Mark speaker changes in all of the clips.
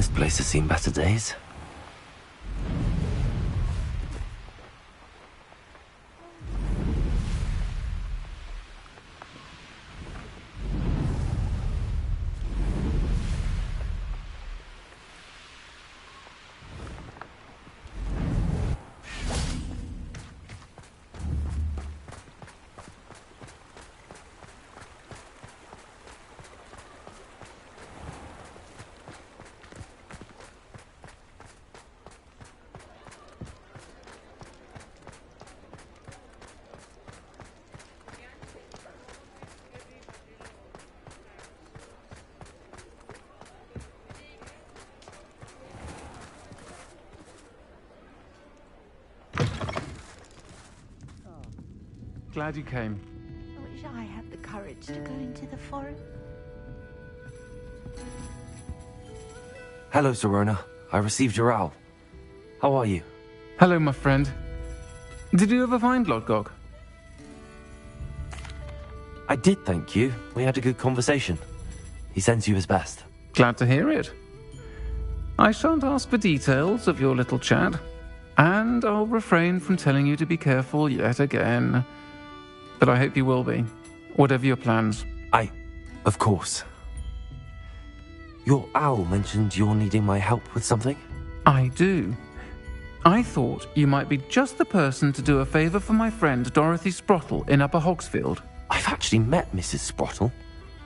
Speaker 1: This place has seen better days.
Speaker 2: Glad you came.
Speaker 3: I wish I had the courage to go into the forest.
Speaker 1: Hello, Sirona. I received your owl. How are you?
Speaker 2: Hello, my friend. Did you ever find Lodgok?
Speaker 1: I did, thank you. We had a good conversation. He sends you his best.
Speaker 2: Glad to hear it. I shan't ask for details of your little chat, and I'll refrain from telling you to be careful yet again. But I hope you will be, whatever your plans.
Speaker 1: Of course. Your owl mentioned you're needing my help with something?
Speaker 2: I do. I thought you might be just the person to do a favour for my friend Dorothy Sprottle in Upper Hogsfield.
Speaker 1: I've actually met Mrs. Sprottle.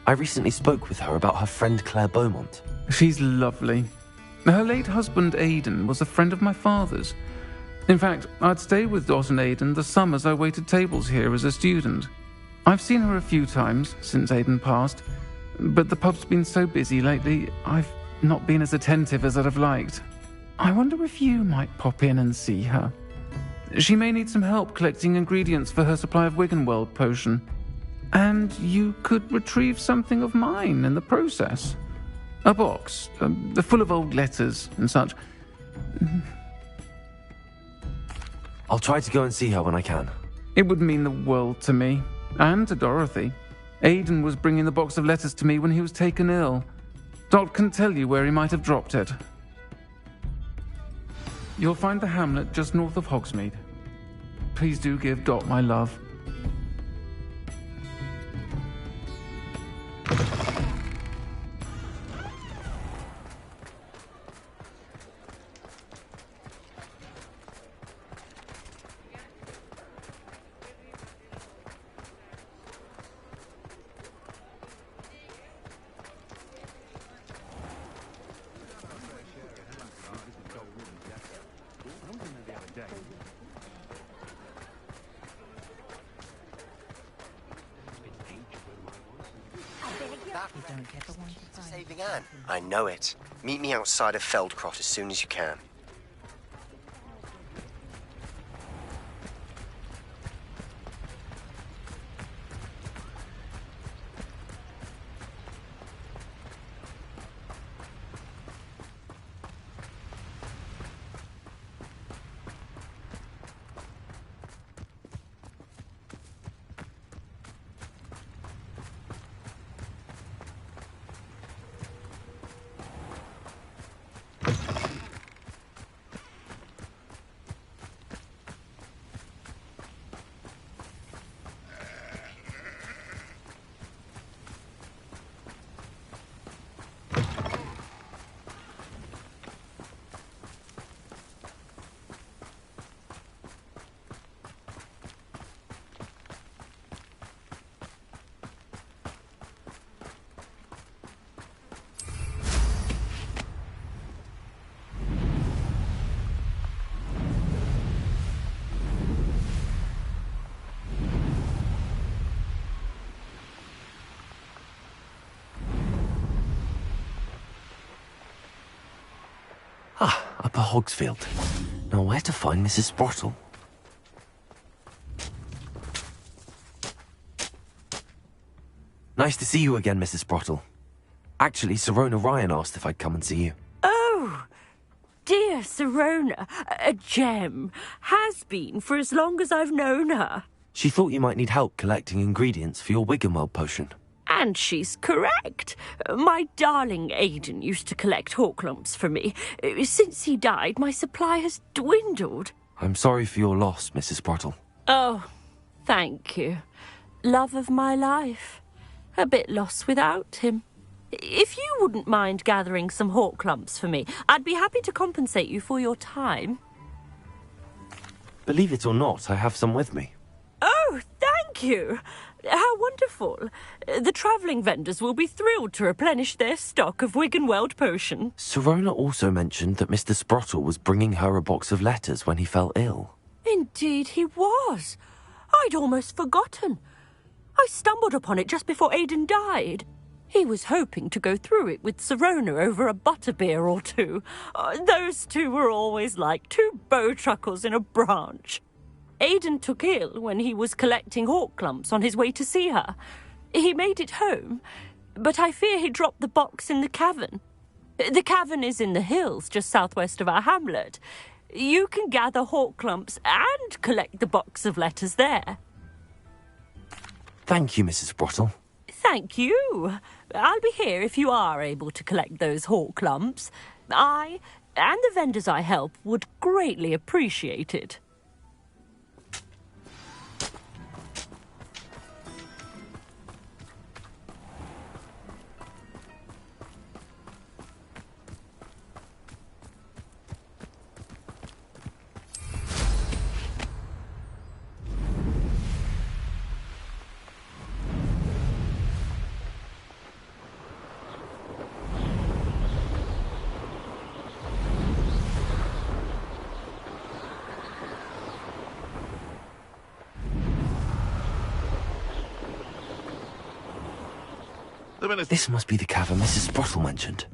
Speaker 1: I recently spoke with her about her friend Claire Beaumont.
Speaker 2: She's lovely. Her late husband Aidan was a friend of my father's. In fact, I'd stayed with Dot and Aidan the summers I waited tables here as a student. I've seen her a few times since Aidan passed, but the pub's been so busy lately, I've not been as attentive as I'd have liked. I wonder if you might pop in and see her. She may need some help collecting ingredients for her supply of Wiggenweld potion. And you could retrieve something of mine in the process. A box, full of old letters and such.
Speaker 1: I'll try to go and see her when I can.
Speaker 2: It would mean the world to me, and to Dorothy. Aidan was bringing the box of letters to me when he was taken ill. Dot can tell you where he might have dropped it. You'll find the hamlet just north of Hogsmeade. Please do give Dot my love.
Speaker 4: Saving Anne. I know it. Meet me outside of Feldcroft as soon as you can.
Speaker 1: Upper Hogsfield. Now where to find Mrs. Sprottle? Nice to see you again, Mrs. Sprottle. Actually, Sirona Ryan asked if I'd come and see you.
Speaker 5: Oh, dear Sirona, a gem. Has been for as long as I've known her.
Speaker 1: She thought you might need help collecting ingredients for your Wiggenweld potion.
Speaker 5: And she's correct. My darling Aidan used to collect hawk lumps for me. Since he died, my supply has dwindled.
Speaker 1: I'm sorry for your loss, Mrs. Sprottle.
Speaker 5: Oh, thank you. Love of my life. A bit lost without him. If you wouldn't mind gathering some hawk lumps for me, I'd be happy to compensate you for your time.
Speaker 1: Believe it or not, I have some with me.
Speaker 5: Oh, thank you. How wonderful. The travelling vendors will be thrilled to replenish their stock of Wiggenweld potion.
Speaker 1: Sirona also mentioned that Mr. Sprottle was bringing her a box of letters when he fell ill.
Speaker 5: Indeed he was. I'd almost forgotten. I stumbled upon it just before Aidan died. He was hoping to go through it with Sirona over a butterbeer or two. Those two were always like two bowtruckles in a branch. Aidan took ill when he was collecting hawk clumps on his way to see her. He made it home, but I fear he dropped the box in the cavern. The cavern is in the hills just southwest of our hamlet. You can gather hawk clumps and collect the box of letters there.
Speaker 1: Thank you, Mrs. Sprottle.
Speaker 5: Thank you. I'll be here if you are able to collect those hawk lumps. I and the vendors I help would greatly appreciate it.
Speaker 1: This must be the cavern Mrs. Sprottle mentioned.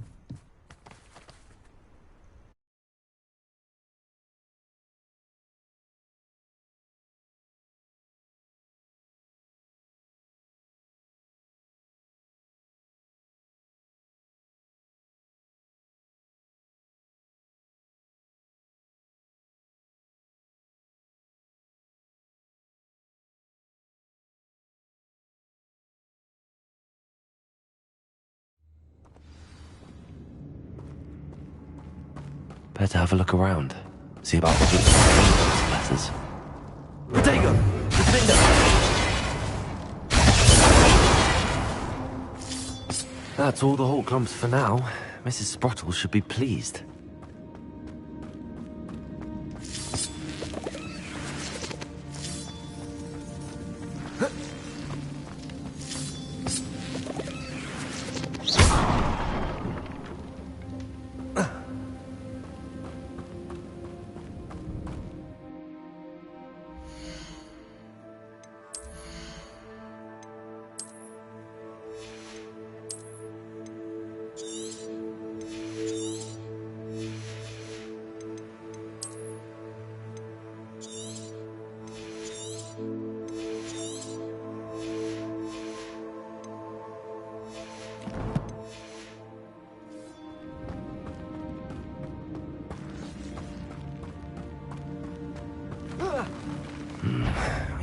Speaker 1: Better have a look around. See about the letters. Protego! Defender! That's all the hawk clumps for now. Mrs. Sprottle should be pleased.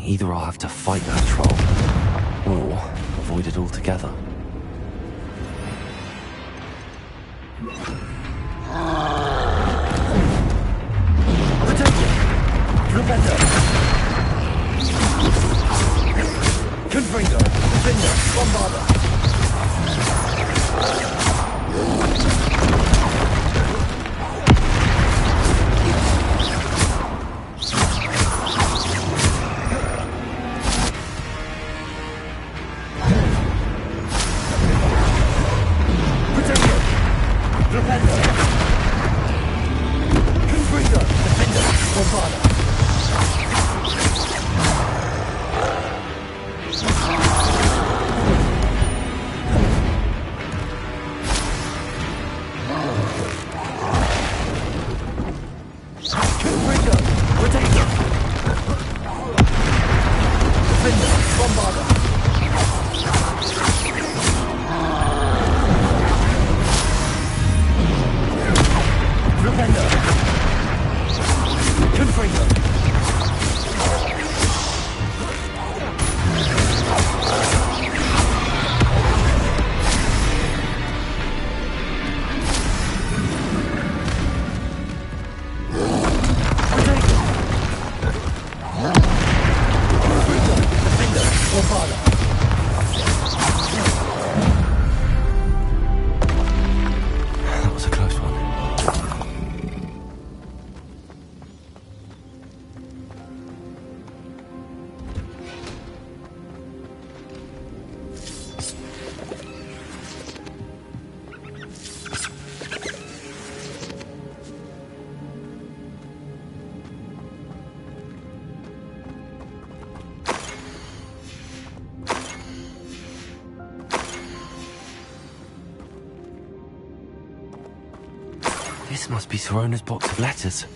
Speaker 1: Either I'll have to fight that troll, or avoid it altogether. This must be Sirona's box of letters.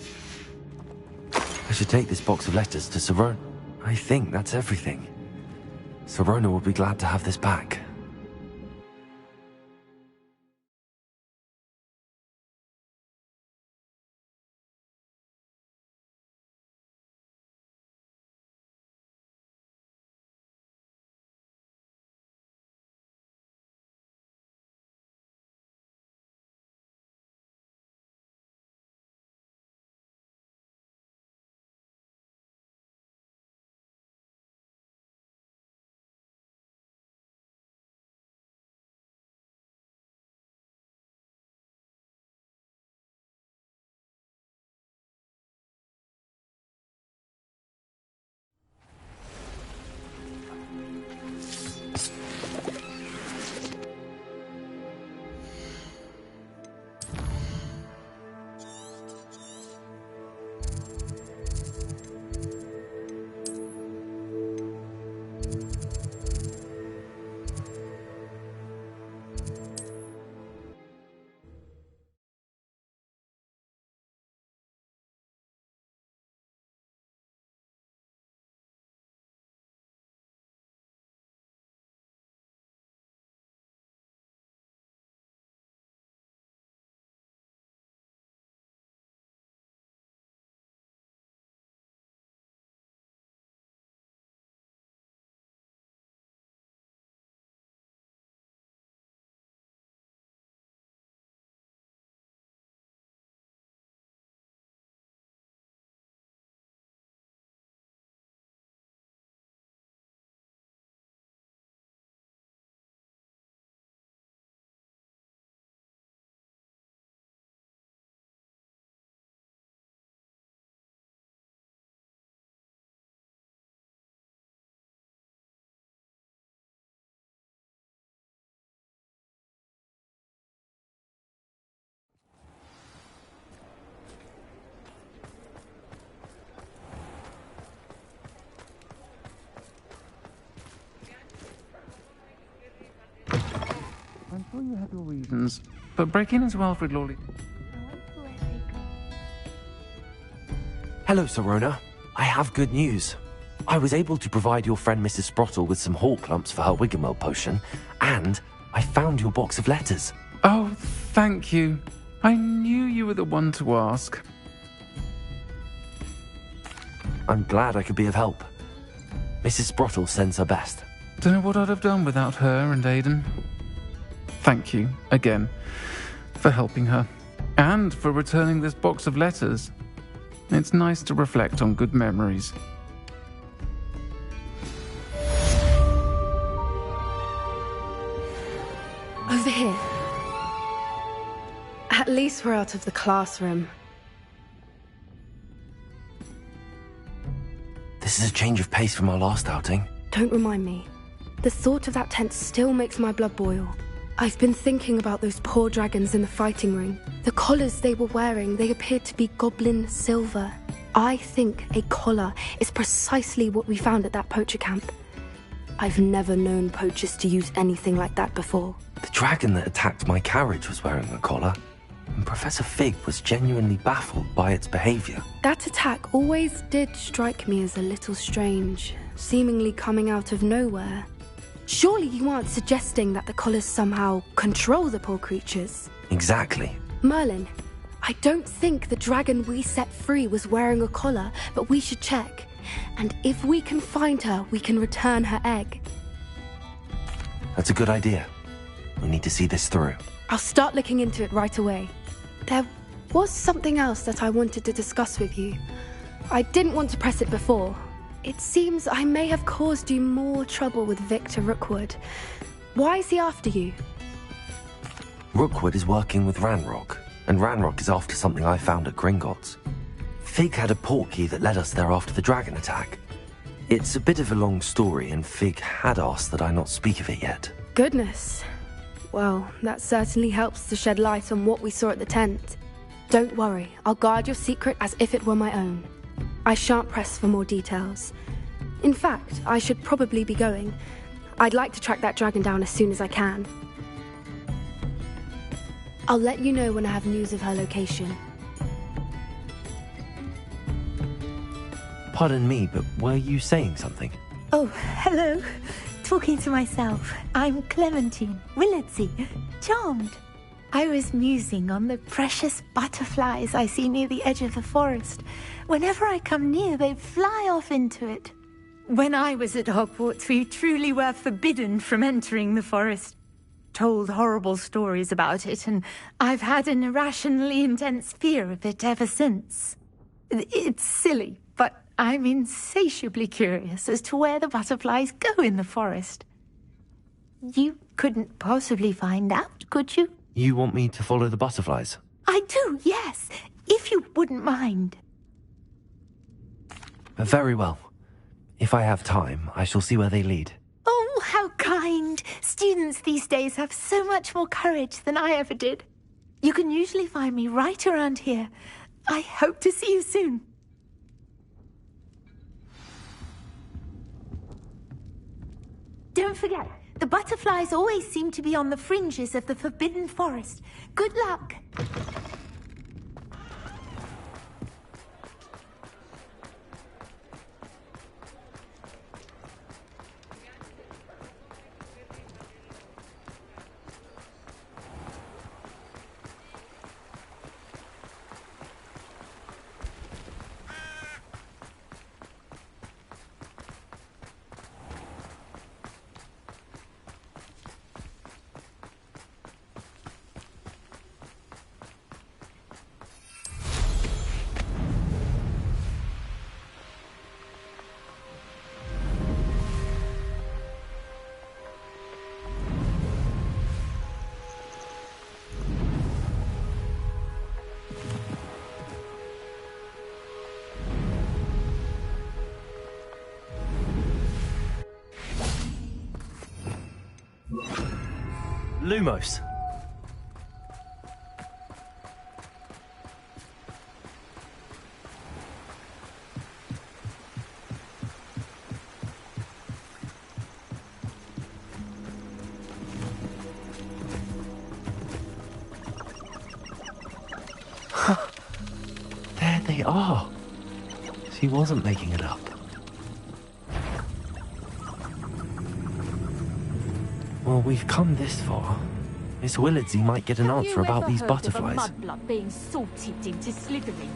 Speaker 1: I should take this box of letters to Sirona. I think that's everything. Sirona will be glad to have this back.
Speaker 2: I'm sure you have your reasons, but breaking into Alfred Lawley...
Speaker 1: Hello, Sirona. I have good news. I was able to provide your friend Mrs. Sprottle with some hawk lumps for her Wiggenweld potion, and I found your box of letters.
Speaker 2: Oh, thank you. I knew you were the one to ask.
Speaker 1: I'm glad I could be of help. Mrs. Sprottle sends her best.
Speaker 2: Don't know what I'd have done without her and Aidan. Thank you, again, for helping her, and for returning this box of letters. It's nice to reflect on good memories.
Speaker 6: Over here. At least we're out of the classroom.
Speaker 1: This is a change of pace from our last outing.
Speaker 6: Don't remind me. The thought of that tent still makes my blood boil. I've been thinking about those poor dragons in the fighting ring. The collars they were wearing, they appeared to be goblin silver. I think a collar is precisely what we found at that poacher camp. I've never known poachers to use anything like that before.
Speaker 1: The dragon that attacked my carriage was wearing a collar, and Professor Fig was genuinely baffled by its behavior.
Speaker 6: That attack always did strike me as a little strange, seemingly coming out of nowhere. Surely you aren't suggesting that the collars somehow control the poor creatures?
Speaker 1: Exactly.
Speaker 6: Merlin, I don't think the dragon we set free was wearing a collar, but we should check. And if we can find her, we can return her egg.
Speaker 1: That's a good idea. We need to see this through.
Speaker 6: I'll start looking into it right away. There was something else that I wanted to discuss with you. I didn't want to press it before. It seems I may have caused you more trouble with Victor Rookwood. Why is he after you?
Speaker 1: Rookwood is working with Ranrock, and Ranrock is after something I found at Gringotts. Fig had a portkey that led us there after the dragon attack. It's a bit of a long story, and Fig had asked that I not speak of it yet.
Speaker 6: Goodness. Well, that certainly helps to shed light on what we saw at the tent. Don't worry, I'll guard your secret as if it were my own. I shan't press for more details. In fact, I should probably be going. I'd like to track that dragon down as soon as I can. I'll let you know when I have news of her location.
Speaker 1: Pardon me, but were you saying something?
Speaker 3: Oh, hello. Talking to myself. I'm Clementine Willardsey. Charmed. I was musing on the precious butterflies I see near the edge of the forest. Whenever I come near, they fly off into it. When I was at Hogwarts, we truly were forbidden from entering the forest. Told horrible stories about it, and I've had an irrationally intense fear of it ever since. It's silly, but I'm insatiably curious as to where the butterflies go in the forest. You couldn't possibly find out, could you?
Speaker 1: You want me to follow the butterflies?
Speaker 3: I do, yes, if you wouldn't mind.
Speaker 1: Very well. If I have time, I shall see where they lead.
Speaker 3: Oh, how kind. Students these days have so much more courage than I ever did. You can usually find me right around here. I hope to see you soon. Don't forget, the butterflies always seem to be on the fringes of the Forbidden Forest. Good luck.
Speaker 1: Lumos! There they are. She wasn't making it up. Well, we've come this far. Miss Willardsey might get an answer about these butterflies.
Speaker 5: Have you ever heard of a mudblood being sorted into Slytherin?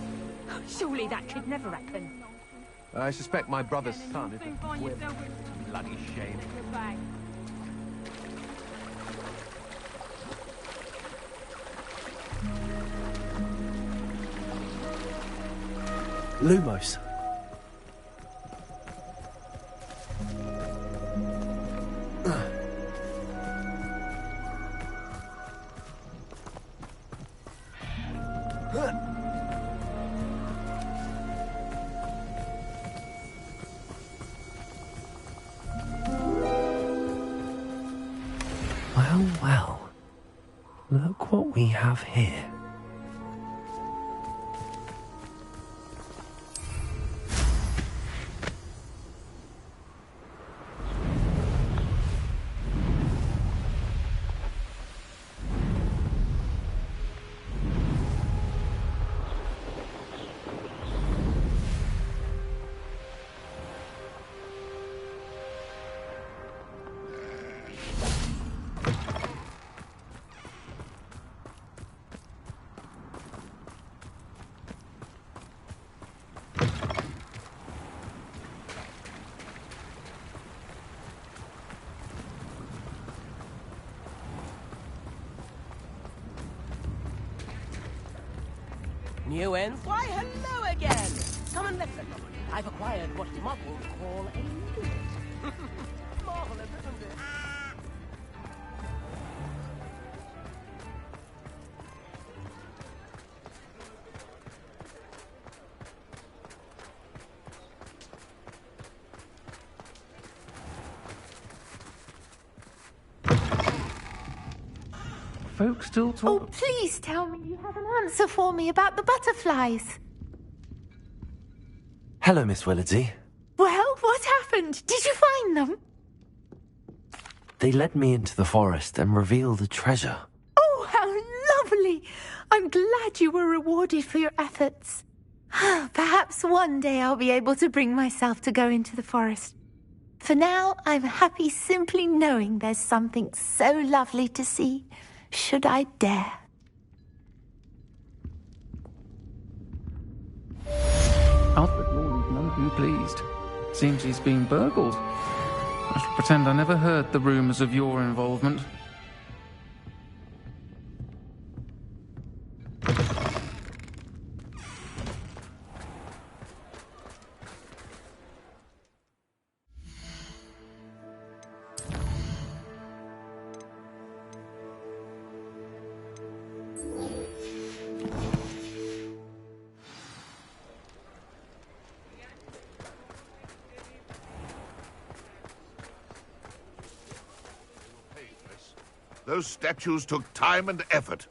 Speaker 5: Surely that could never happen.
Speaker 7: I suspect my brother's son is a whip. Bloody shame.
Speaker 1: Lumos. Well. Look what we have here.
Speaker 8: New ends? Why, hello again! Come and listen. I've acquired what muggles call a lute. Marvelous, isn't it?
Speaker 2: Folks still
Speaker 3: Oh,
Speaker 2: talk.
Speaker 3: please tell me you have an answer for me about the butterflies.
Speaker 1: Hello, Miss Willardsey.
Speaker 3: Well, what happened? Did you find them?
Speaker 1: They led me into the forest and revealed a treasure.
Speaker 3: Oh, how lovely! Truly, I'm glad you were rewarded for your efforts. Perhaps one day I'll be able to bring myself to go into the forest. For now, I'm happy simply knowing there's something so lovely to see, should I dare.
Speaker 2: Alfred Lawley's none too pleased. Seems he's been burgled. I shall pretend I never heard the rumours of your involvement.
Speaker 9: Those statues took time and effort.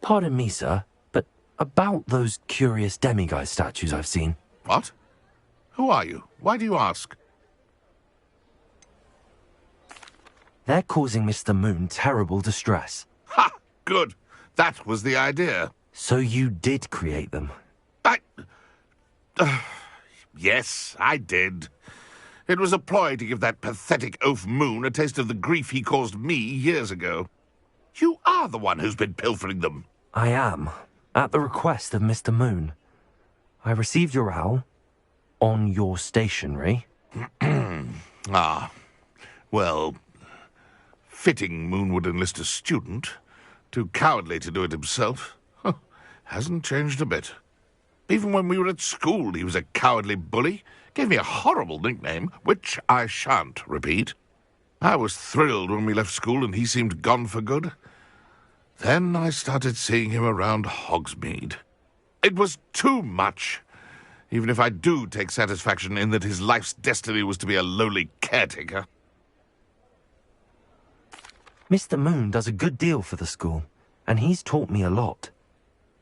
Speaker 1: Pardon me, sir, but about those curious demiguise statues I've seen.
Speaker 9: What? Who are you? Why do you ask?
Speaker 1: They're causing Mr. Moon terrible distress.
Speaker 9: Ha! Good. That was the idea.
Speaker 1: So you did create them?
Speaker 9: Yes, I did. It was a ploy to give that pathetic oaf Moon a taste of the grief he caused me years ago. You are the one who's been pilfering them.
Speaker 1: I am, at the request of Mr. Moon. I received your owl on your stationery.
Speaker 9: Ah, well, fitting Moon would enlist a student. Too cowardly to do it himself. Hasn't changed a bit. Even when we were at school, he was a cowardly bully. Gave me a horrible nickname, which I shan't repeat. I was thrilled when we left school and he seemed gone for good. Then I started seeing him around Hogsmeade. It was too much. Even if I do take satisfaction in that his life's destiny was to be a lowly caretaker.
Speaker 1: Mr. Moon does a good deal for the school, and he's taught me a lot.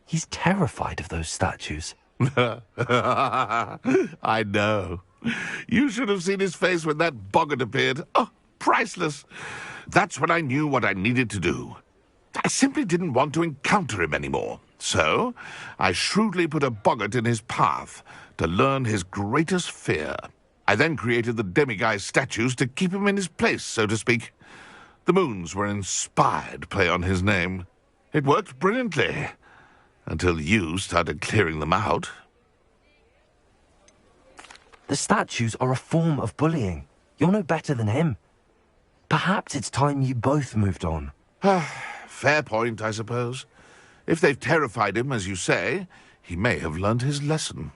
Speaker 1: He's terrified of those statues.
Speaker 9: I know. You should have seen his face when that boggart appeared. Oh, priceless. That's when I knew what I needed to do. I simply didn't want to encounter him anymore. So I shrewdly put a boggart in his path to learn his greatest fear. I then created the demiguise statues to keep him in his place, so to speak. The Moons were an inspired play on his name. It worked brilliantly. Until you started clearing them out.
Speaker 1: The statues are a form of bullying. You're no better than him. Perhaps it's time you both moved on.
Speaker 9: Fair point, I suppose. If they've terrified him, as you say, he may have learned his lesson.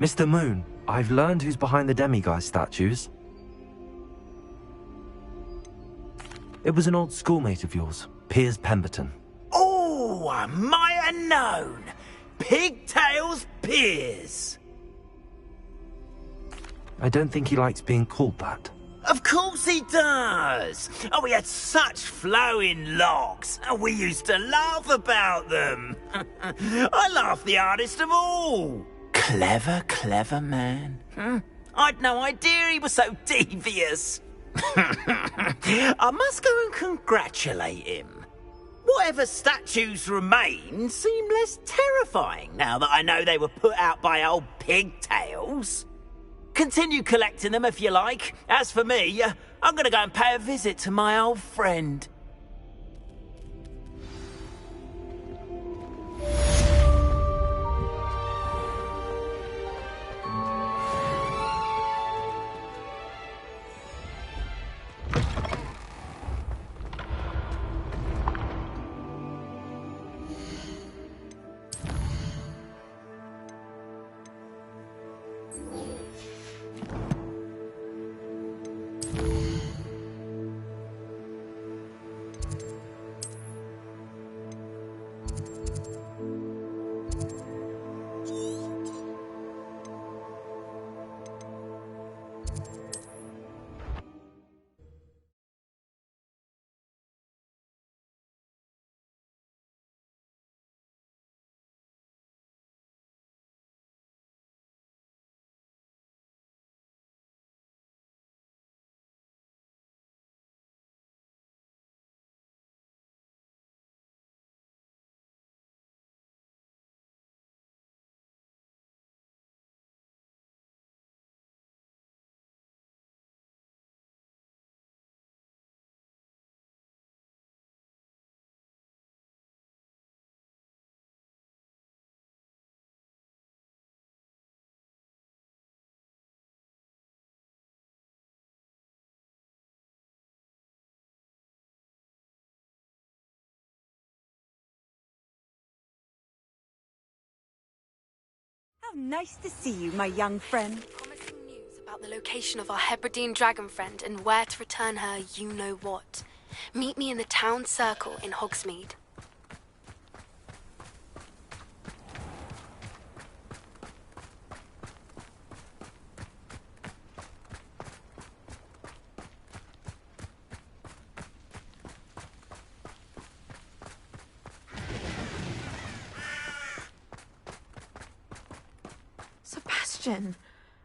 Speaker 1: Mr. Moon, I've learned who's behind the demiguise statues. It was an old schoolmate of yours, Piers Pemberton.
Speaker 10: Oh, I might have known. Pigtails Piers.
Speaker 1: I don't think he likes being called that.
Speaker 10: Of course he does. Oh, he had such flowing locks, and we used to laugh about them. I laughed the hardest of all. Clever, clever man. I'd no idea he was so devious. I must go and congratulate him. Whatever statues remain seem less terrifying now that I know they were put out by old pigtails. Continue collecting them if you like. As for me, I'm gonna go and pay a visit to my old friend.
Speaker 11: How nice to see you, my young friend.
Speaker 6: Promising news about the location of our Hebridean dragon friend and where to return her you-know-what. Meet me in the town circle in Hogsmeade.
Speaker 12: Sebastian,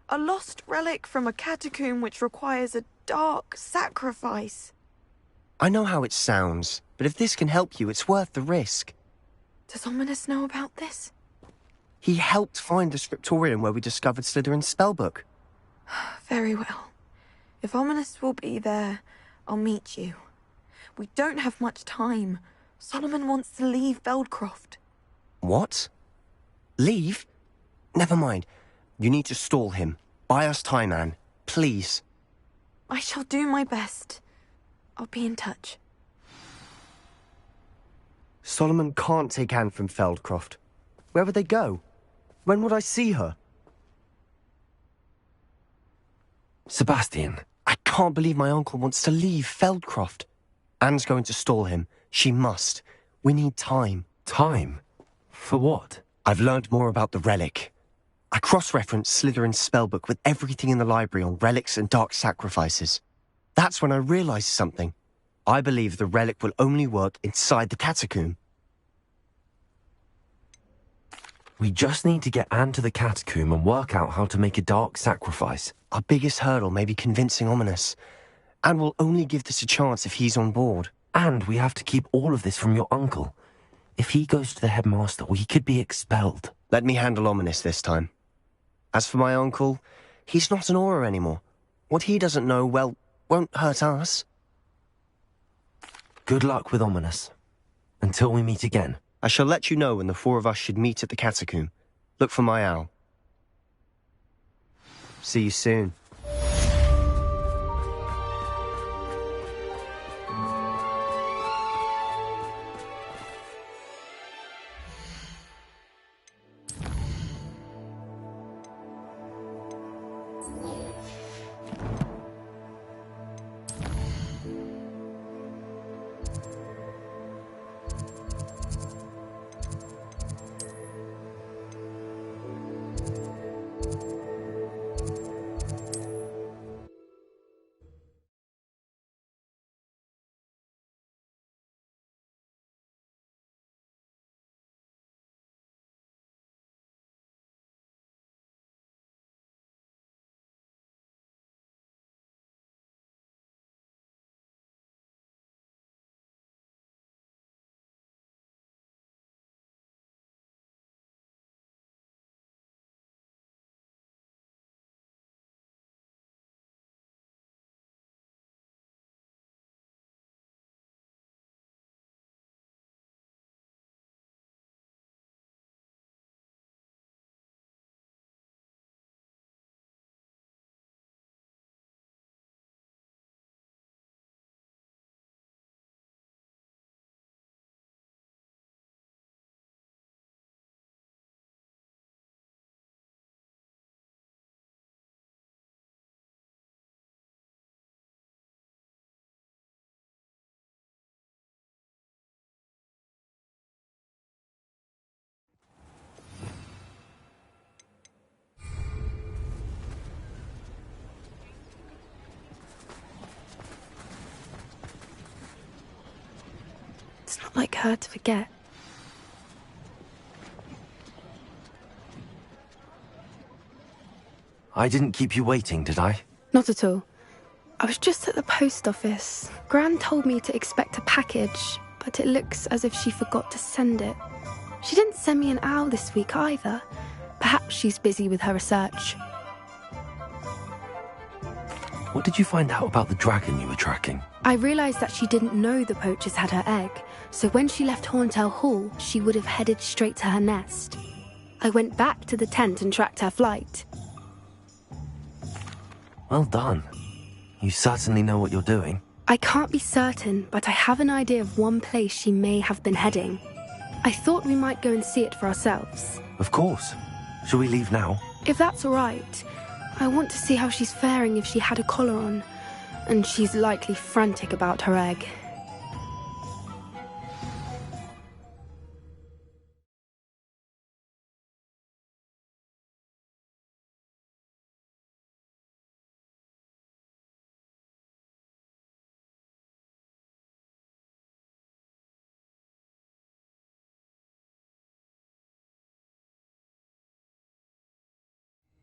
Speaker 12: a lost relic from a catacomb which requires a dark sacrifice.
Speaker 4: I know how it sounds, but if this can help you, it's worth the risk.
Speaker 12: Does Ominous know about this?
Speaker 4: He helped find the scriptorium where we discovered Slytherin's spellbook.
Speaker 12: Very well. If Ominous will be there, I'll meet you. We don't have much time. Solomon wants to leave Feldcroft.
Speaker 4: What? Leave? Never mind. You need to stall him. Buy us time, Anne. Please.
Speaker 12: I shall do my best. I'll be in touch.
Speaker 4: Solomon can't take Anne from Feldcroft. Where would they go? When would I see her?
Speaker 1: Sebastian.
Speaker 4: I can't believe my uncle wants to leave Feldcroft. Anne's going to stall him. She must. We need time.
Speaker 1: Time? For what?
Speaker 4: I've learned more about the relic. I cross-referenced Slytherin's spellbook with everything in the library on relics and dark sacrifices. That's when I realized something. I believe the relic will only work inside the catacomb.
Speaker 1: We just need to get Anne to the catacomb and work out how to make a dark sacrifice.
Speaker 4: Our biggest hurdle may be convincing Ominous. Anne will only give this a chance if he's on board.
Speaker 1: And we have to keep all of this from your uncle. If he goes to the headmaster, we could be expelled.
Speaker 4: Let me handle Ominous this time. As for my uncle, he's not an Auror anymore. What he doesn't know, well, won't hurt us.
Speaker 1: Good luck with Ominous. Until we meet again.
Speaker 4: I shall let you know when the four of us should meet at the catacomb. Look for my owl. See you soon.
Speaker 6: not like her to forget.
Speaker 1: I didn't keep you waiting, did I?
Speaker 6: Not at all. I was just at the post office. Gran told me to expect a package, but it looks as if she forgot to send it. She didn't send me an owl this week either. Perhaps she's busy with her research.
Speaker 1: What did you find out about the dragon you were tracking?
Speaker 6: I realised that she didn't know the poachers had her egg, so when she left Horntail Hall, she would have headed straight to her nest. I went back to the tent and tracked her flight.
Speaker 1: Well done. You certainly know what you're doing.
Speaker 6: I can't be certain, but I have an idea of one place she may have been heading. I thought we might go and see it for ourselves.
Speaker 1: Of course. Shall we leave now?
Speaker 6: If that's all right. I want to see how she's faring if she had a collar on, and she's likely frantic about her egg.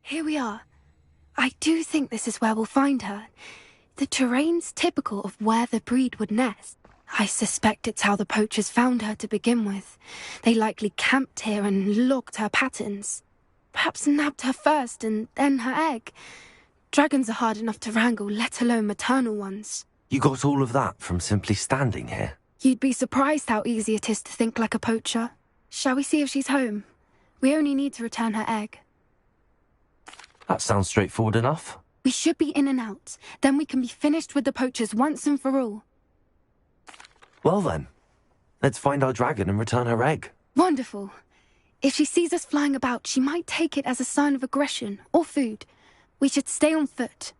Speaker 6: Here we are. I do think this is where we'll find her. The terrain's typical of where the breed would nest. I suspect it's how the poachers found her to begin with. They likely camped here and logged her patterns. Perhaps nabbed her first and then her egg. Dragons are hard enough to wrangle, let alone maternal ones.
Speaker 1: You got all of that from simply standing here?
Speaker 6: You'd be surprised how easy it is to think like a poacher. Shall we see if she's home? We only need to return her egg.
Speaker 1: That sounds straightforward enough.
Speaker 6: We should be in and out. Then we can be finished with the poachers once and for all.
Speaker 1: Well then, let's find our dragon and return her egg.
Speaker 6: Wonderful. If she sees us flying about, she might take it as a sign of aggression or food. We should stay on foot.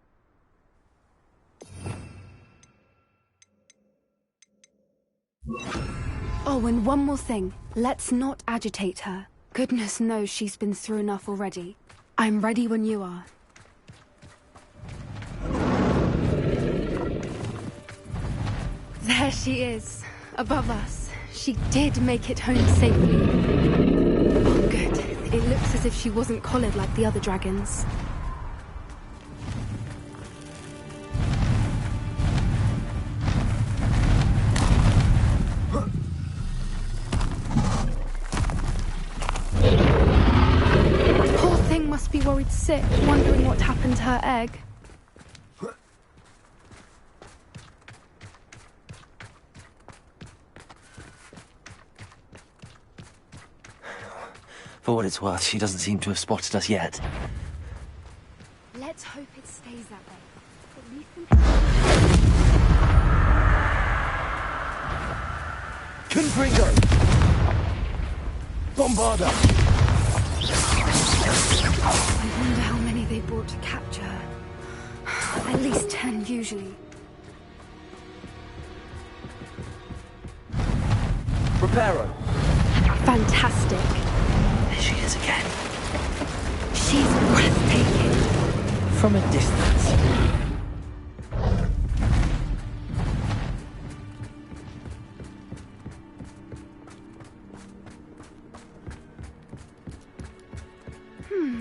Speaker 6: Oh, and one more thing. Let's not agitate her. Goodness knows she's been through enough already. I'm ready when you are. There she is, above us. She did make it home safely. Oh, good. It looks as if she wasn't collared like the other dragons. Poor thing must be worried sick, wondering what happened to her egg.
Speaker 1: For what it's worth, she doesn't seem to have spotted us yet.
Speaker 6: Let's hope it stays that way. At least
Speaker 1: Confringo! Bombarda!
Speaker 6: I wonder how many they brought to capture her. At least 10 usually.
Speaker 1: Reparo!
Speaker 6: Fantastic.
Speaker 1: There she is again.
Speaker 6: She's breathtaking.
Speaker 1: From a distance.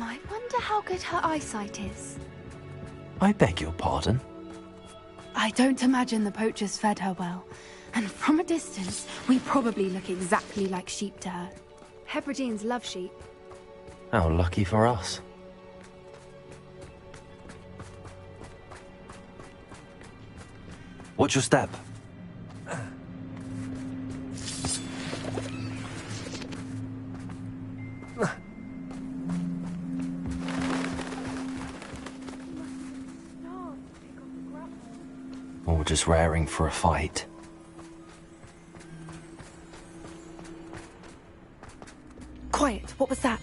Speaker 6: I wonder how good her eyesight is.
Speaker 1: I beg your pardon?
Speaker 6: I don't imagine the poachers fed her well. And from a distance, we probably look exactly like sheep to her. Hebrideans love sheep.
Speaker 1: How lucky for us. Watch your step. Or just raring for a fight.
Speaker 6: Quiet, what was that?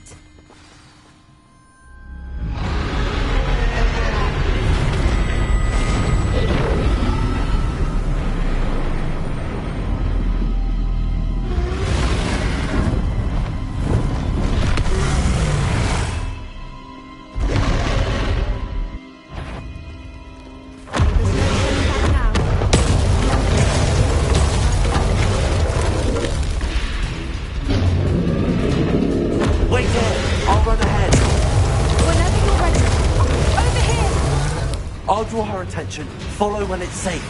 Speaker 1: I'll draw her attention. Follow when it's safe.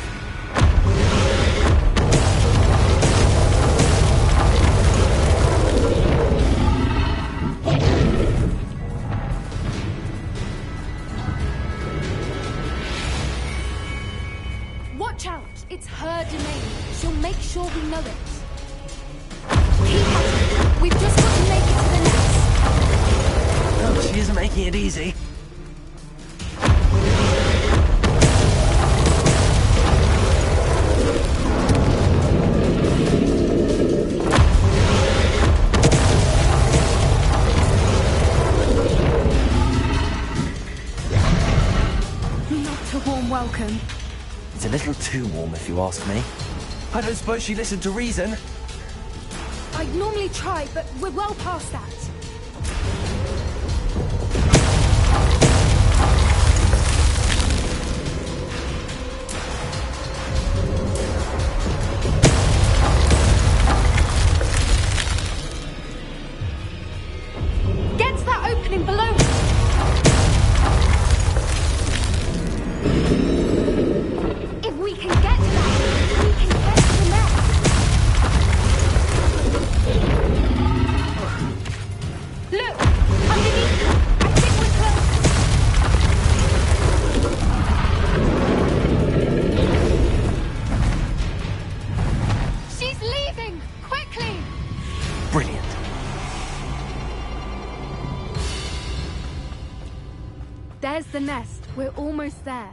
Speaker 6: Watch out! It's her domain. She'll make sure we know it. Keep at it. We've just got to make it to the nest.
Speaker 1: Oh, she isn't making it easy.
Speaker 6: Not a warm welcome.
Speaker 1: It's a little too warm, if you ask me. I don't suppose she listened to reason.
Speaker 6: I'd normally try, but we're well past that. Get to that opening below. If we can get to that, we can get to the nest. Look! Underneath her! I think we're close! She's leaving! Quickly!
Speaker 1: Brilliant.
Speaker 6: There's the nest. We're almost there.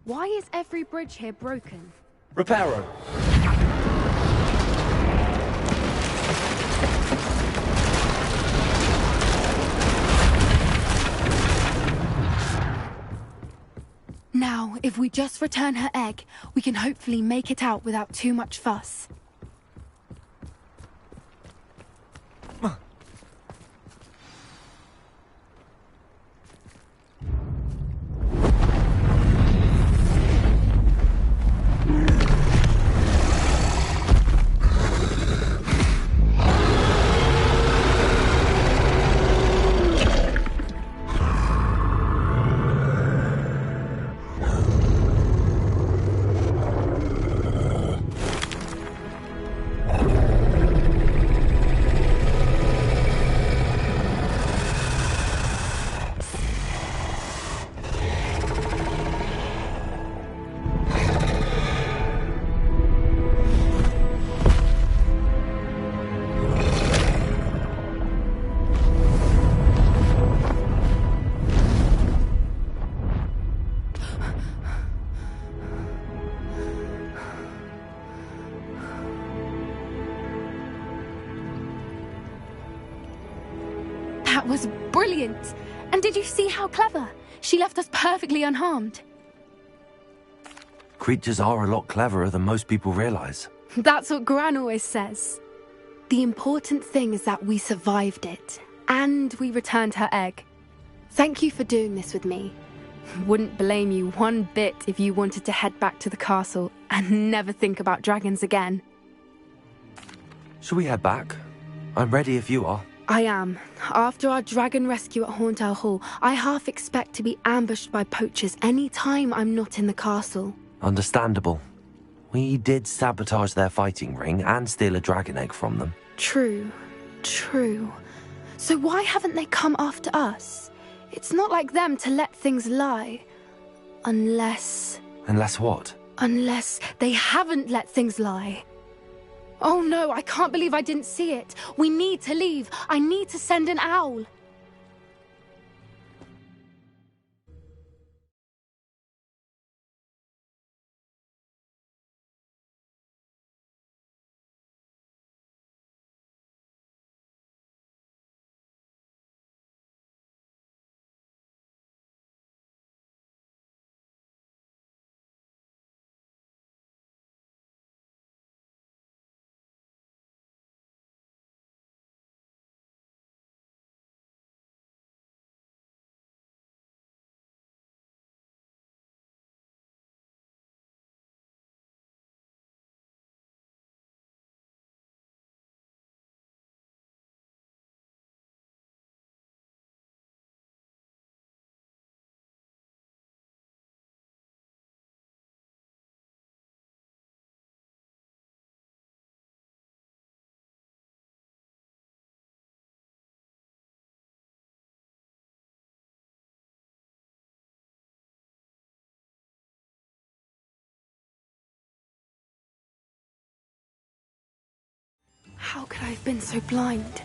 Speaker 6: Why is every bridge here broken?
Speaker 1: Reparo.
Speaker 6: Now, if we just return her egg, we can hopefully make it out without too much fuss. That was brilliant! And did you see how clever? She left us perfectly unharmed.
Speaker 1: Creatures are a lot cleverer than most people realize.
Speaker 6: That's what Gran always says. The important thing is that we survived it, and we returned her egg. Thank you for doing this with me. Wouldn't blame you one bit if you wanted to head back to the castle and never think about dragons again.
Speaker 1: Shall we head back? I'm ready if you are.
Speaker 6: I am. After our dragon rescue at Hauntow Hall, I half expect to be ambushed by poachers any time I'm not in the castle.
Speaker 1: Understandable. We did sabotage their fighting ring and steal a dragon egg from them.
Speaker 6: True. So why haven't they come after us? It's not like them to let things lie. Unless...
Speaker 1: Unless what?
Speaker 6: Unless they haven't let things lie. Oh no, I can't believe I didn't see it. We need to leave. I need to send an owl. How could I have been so blind?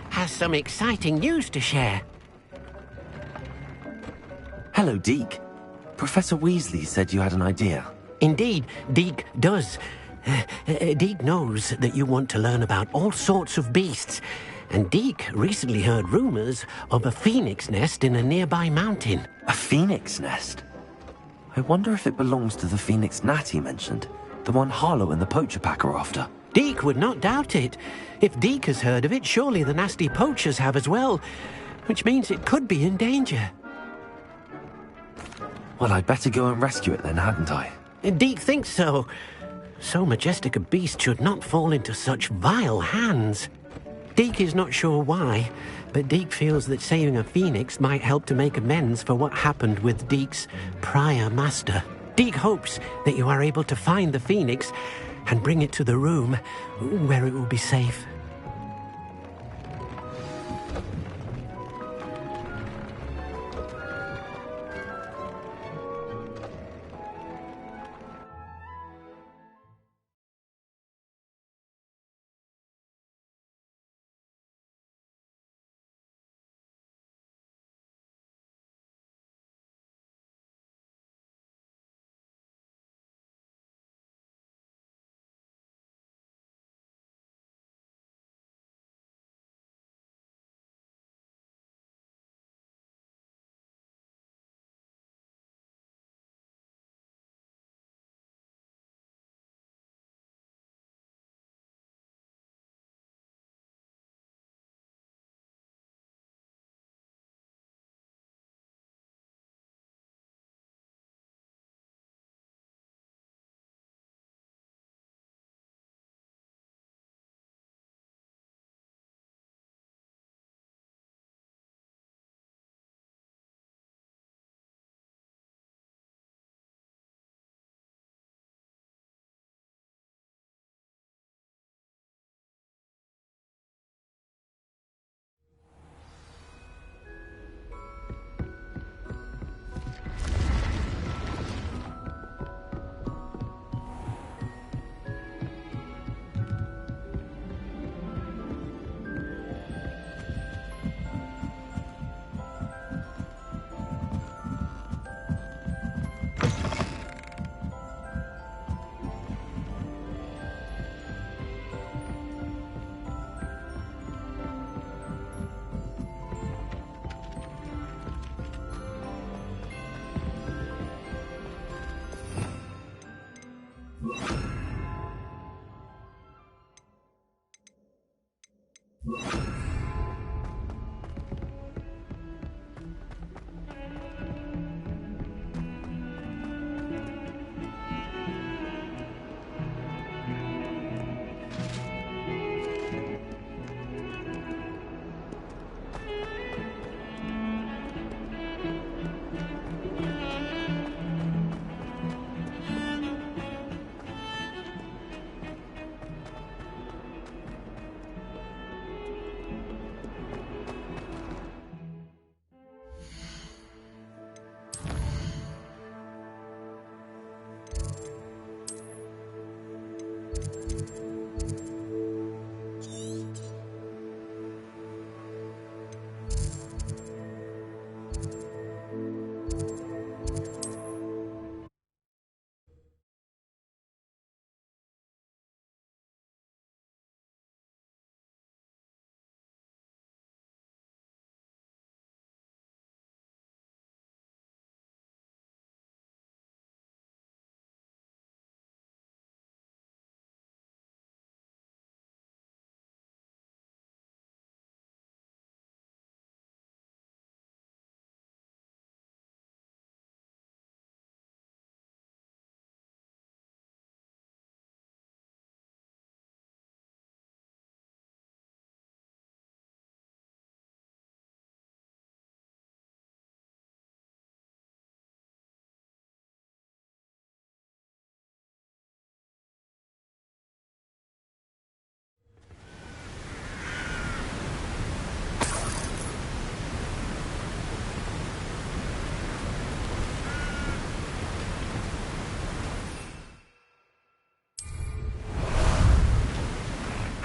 Speaker 13: Has some exciting news to share.
Speaker 1: Hello, Deke. Professor Weasley said you had an idea.
Speaker 13: Indeed, Deke does. Deke knows that you want to learn about all sorts of beasts, and Deke recently heard rumors of a phoenix nest in a nearby mountain.
Speaker 1: A phoenix nest? I wonder if it belongs to the phoenix gnat he mentioned, the one Harlow and the poacher pack are after.
Speaker 13: Deke would not doubt it. If Deke has heard of it, surely the nasty poachers have as well, which means it could be in danger.
Speaker 1: Well, I'd better go and rescue it then, hadn't I?
Speaker 13: Deke thinks so. So majestic a beast should not fall into such vile hands. Deke is not sure why, but Deke feels that saving a phoenix might help to make amends for what happened with Deke's prior master. Deke hopes that you are able to find the phoenix and bring it to the room where it will be safe.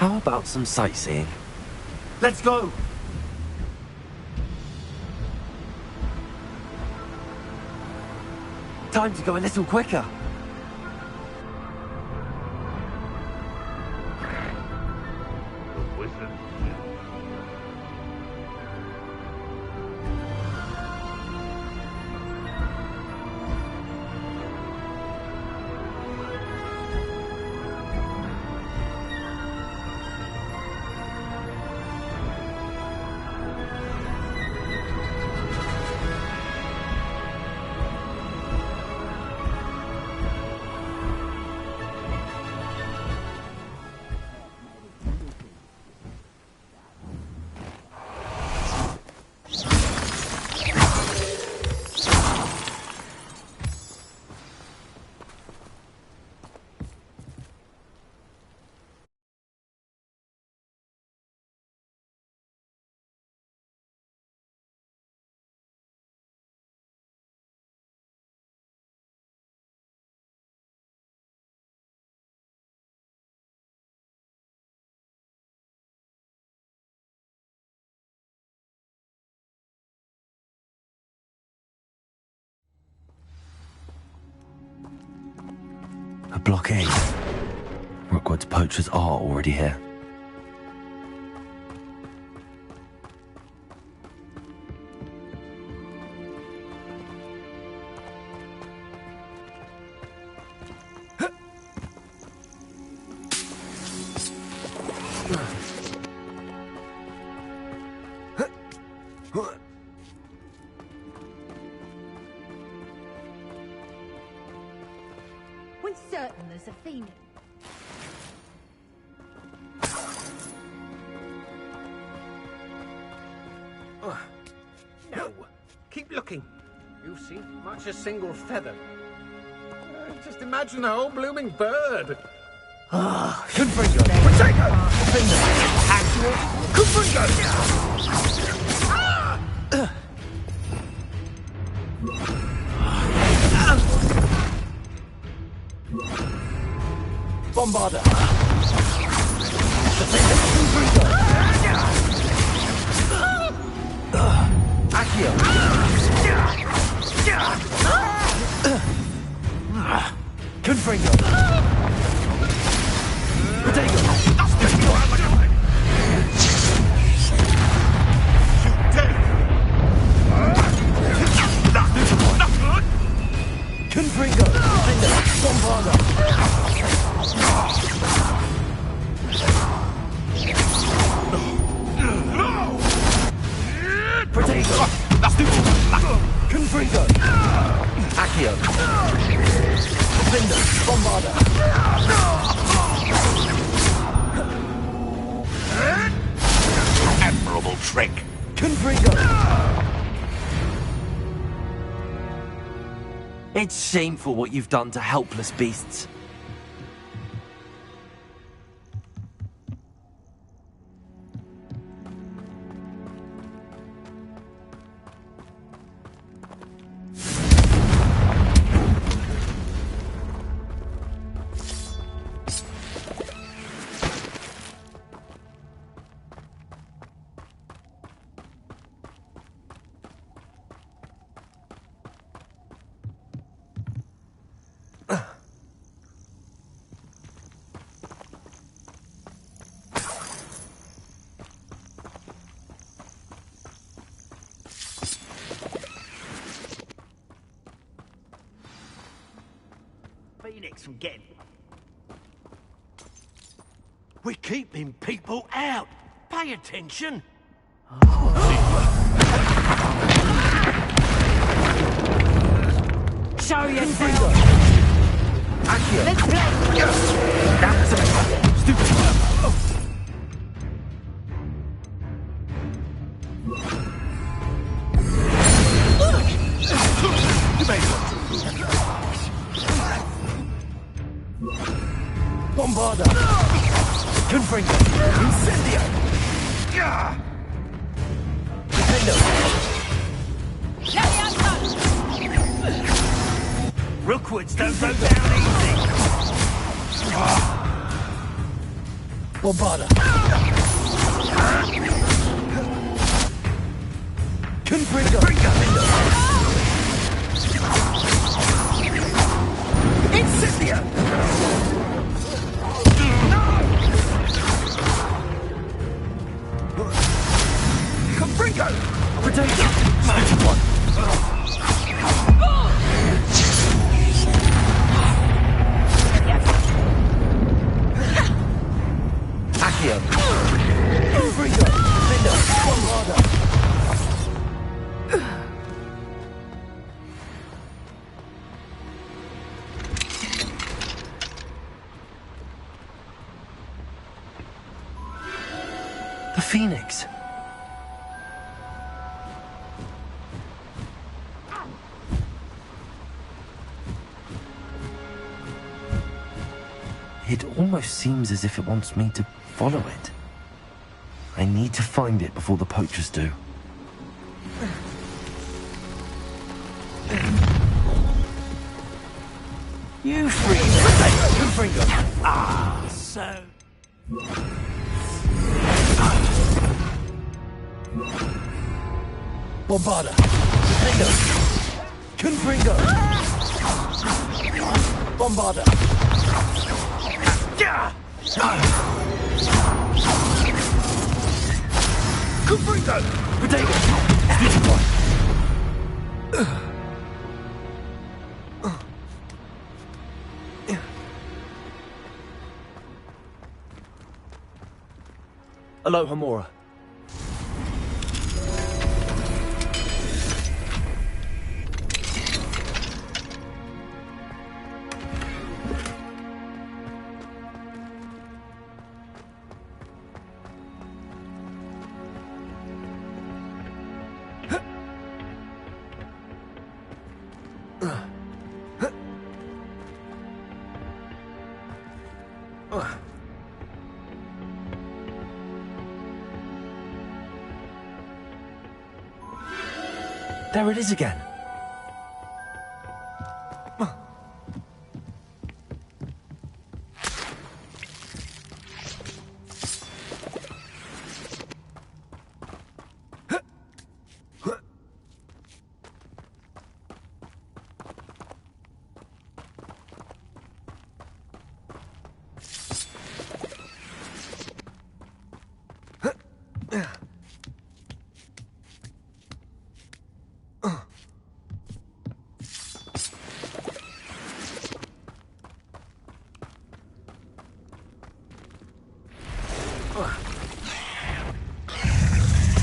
Speaker 1: How about some sightseeing?
Speaker 10: Let's go!
Speaker 1: Time to go a little quicker.
Speaker 9: The wizard.
Speaker 1: A blockade. Rookwood's poachers are already here.
Speaker 3: We're certain there's a phoenix.
Speaker 7: No. Keep looking. You see much a single feather. Just imagine a whole blooming bird.
Speaker 10: Confringo!
Speaker 7: Potato!
Speaker 10: Bombarder! Accio! Confringo! Potato! Confringo! Bombarder! Potato! Confringo! Accio! Defender! Bombarder!
Speaker 9: Admirable trick.
Speaker 10: Confringo!
Speaker 1: It's shameful what you've done to helpless beasts.
Speaker 10: Phoenix from getting... We're keeping people out. Pay attention.
Speaker 5: Show yourself!
Speaker 10: Accio!
Speaker 5: Let's play!
Speaker 10: That's a stupid. Bombarder! Confringo! Incendio! Defender! Rookwoods don't go down easy!
Speaker 1: Bombarda. Confringo. Incendio. Confringo. Potato. Magic one. Accio. Confringo. Linda. Bombarda. The Phoenix. It almost seems as if it wants me to follow it. I need to find it before the poachers do. You freeze! Confringo! Ah, so... Bombarda! Confringo! Confringo! Bombarda! Confringo! Potato! Stitch point! Aloha Mora. There it is again.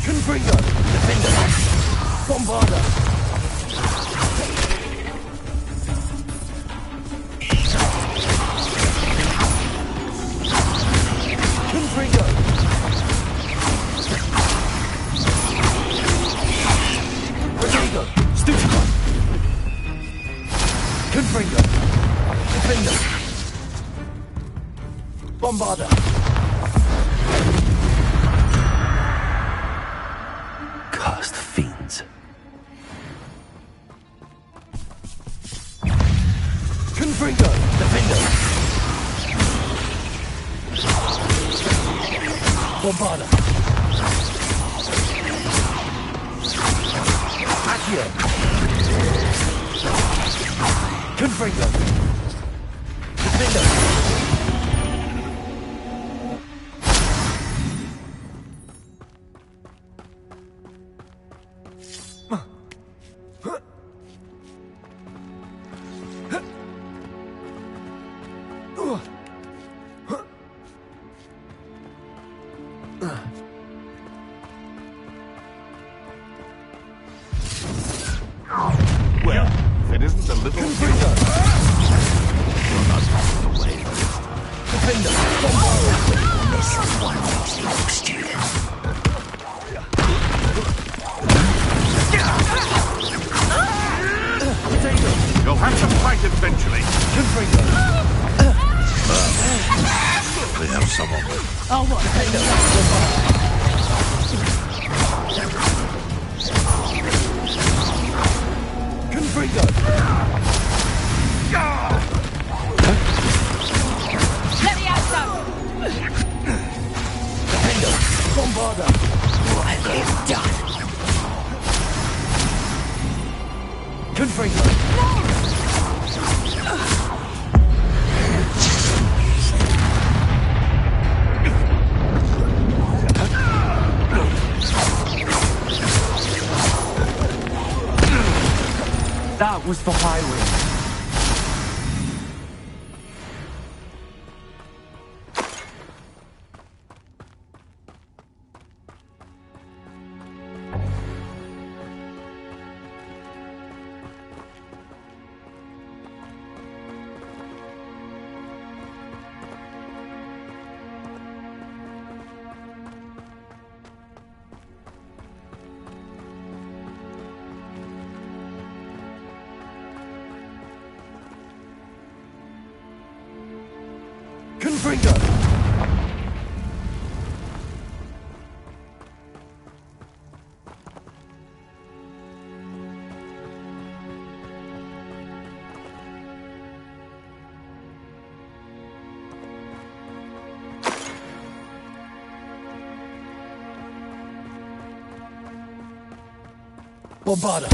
Speaker 1: Confringo! Defender! Bombarda! Confringo! Rodrigo! Stuchicon! Confringo! Defender! Bombarda! Cursed fiends. Confringo! Defender! Bombarda! Accio! Confringo! Defender!
Speaker 9: Well, if it isn't a little...
Speaker 1: Confringo!
Speaker 9: You're not running away.
Speaker 1: Defender!
Speaker 14: This is one little student.
Speaker 9: You'll have to fight eventually.
Speaker 1: Confringo!
Speaker 9: We have someone.
Speaker 8: Oh, what?
Speaker 1: Confringo!
Speaker 8: Let me out, son!
Speaker 14: bother. What have you done? Confringo.
Speaker 1: That was for highway.
Speaker 14: Confringo. Bobada.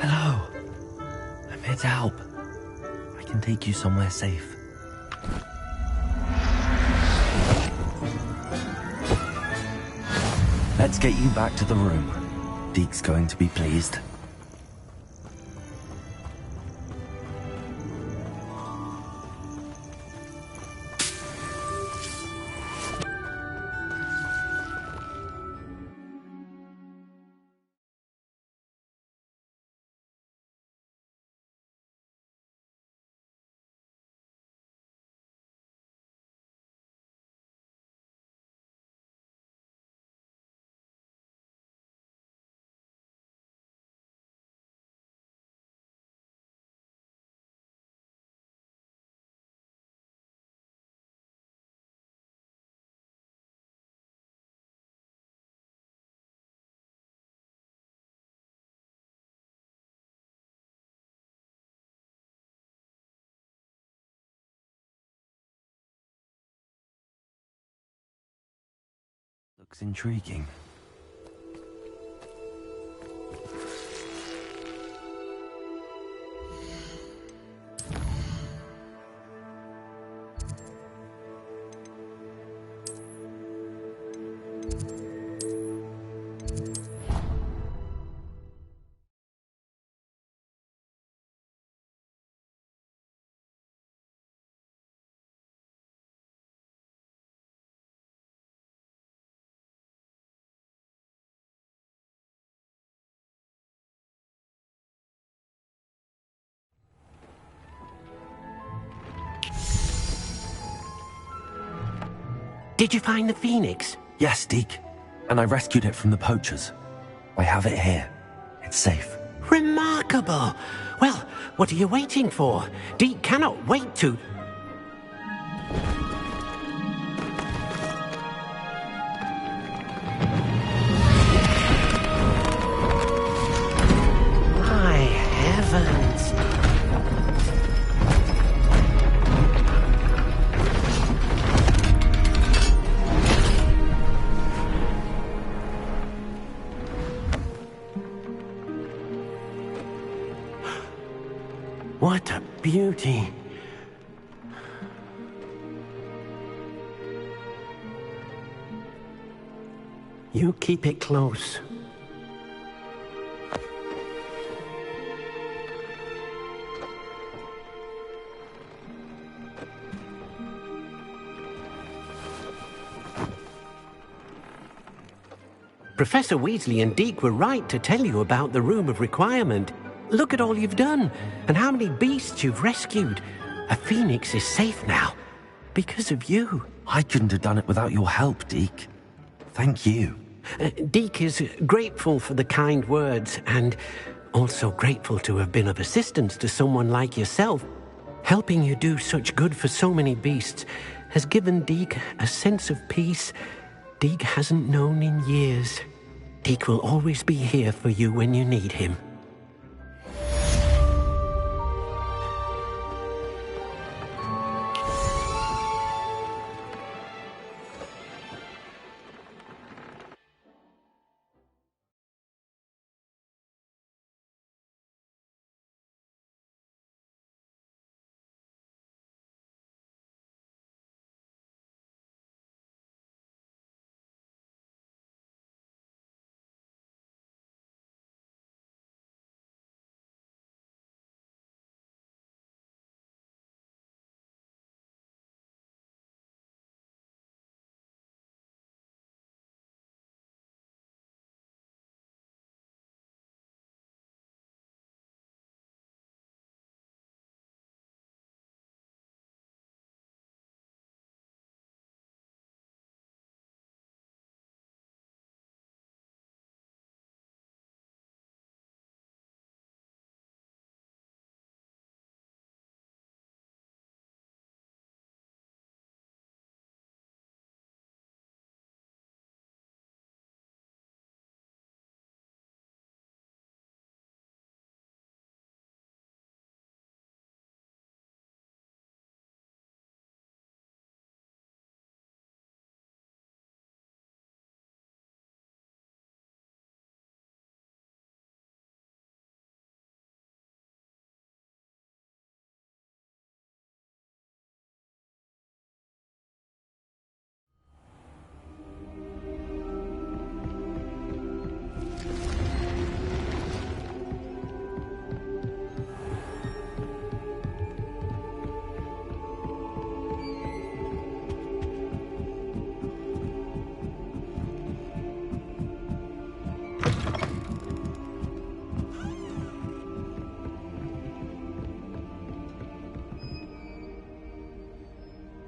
Speaker 1: Hello. I'm here to help. I can take you somewhere safe. Let's get you back to the room. Deke's going to be pleased. Looks intriguing.
Speaker 13: Did you find the phoenix?
Speaker 1: Yes, Deke. And I rescued it from the poachers. I have it here. It's safe.
Speaker 13: Remarkable! Well, what are you waiting for? Deke cannot wait to... My heavens! What a beauty! You keep it close. Professor Weasley and Deke were right to tell you about the Room of Requirement. Look at all you've done, and how many beasts you've rescued. A phoenix is safe now, because of you.
Speaker 1: I couldn't have done it without your help, Deke. Thank you.
Speaker 13: Deke is grateful for the kind words, and also grateful to have been of assistance to someone like yourself. Helping you do such good for so many beasts has given Deke a sense of peace Deke hasn't known in years. Deke will always be here for you when you need him.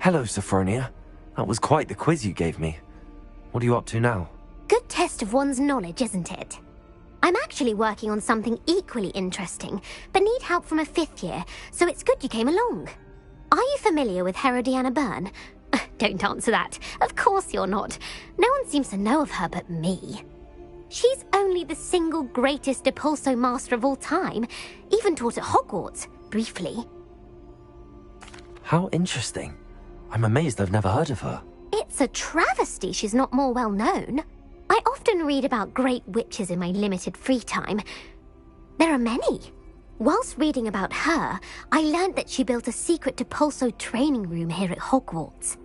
Speaker 1: Hello, Sophronia. That was quite the quiz you gave me. What are you up to now?
Speaker 15: Good test of one's knowledge, isn't it? I'm actually working on something equally interesting, but need help from a 5th year, so it's good you came along. Are you familiar with Herodiana Byrne? Don't answer that. Of course you're not. No one seems to know of her but me. She's only the single greatest Depulso master of all time, even taught at Hogwarts, briefly.
Speaker 1: How interesting. I'm amazed I've never heard of her.
Speaker 15: It's a travesty she's not more well known. I often read about great witches in my limited free time. There are many. Whilst reading about her, I learned that she built a secret Depulso training room here at Hogwarts.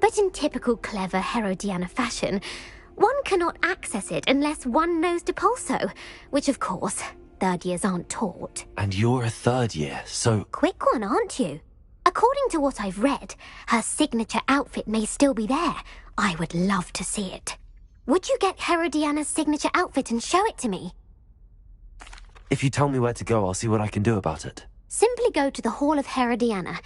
Speaker 15: But in typical clever Herodiana fashion, one cannot access it unless one knows Depulso, which of course, 3rd years aren't taught.
Speaker 1: And you're a 3rd year, so...
Speaker 15: Quick one, aren't you? According to what I've read, her signature outfit may still be there. I would love to see it. Would you get Herodiana's signature outfit and show it to me?
Speaker 1: If you tell me where to go, I'll see what I can do about it.
Speaker 15: Simply go to the Hall of Herodiana.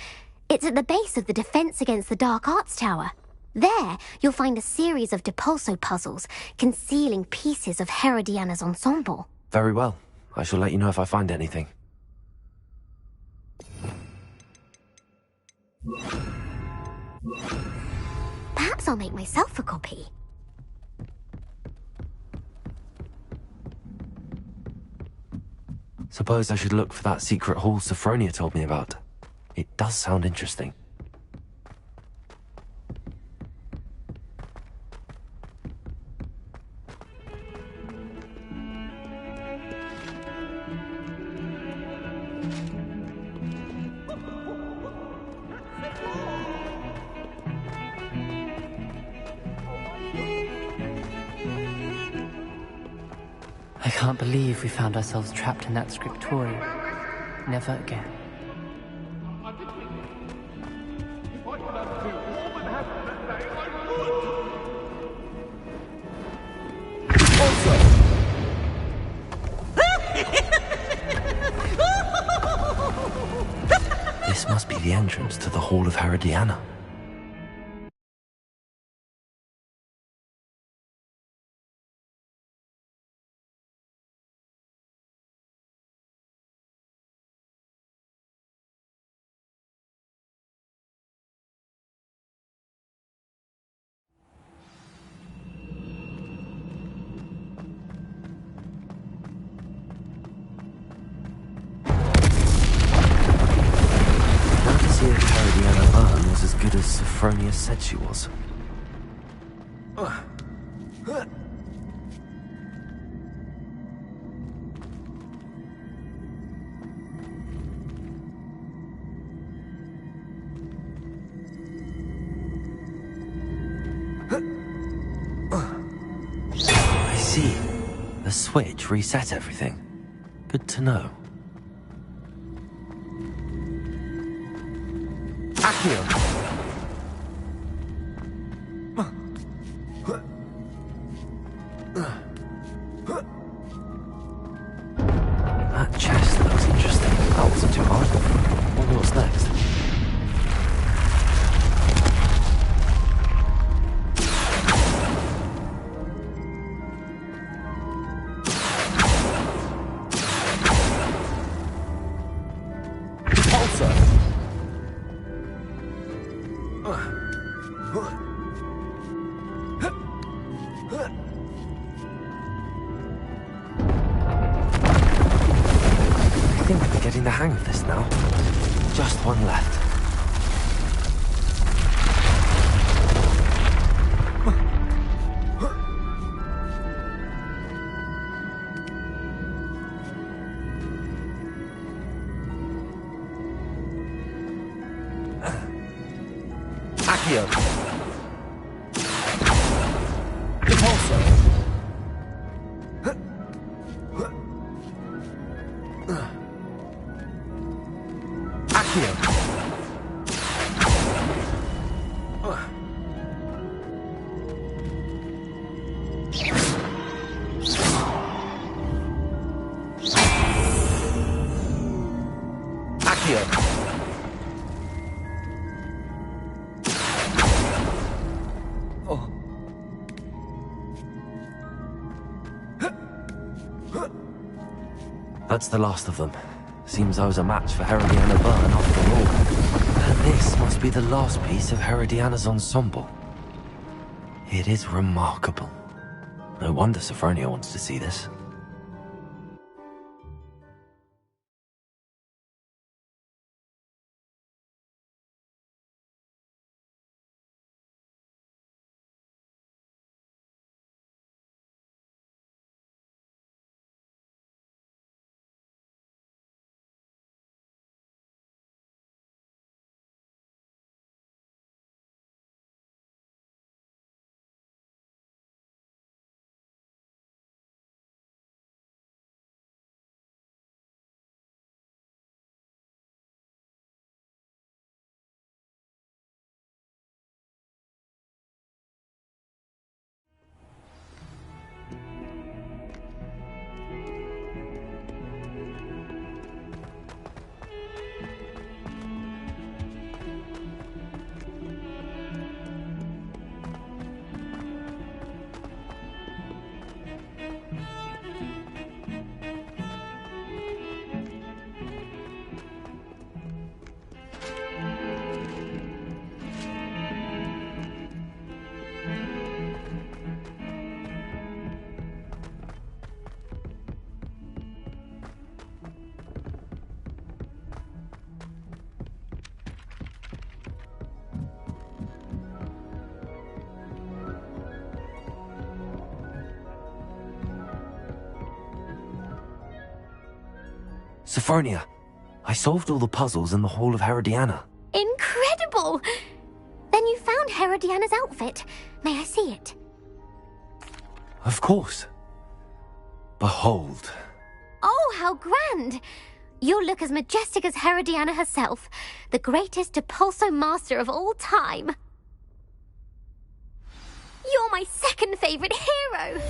Speaker 15: It's at the base of the Defense Against the Dark Arts Tower. There, you'll find a series of Depulso puzzles concealing pieces of Herodiana's ensemble.
Speaker 1: Very well. I shall let you know if I find anything.
Speaker 15: Perhaps I'll make myself a copy.
Speaker 1: Suppose I should look for that secret hall Sophronia told me about. It does sound interesting.
Speaker 16: I can't believe we found ourselves trapped in that scriptorium. Never again.
Speaker 1: the entrance to the Hall of Herodiana. As good as Sophronia said she was. I see. The switch reset everything. Good to know. Accio! That chest looks interesting. That wasn't too hard. Wonder what's next. I think I'm getting the hang of this now. Just one left. Accio! Repulsor! Accio! Accio! That's the last of them. Seems I was a match for Herodiana Byrne after all. And this must be the last piece of Herodiana's ensemble. It is remarkable. No wonder Sophronia wants to see this. Sophronia, I solved all the puzzles in the Hall of Herodiana.
Speaker 15: Incredible! Then you found Herodiana's outfit. May I see it?
Speaker 1: Of course. Behold.
Speaker 15: Oh, how grand! You'll look as majestic as Herodiana herself, the greatest Depulso master of all time. You're my second favorite hero!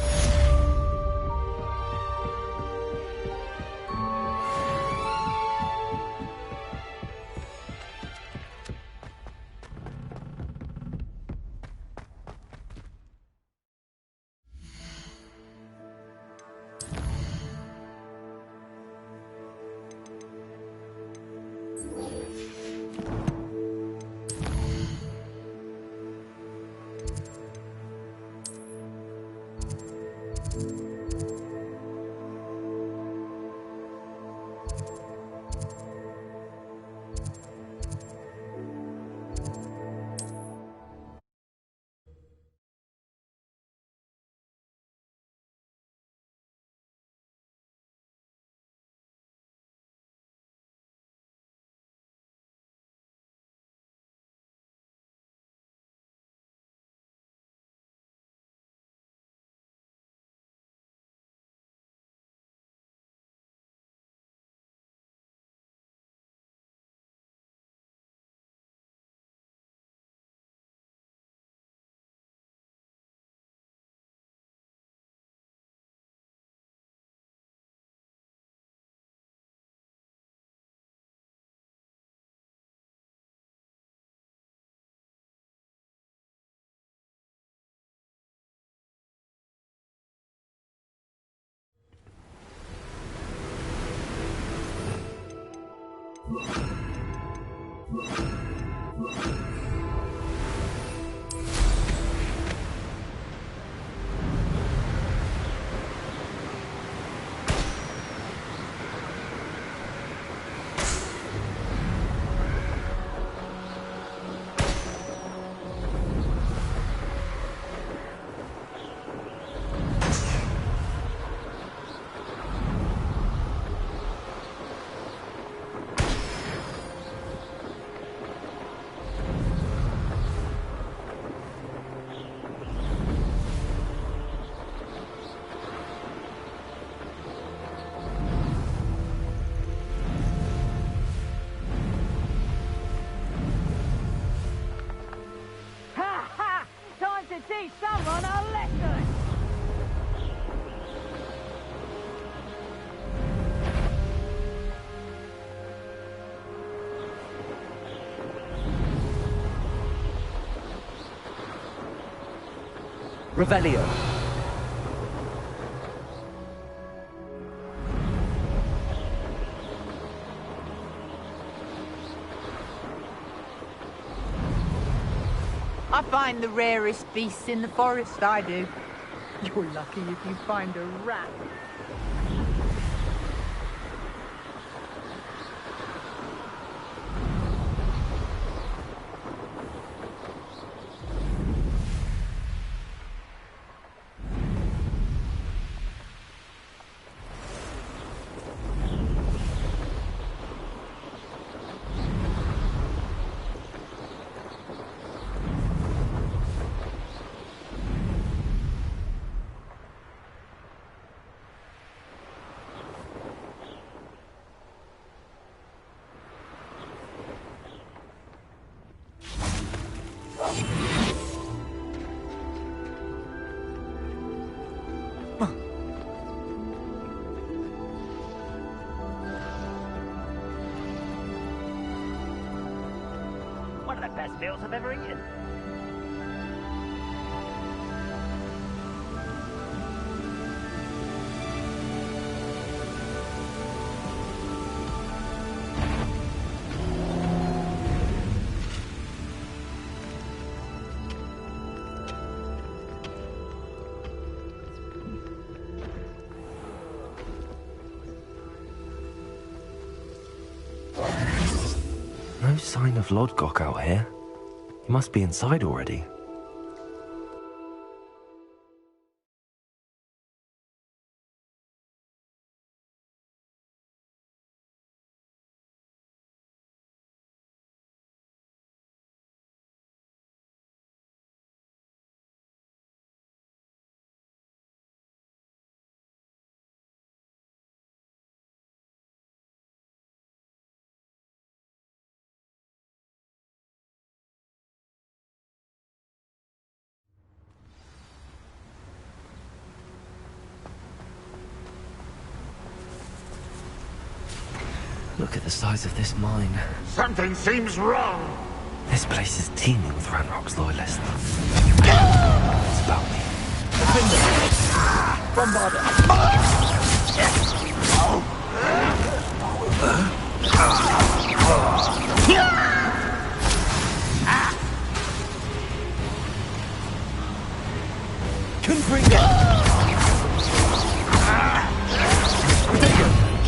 Speaker 17: Teach someone a lesson!
Speaker 1: Revelio.
Speaker 11: I find the rarest beasts in the forest, I do. You're lucky if you find a rat.
Speaker 8: One of the best meals I've ever eaten.
Speaker 1: No sign of Lodgok out here. He must be inside already. Look at the size of this mine.
Speaker 9: Something seems wrong.
Speaker 1: This place is teeming with Ranrock's loyalists. It's about me.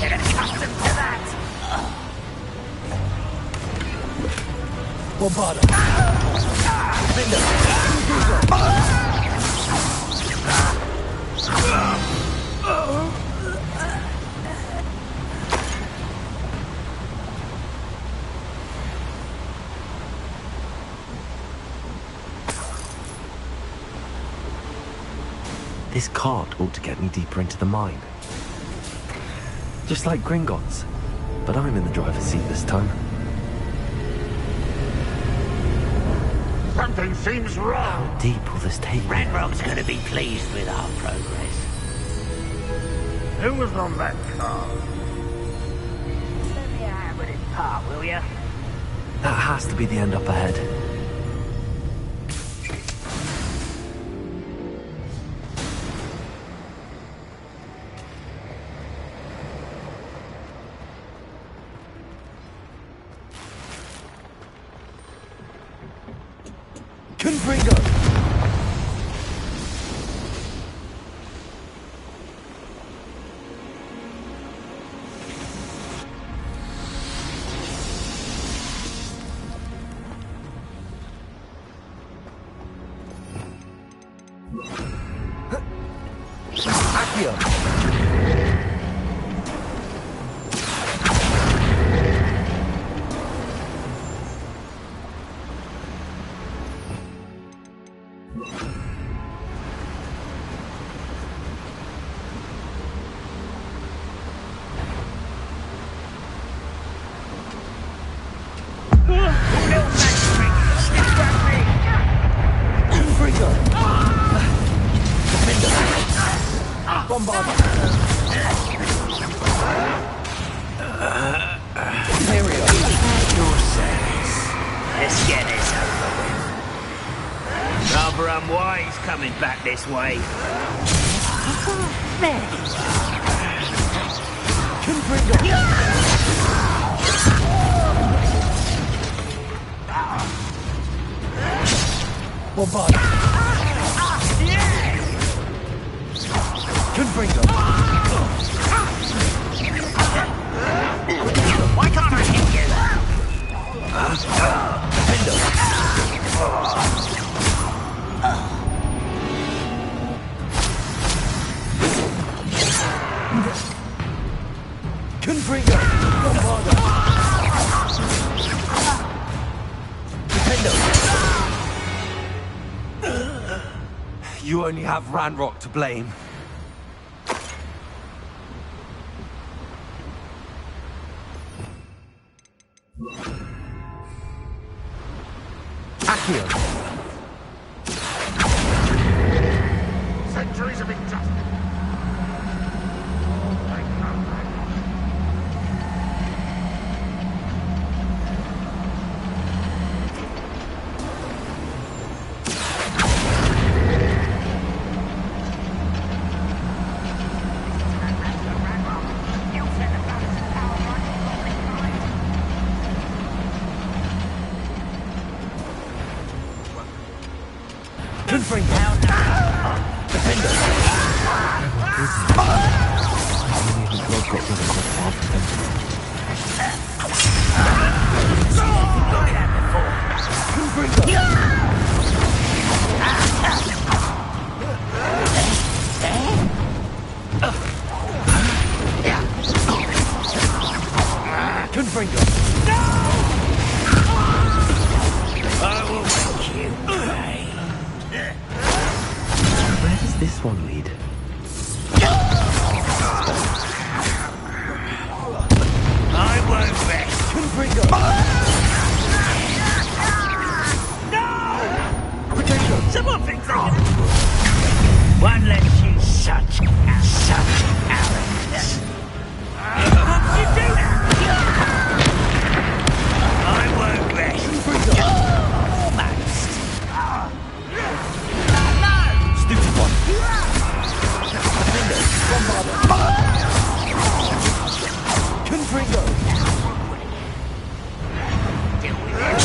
Speaker 8: Get accustomed to that!
Speaker 14: Bombardo.
Speaker 1: This cart ought to get me deeper into the mine. Just like Gringotts. But I'm in the driver's seat this time.
Speaker 9: Something seems wrong.
Speaker 1: How deep will this take me?
Speaker 10: Ranrock's gonna be pleased with our progress.
Speaker 9: Who was on that car?
Speaker 8: Let me have with his part, will ya?
Speaker 1: That has to be the end up ahead. Confringo!
Speaker 10: Let's get this over with. Rather unwise coming back this way. There you Why can't I hit you?
Speaker 1: You only have Ranrock to blame. Accio!
Speaker 9: Centuries of injustice.
Speaker 1: Where does this one lead?
Speaker 10: I won't rest. No! Someone thinks they can... One lets you such arrogance. How did you do that? I won't rest. Almost.
Speaker 1: Stupid one. Confringo!
Speaker 10: Deal with it.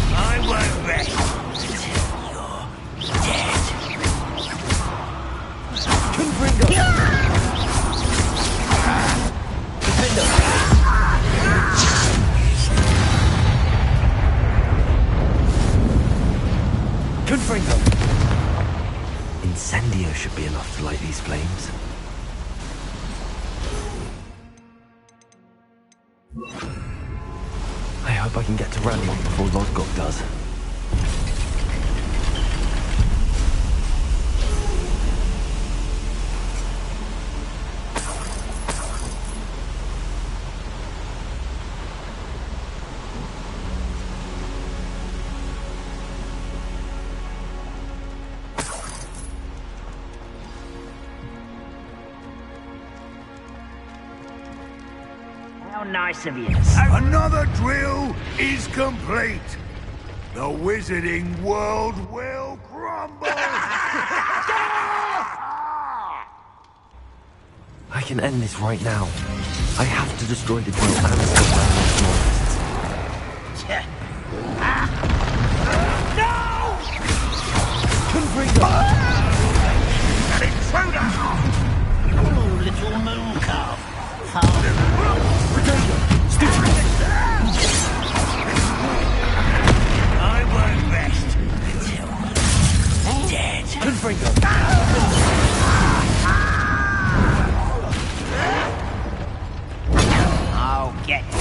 Speaker 10: I won't rest until you're dead.
Speaker 1: Confringo! Confringo! Incendio should be enough to light these flames. I hope I can get to Ranrock before Lodgok does.
Speaker 10: How nice of you.
Speaker 9: Another drill is complete.
Speaker 18: The wizarding world will crumble!
Speaker 1: I can end this right now. I have to destroy the drill and stop Ranrock's monsters.
Speaker 18: No!
Speaker 1: Confringo!
Speaker 18: An intruder!
Speaker 10: Oh, little moon calf. I won't rest until dead.
Speaker 1: Confringo!
Speaker 10: I'll get you.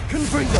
Speaker 1: Confringo!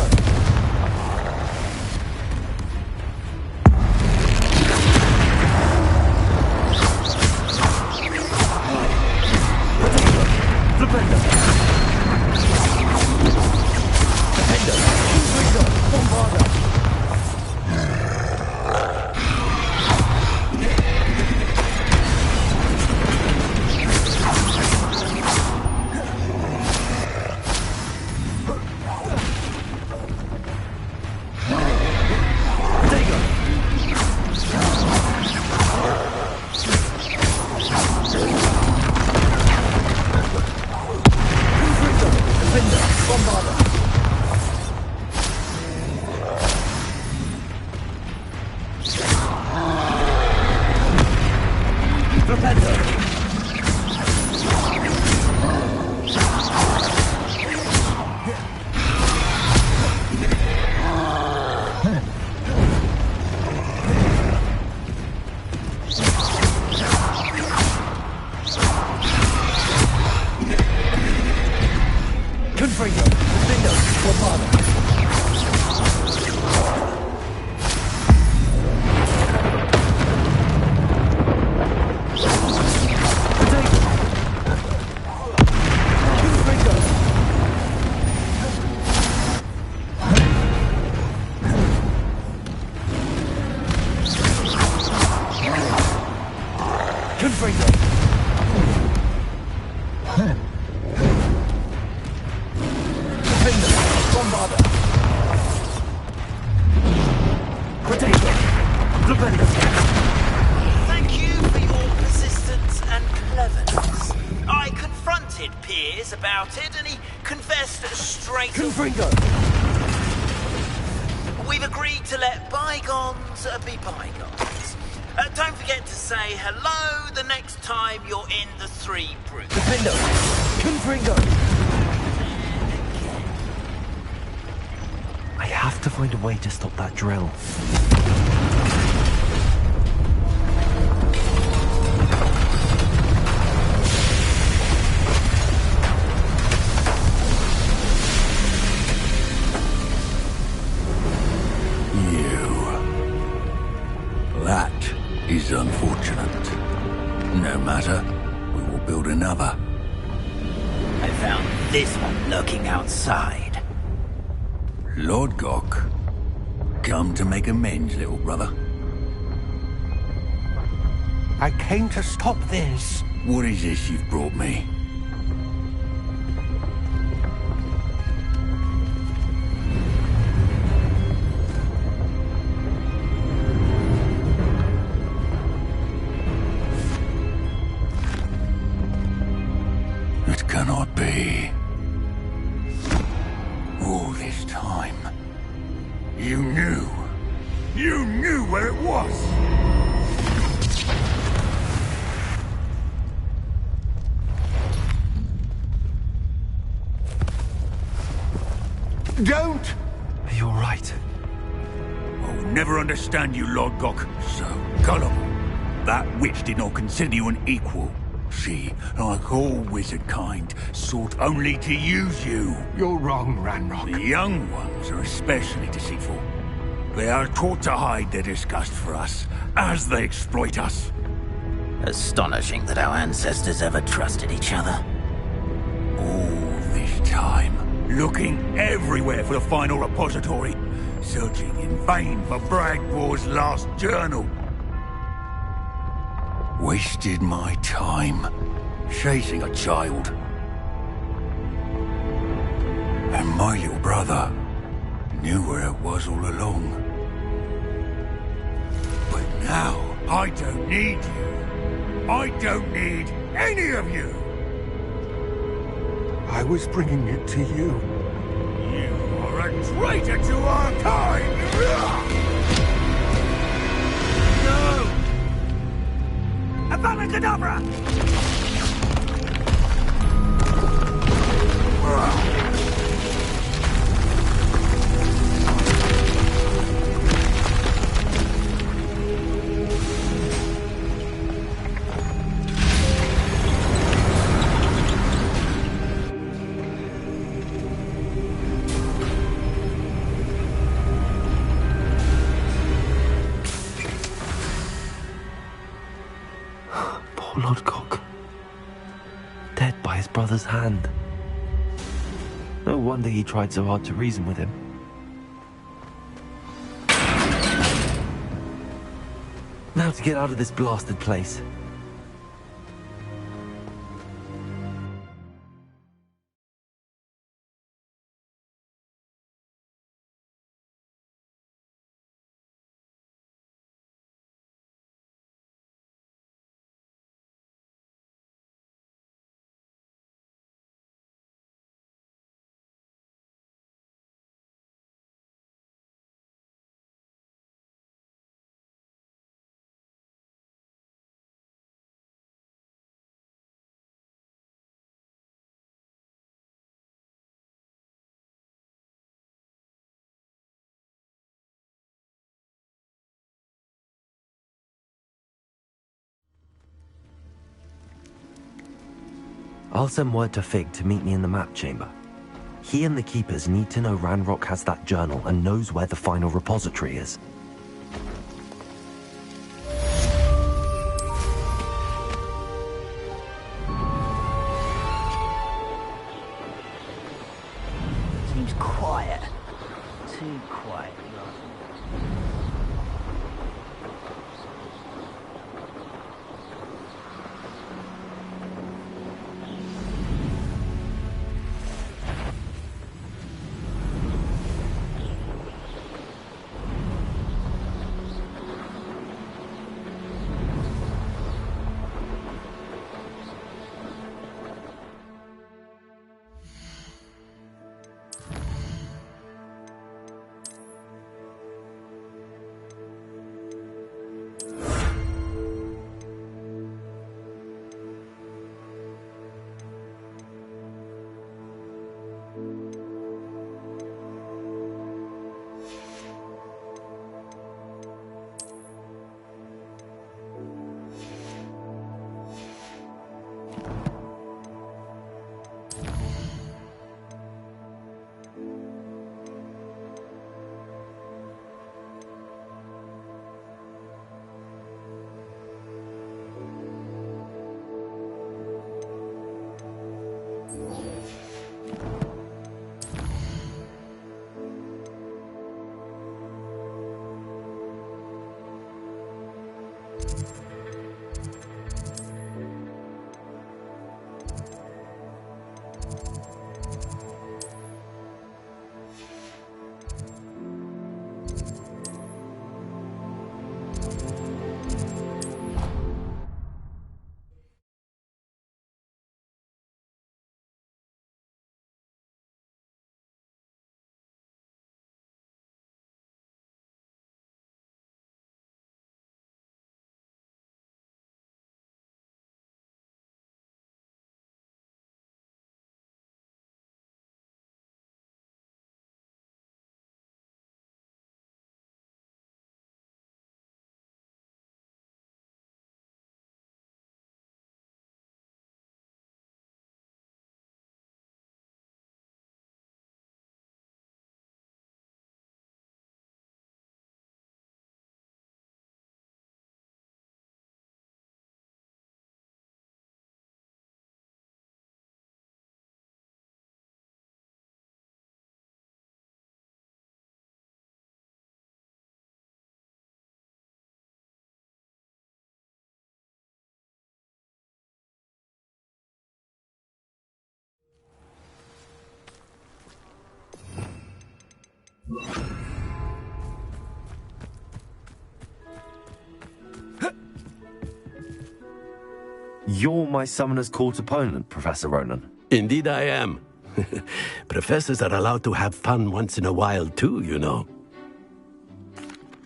Speaker 10: Thank you for your persistence and cleverness. I confronted Piers about it, and he confessed straight away. We've agreed to let bygones be bygones. Don't forget to say hello the next time you're in the Three Brutes.
Speaker 1: I have to find a way to stop that drill.
Speaker 18: That is unfortunate. No matter, we will build another.
Speaker 10: I found this one lurking outside.
Speaker 18: Lord Gok, come to make amends, little brother.
Speaker 4: I came to stop this.
Speaker 18: What is this you've brought me? It cannot be. All this time, you knew. You knew where it was. Don't!
Speaker 1: Are you alright?
Speaker 18: I'll never understand you, Lord Gok. So gullible. That witch did not consider you an equal. She, like all wizard kind, sought only to use you.
Speaker 19: You're wrong, Ranrock.
Speaker 18: The young ones are especially deceitful. They are taught to hide their disgust for us, as they exploit us.
Speaker 10: Astonishing that our ancestors ever trusted each other.
Speaker 18: All this time, looking everywhere for the final repository, searching in vain for Bragbor's last journal. Wasted my time chasing a child. And my little brother knew where it was all along. But now, I don't need you. I don't need any of you.
Speaker 19: I was bringing it to you.
Speaker 18: You are a traitor to our kind! No! Avada Kedavra!
Speaker 1: Poor Lodgok. Dead by his brother's hand. No wonder he tried so hard to reason with him. Now to get out of this blasted place. I'll send word to Fig to meet me in the map chamber. He and the Keepers need to know Ranrock has that journal and knows where the final repository is.
Speaker 10: Seems quiet. Too quiet.
Speaker 1: You're my Summoner's Court opponent, Professor Ronan.
Speaker 13: Indeed I am. Professors are allowed to have fun once in a while too, you know.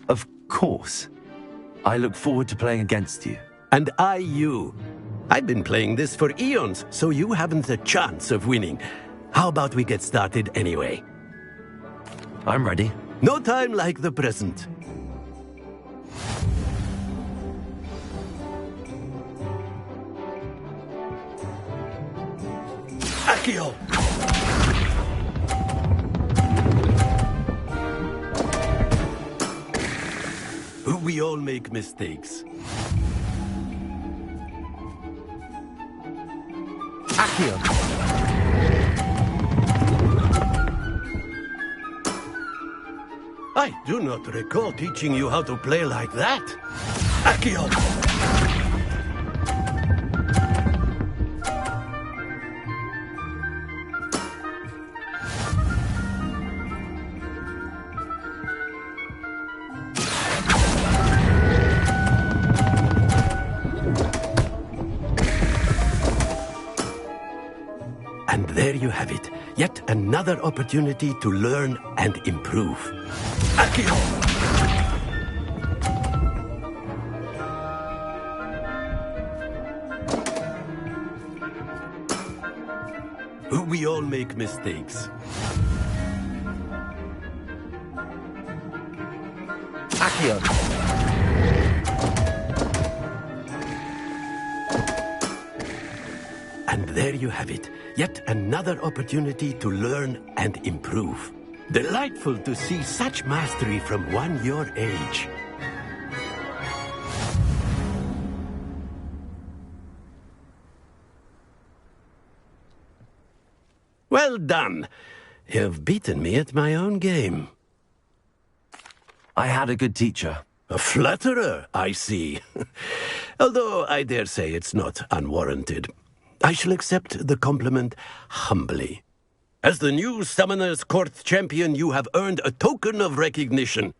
Speaker 1: Of course. I look forward to playing against you.
Speaker 13: And I you. I've been playing this for eons, so you haven't a chance of winning. How about we get started anyway?
Speaker 1: I'm ready.
Speaker 13: No time like the present. Accio! We all make mistakes.
Speaker 1: Accio!
Speaker 13: I do not recall teaching you how to play like that. Accio! And there you have it. Yet another opportunity to learn and improve. Accio! We all make mistakes.
Speaker 1: Accio!
Speaker 13: And there you have it. Yet another opportunity to learn and improve. Delightful to see such mastery from one your age. Well done. You've beaten me at my own game.
Speaker 1: I had a good teacher.
Speaker 13: A flatterer, I see. Although I dare say it's not unwarranted. I shall accept the compliment humbly. As the new Summoner's Court champion, you have earned a token of recognition.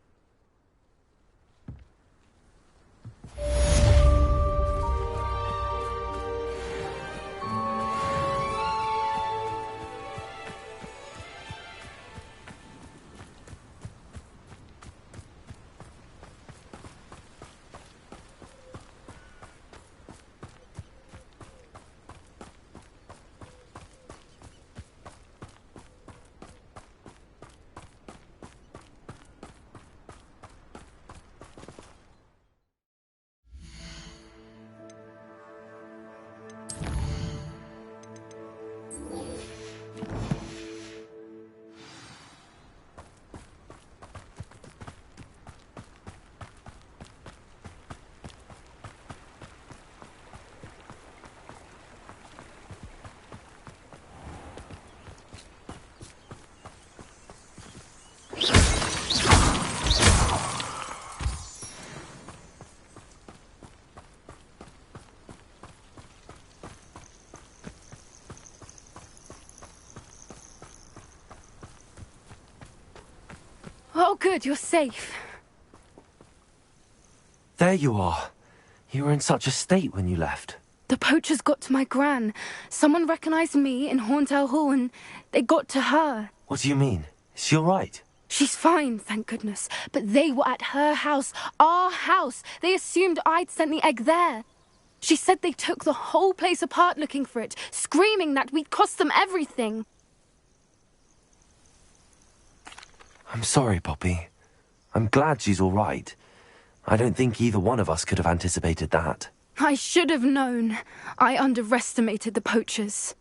Speaker 6: Oh, good, you're safe.
Speaker 1: There you are. You were in such a state when you left.
Speaker 6: The poachers got to my gran. Someone recognized me in Horntail Hall and they got to her.
Speaker 1: What do you mean? Is she all right?
Speaker 6: She's fine, thank goodness. But they were at her house, our house. They assumed I'd sent the egg there. She said they took the whole place apart looking for it, screaming that we'd cost them everything.
Speaker 1: I'm sorry, Poppy. I'm glad she's all right. I don't think either one of us could have anticipated that.
Speaker 6: I should have known. I underestimated the poachers.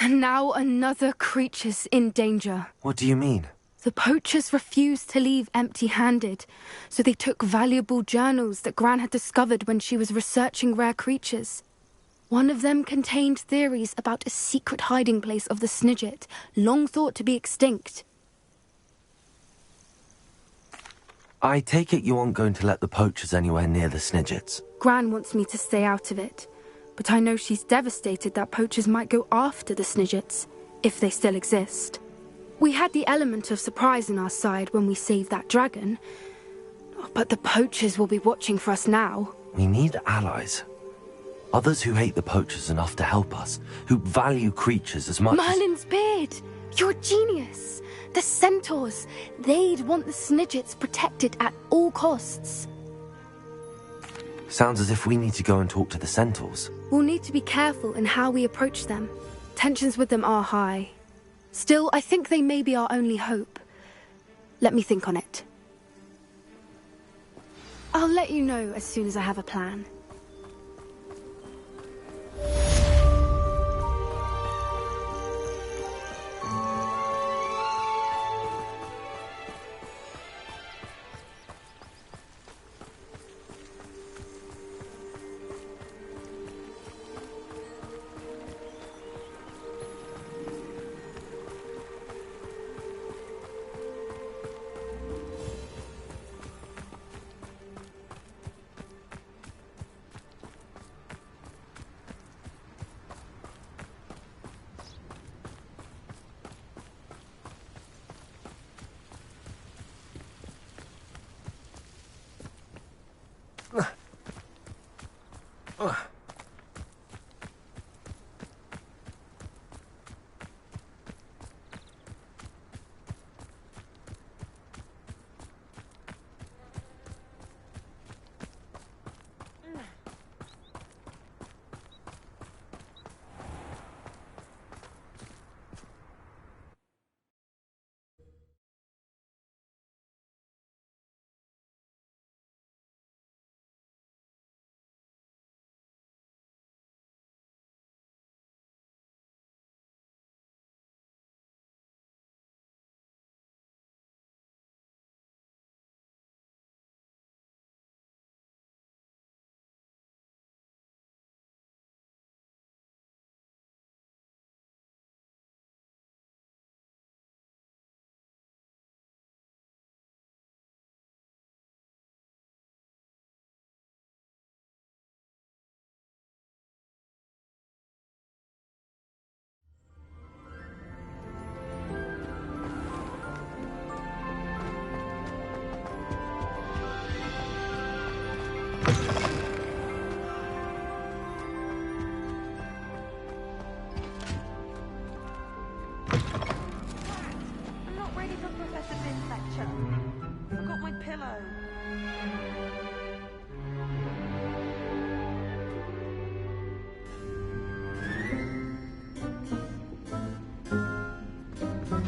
Speaker 6: And now another creature's in danger.
Speaker 1: What do you mean?
Speaker 6: The poachers refused to leave empty-handed, so they took valuable journals that Gran had discovered when she was researching rare creatures. One of them contained theories about a secret hiding place of the Snidget, long thought to be extinct.
Speaker 1: I take it you aren't going to let the poachers anywhere near the Snidgets.
Speaker 6: Gran wants me to stay out of it, but I know she's devastated that poachers might go after the Snidgets, if they still exist. We had the element of surprise on our side when we saved that dragon, but the poachers will be watching for us now.
Speaker 1: We need allies. Others who hate the poachers enough to help us, who value creatures as much
Speaker 6: Merlin's beard! You're a genius! The centaurs! They'd want the Snidgets protected at all costs.
Speaker 1: Sounds as if we need to go and talk to the centaurs.
Speaker 6: We'll need to be careful in how we approach them. Tensions with them are high. Still, I think they may be our only hope. Let me think on it. I'll let you know as soon as I have a plan.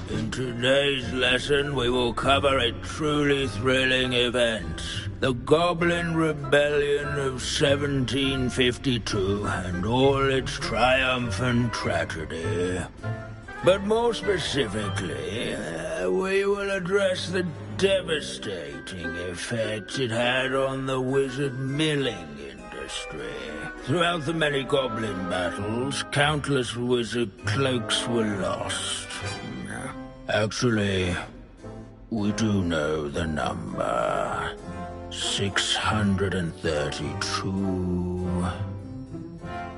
Speaker 18: In today's lesson, we will cover a truly thrilling event. The Goblin Rebellion of 1752 and all its triumphant tragedy. But more specifically, we will address the devastating effect it had on the wizard milling industry. Throughout the many goblin battles, countless wizard cloaks were lost. Actually, we do know the number. 632.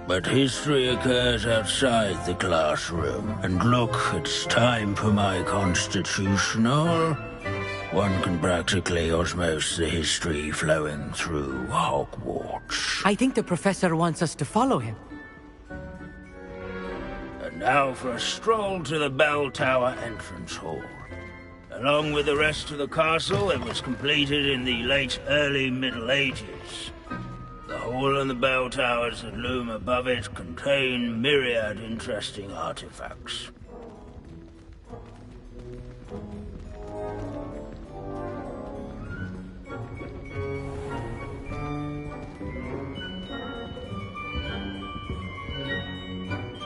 Speaker 18: But history occurs outside the classroom. And look, it's time for my constitutional. One can practically osmose the history flowing through Hogwarts.
Speaker 8: I think the professor wants us to follow him.
Speaker 18: And now for a stroll to the bell tower entrance hall. Along with the rest of the castle, it was completed in the late early Middle Ages. The hall and the bell towers that loom above it contain myriad interesting artifacts.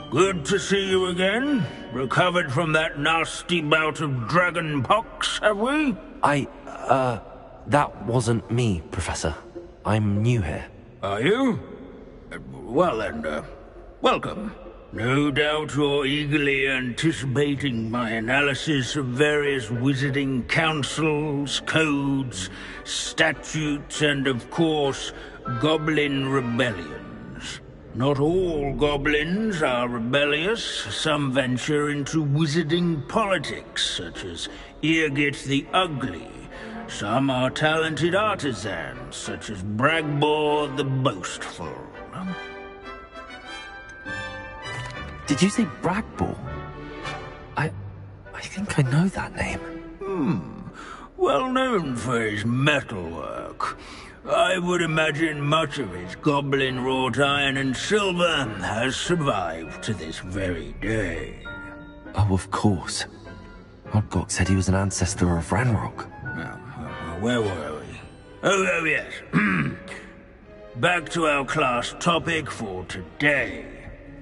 Speaker 18: Good to see you again. Recovered from that nasty bout of dragon pox, have we?
Speaker 1: That wasn't me, Professor. I'm new here.
Speaker 18: Are you? Well then, welcome. No doubt you're eagerly anticipating my analysis of various wizarding councils, codes, statutes, and of course, goblin rebellions. Not all goblins are rebellious. Some venture into wizarding politics, such as Eargit the Ugly. Some are talented artisans, such as Bragbor the Boastful.
Speaker 1: Did you say Bragball? I think I know that name.
Speaker 18: Well known for his metalwork. I would imagine much of his goblin-wrought iron and silver has survived to this very day.
Speaker 1: Oh, of course. Odgok said he was an ancestor of Ranrock.
Speaker 18: Where were we? Oh, yes. Back to our class topic for today.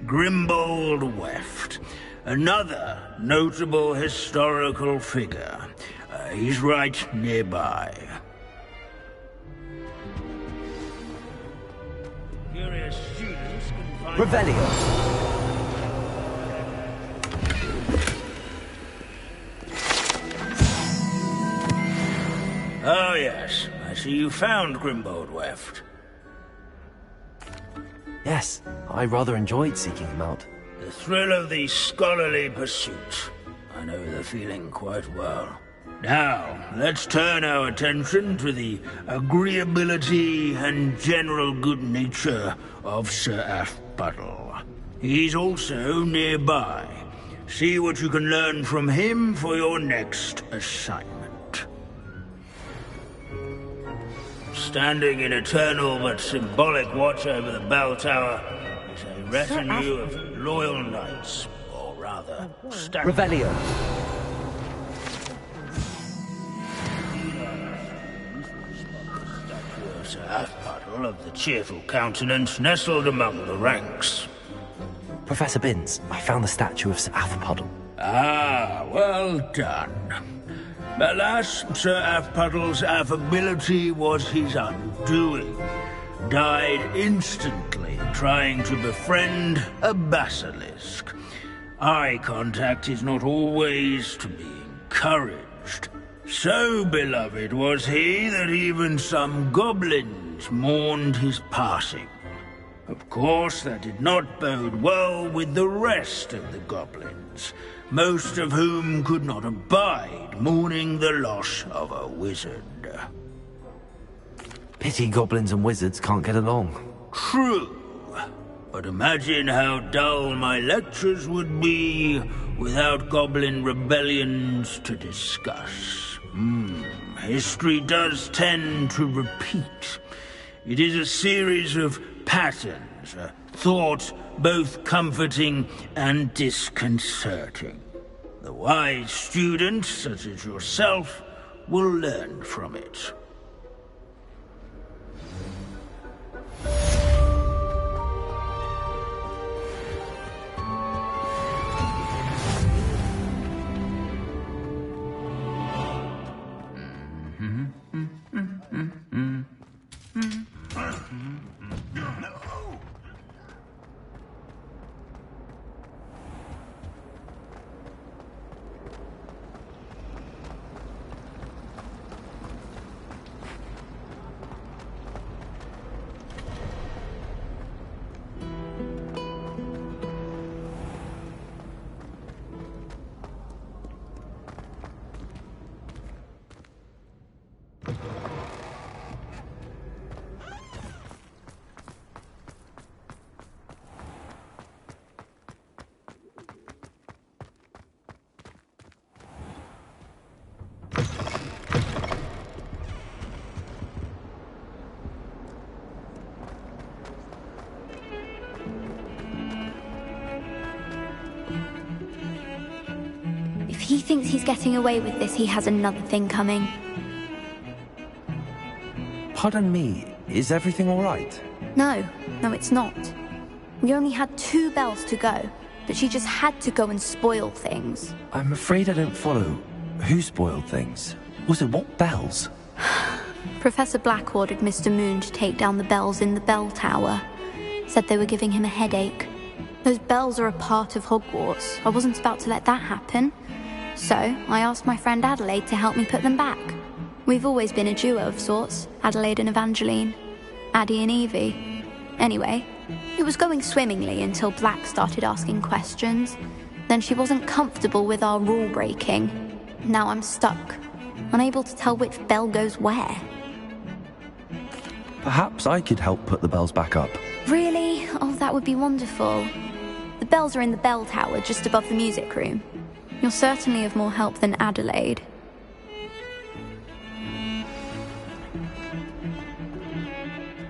Speaker 18: Grimbold Weft. Another notable historical figure. He's right nearby. Curious students can find...
Speaker 1: Revelio!
Speaker 18: Oh, yes. I see you found Grimbold Weft.
Speaker 1: Yes, I rather enjoyed seeking him out.
Speaker 18: The thrill of the scholarly pursuit. I know the feeling quite well. Now, let's turn our attention to the agreeability and general good nature of Sir Afpuddle. He's also nearby. See what you can learn from him for your next assignment. Standing in eternal but symbolic watch over the bell tower is a retinue of loyal knights, or rather,
Speaker 1: Revelio!
Speaker 18: Sir Afpuddle of the cheerful countenance nestled among the ranks.
Speaker 1: Professor Binns, I found the statue of Sir Afpuddle.
Speaker 18: Ah, well done. Alas, Sir Afpuddle's affability was his undoing. Died instantly trying to befriend a basilisk. Eye contact is not always to be encouraged. So beloved was he that even some goblins mourned his passing. Of course, that did not bode well with the rest of the goblins, most of whom could not abide mourning the loss of a wizard.
Speaker 1: Pity goblins and wizards can't get along.
Speaker 18: True. But imagine how dull my lectures would be without goblin rebellions to discuss. History does tend to repeat. It is a series of patterns, a thought both comforting and disconcerting. The wise student, such as yourself, will learn from it.
Speaker 6: If he thinks he's getting away with this, he has another thing coming.
Speaker 1: Pardon me, is everything all right?
Speaker 6: No, it's not. We only had 2 bells to go, but she just had to go and spoil things.
Speaker 1: I'm afraid I don't follow. Who spoiled things? Also, what bells?
Speaker 6: Professor Black ordered Mr. Moon to take down the bells in the bell tower. Said they were giving him a headache. Those bells are a part of Hogwarts. I wasn't about to let that happen. So, I asked my friend Adelaide to help me put them back. We've always been a duo of sorts, Adelaide and Evangeline. Addie and Evie. Anyway, it was going swimmingly until Black started asking questions. Then she wasn't comfortable with our rule breaking. Now I'm stuck, unable to tell which bell goes where.
Speaker 1: Perhaps I could help put the bells back up.
Speaker 6: Really? Oh, that would be wonderful. The
Speaker 20: The bells are in the bell tower just above the music room. You're certainly of more help than Adelaide.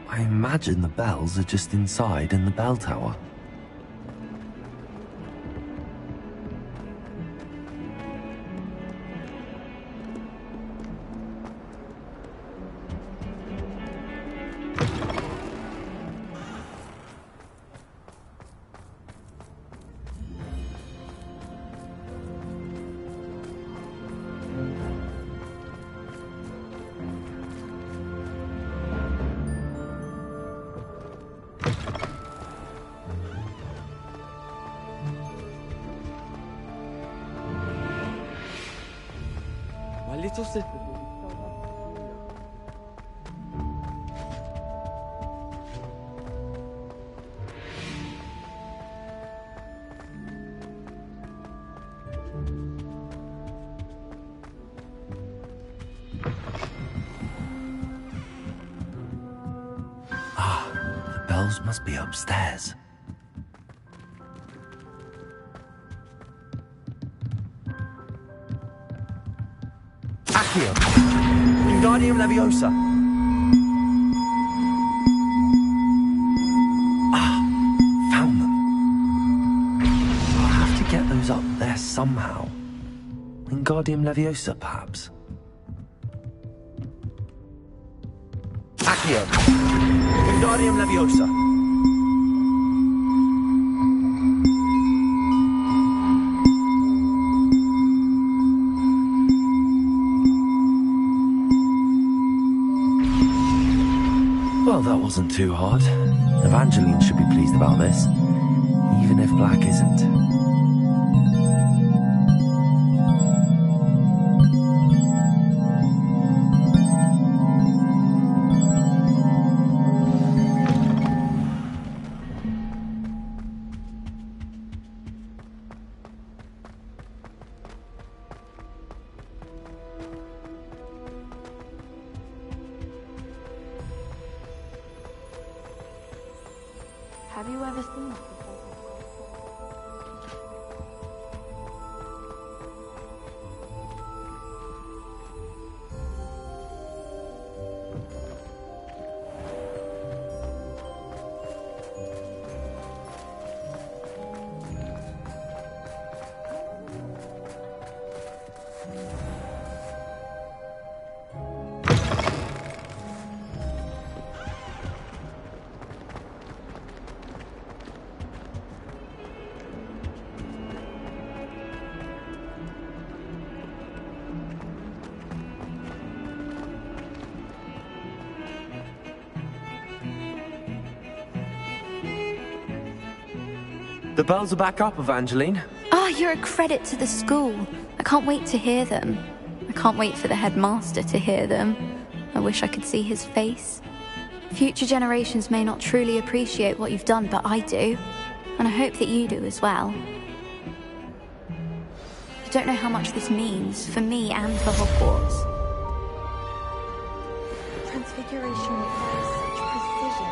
Speaker 1: I imagine the bells are just inside in the bell tower.
Speaker 21: My little sister.
Speaker 1: The bells must be upstairs.
Speaker 22: Accio! Wingardium Leviosa!
Speaker 1: Found them. I'll have to get those up there somehow. Wingardium Leviosa, perhaps?
Speaker 22: Accio! Wingardium Leviosa!
Speaker 1: Well, that wasn't too hard. Evangeline should be pleased about this, even if Black isn't.
Speaker 12: Have you ever seen it?
Speaker 1: The bells are back up, Evangeline.
Speaker 20: Oh, you're a credit to the school. I can't wait to hear them. I can't wait for the headmaster to hear them. I wish I could see his face. Future generations may not truly appreciate what you've done, but I do. And I hope that you do as well. I don't know how much this means for me and for Hogwarts.
Speaker 12: Transfiguration requires such precision.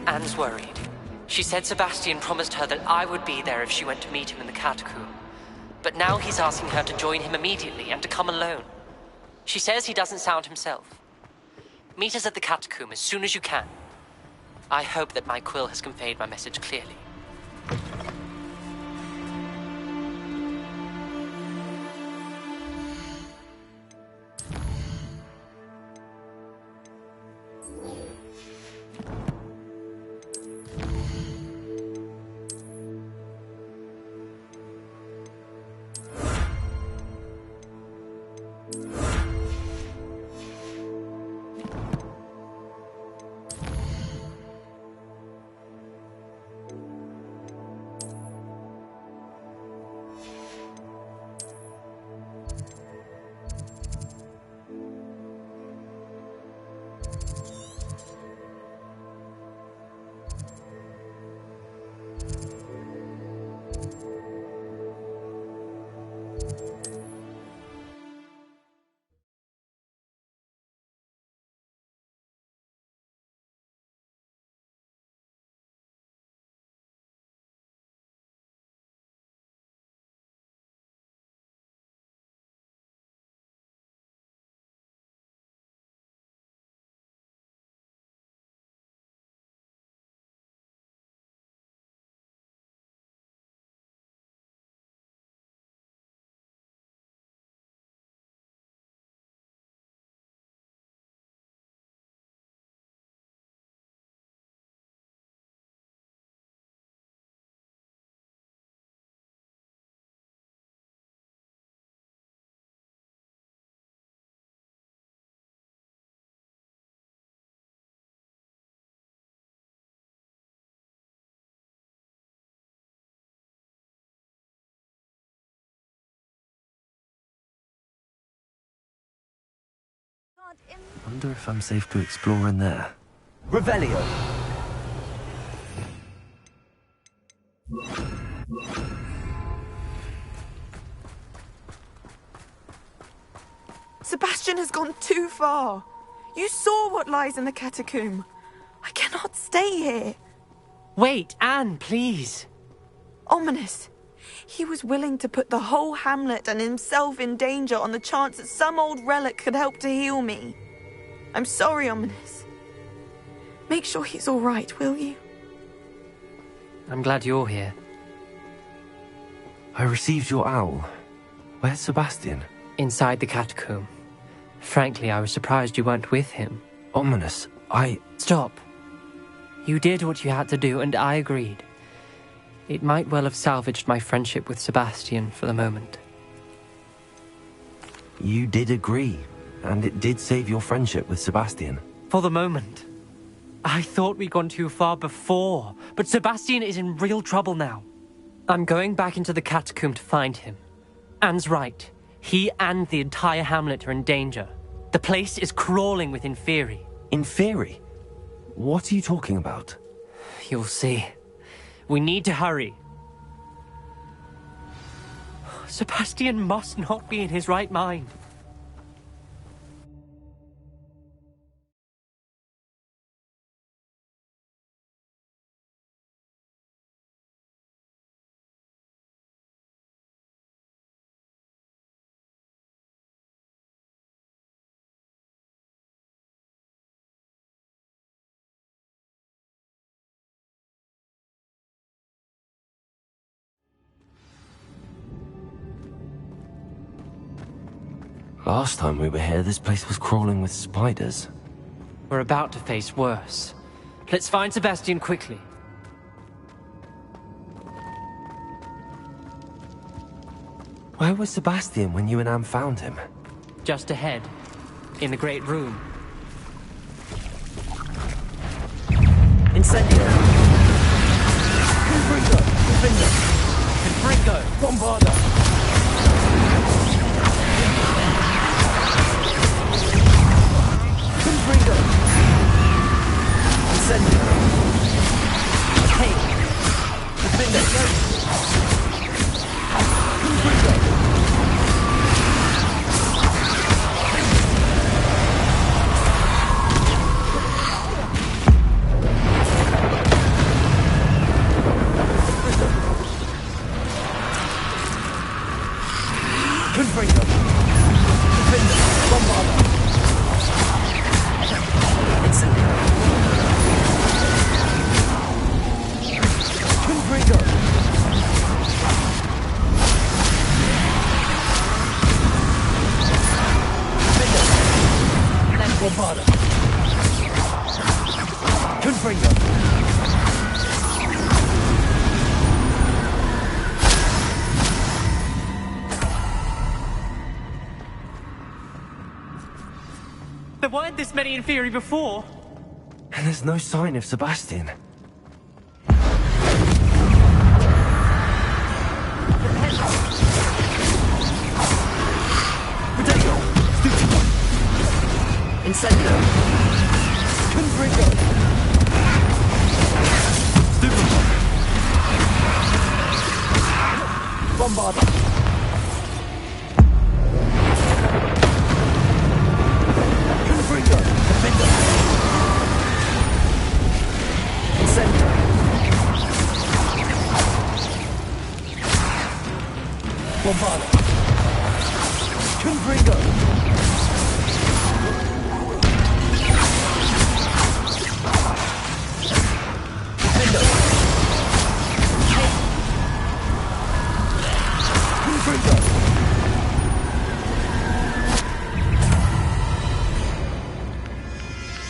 Speaker 16: Anne's worried. She said Sebastian promised her that I would be there if she went to meet him in the catacomb. But now he's asking her to join him immediately and to come alone. She says he doesn't sound himself. Meet us at the catacomb as soon as you can. I hope that my quill has conveyed my message clearly.
Speaker 1: Wonder if I'm safe to explore in there.
Speaker 22: Revelio.
Speaker 12: Sebastian has gone too far. You saw what lies in the catacomb. I cannot stay here.
Speaker 16: Wait, Anne, please.
Speaker 12: Ominous. He was willing to put the whole hamlet and himself in danger on the chance that some old relic could help to heal me. I'm sorry, Ominous. Make sure he's all right, will you?
Speaker 16: I'm glad you're here.
Speaker 1: I received your owl. Where's Sebastian?
Speaker 16: Inside the catacomb. Frankly, I was surprised you weren't with him.
Speaker 1: Ominous,
Speaker 16: Stop. You did what you had to do, and I agreed. It might well have salvaged my friendship with Sebastian for the moment.
Speaker 1: You did agree, and it did save your friendship with Sebastian.
Speaker 16: For the moment. I thought we'd gone too far before, but Sebastian is in real trouble now. I'm going back into the catacomb to find him. Anne's right. He and the entire hamlet are in danger. The place is crawling with Inferi.
Speaker 1: Inferi? What are you talking about?
Speaker 16: You'll see. We need to hurry. Sebastian must not be in his right mind.
Speaker 1: Last time we were here, this place was crawling with spiders.
Speaker 16: We're about to face worse. Let's find Sebastian quickly.
Speaker 1: Where was Sebastian when you and Anne found him?
Speaker 16: Just ahead, in the Great Room.
Speaker 22: Incendio. Confringo. Confringo.
Speaker 16: Confringo.
Speaker 22: Bombarda. Confringo. Incendio.
Speaker 16: Hey.
Speaker 22: Confringo. Confringo. Confringo. Confringo. Bombarda. Incendio. Confringo. Bombarda. Confringo.
Speaker 16: There weren't this many Inferi before.
Speaker 1: And there's no sign of Sebastian.
Speaker 22: Potato. Incendio. Confringo. Bombarda. Confringo. Defender. Incendio. Bombarda. Confringo. Defender. Confringo.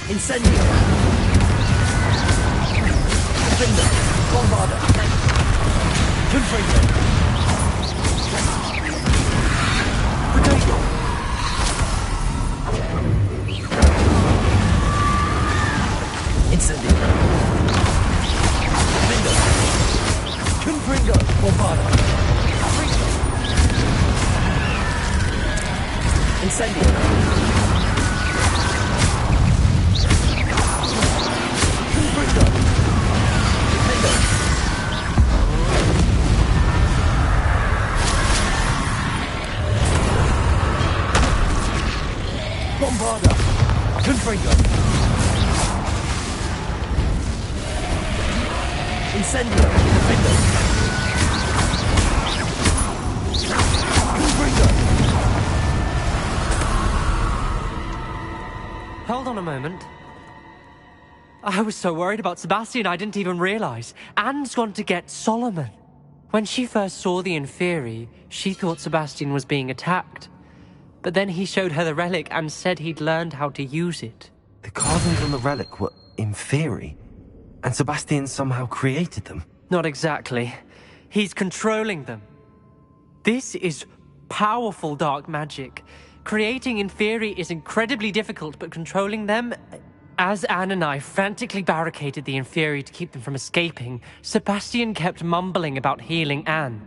Speaker 22: Incendio. Defender. Bombarda. Confringo. Potato. Incendio. Defender. Confringo. Bombarda. Incendio. Incendio! Defender!
Speaker 16: Hold on a moment. I was so worried about Sebastian I didn't even realize. Anne's gone to get Solomon. When she first saw the Inferi, she thought Sebastian was being attacked. But then he showed her the relic and said he'd learned how to use it.
Speaker 1: The carvings on the relic were Inferi, and Sebastian somehow created them.
Speaker 16: Not exactly. He's controlling them. This is powerful dark magic. Creating Inferi is incredibly difficult, but controlling them... As Anne and I frantically barricaded the Inferi to keep them from escaping, Sebastian kept mumbling about healing Anne.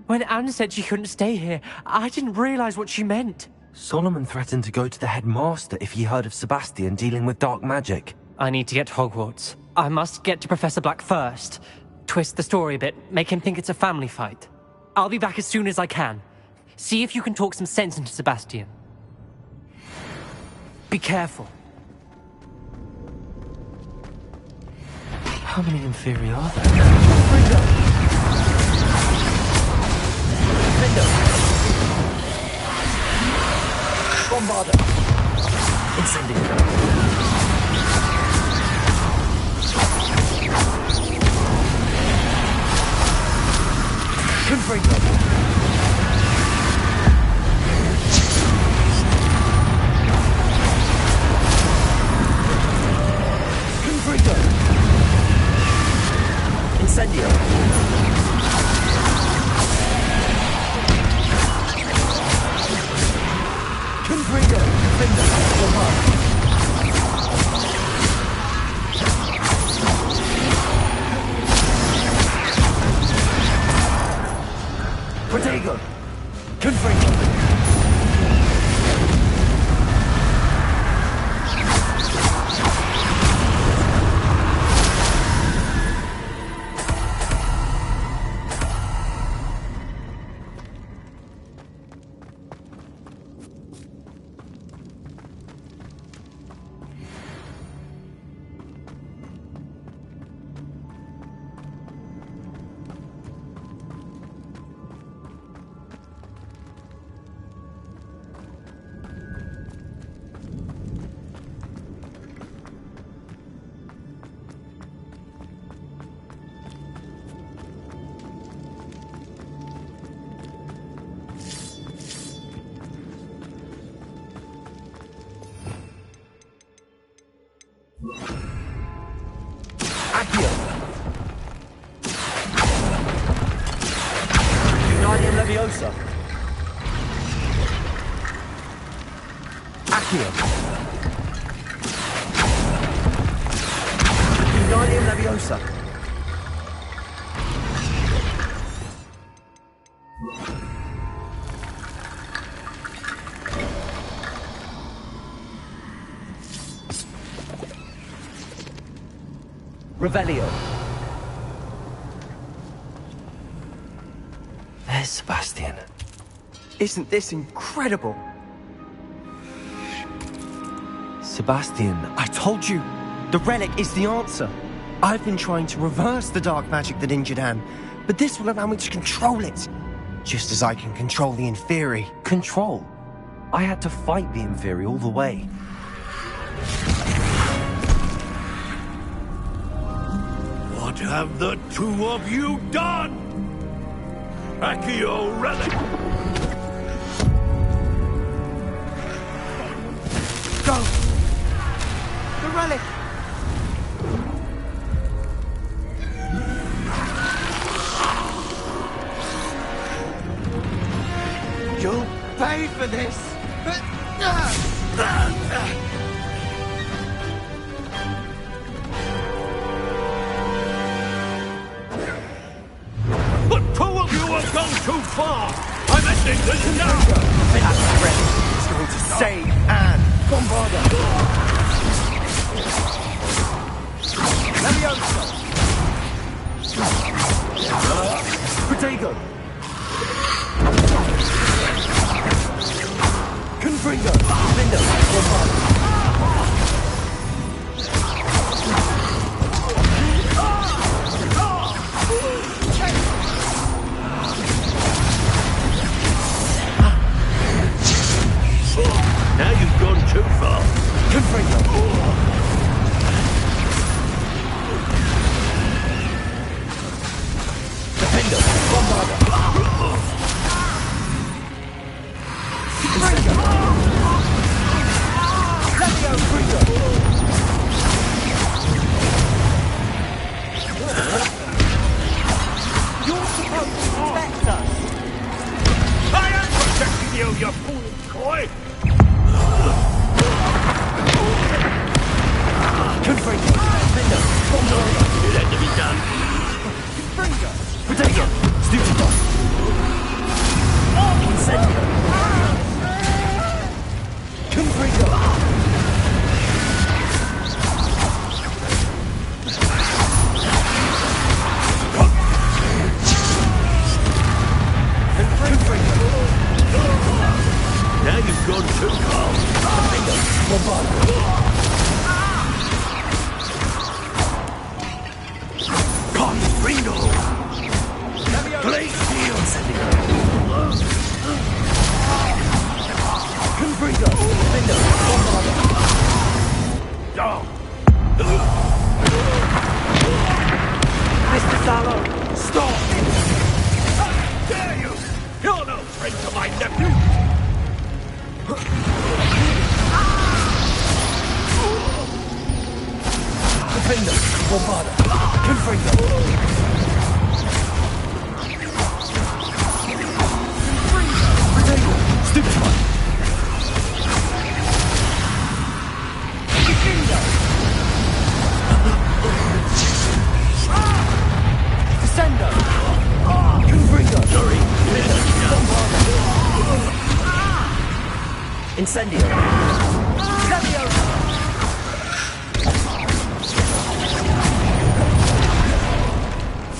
Speaker 16: When Anne said she couldn't stay here, I didn't realize what she meant.
Speaker 1: Solomon threatened to go to the headmaster if he heard of Sebastian dealing with dark magic.
Speaker 16: I need to get to Hogwarts. I must get to Professor Black first. Twist the story a bit, make him think it's a family fight. I'll be back as soon as I can. See if you can talk some sense into Sebastian. Be careful.
Speaker 1: How many Inferi are there?
Speaker 22: Defender! Bombarder! Incendio! Confringo! Confringo! Incendio! Confringo! Defender! Bombarder! Protego! Confringo! Leviosa. Accio. Wingardium Leviosa. Revelio.
Speaker 1: There's Sebastian.
Speaker 4: Isn't this incredible?
Speaker 1: Sebastian,
Speaker 4: I told you, the relic is the answer. I've been trying to reverse the dark magic that injured Anne, but this will allow me to control it. Just as I can control the Inferi.
Speaker 1: Control? I had to fight the Inferi all the way.
Speaker 18: What have the two of you done? Accio relic!
Speaker 4: Go! The relic! You'll pay for this!
Speaker 18: The two of you have gone too far! I'm ending this now!
Speaker 4: That relic is going to save Anne! Bombarda! Leviosa! Protego! Confringo! Linda! Bombarda!
Speaker 22: Bombarda! Confringo! Protego! Stupefy! Defendo! Descendo! Confringo! Sorry! Bombarda! Incendio! Leviosa!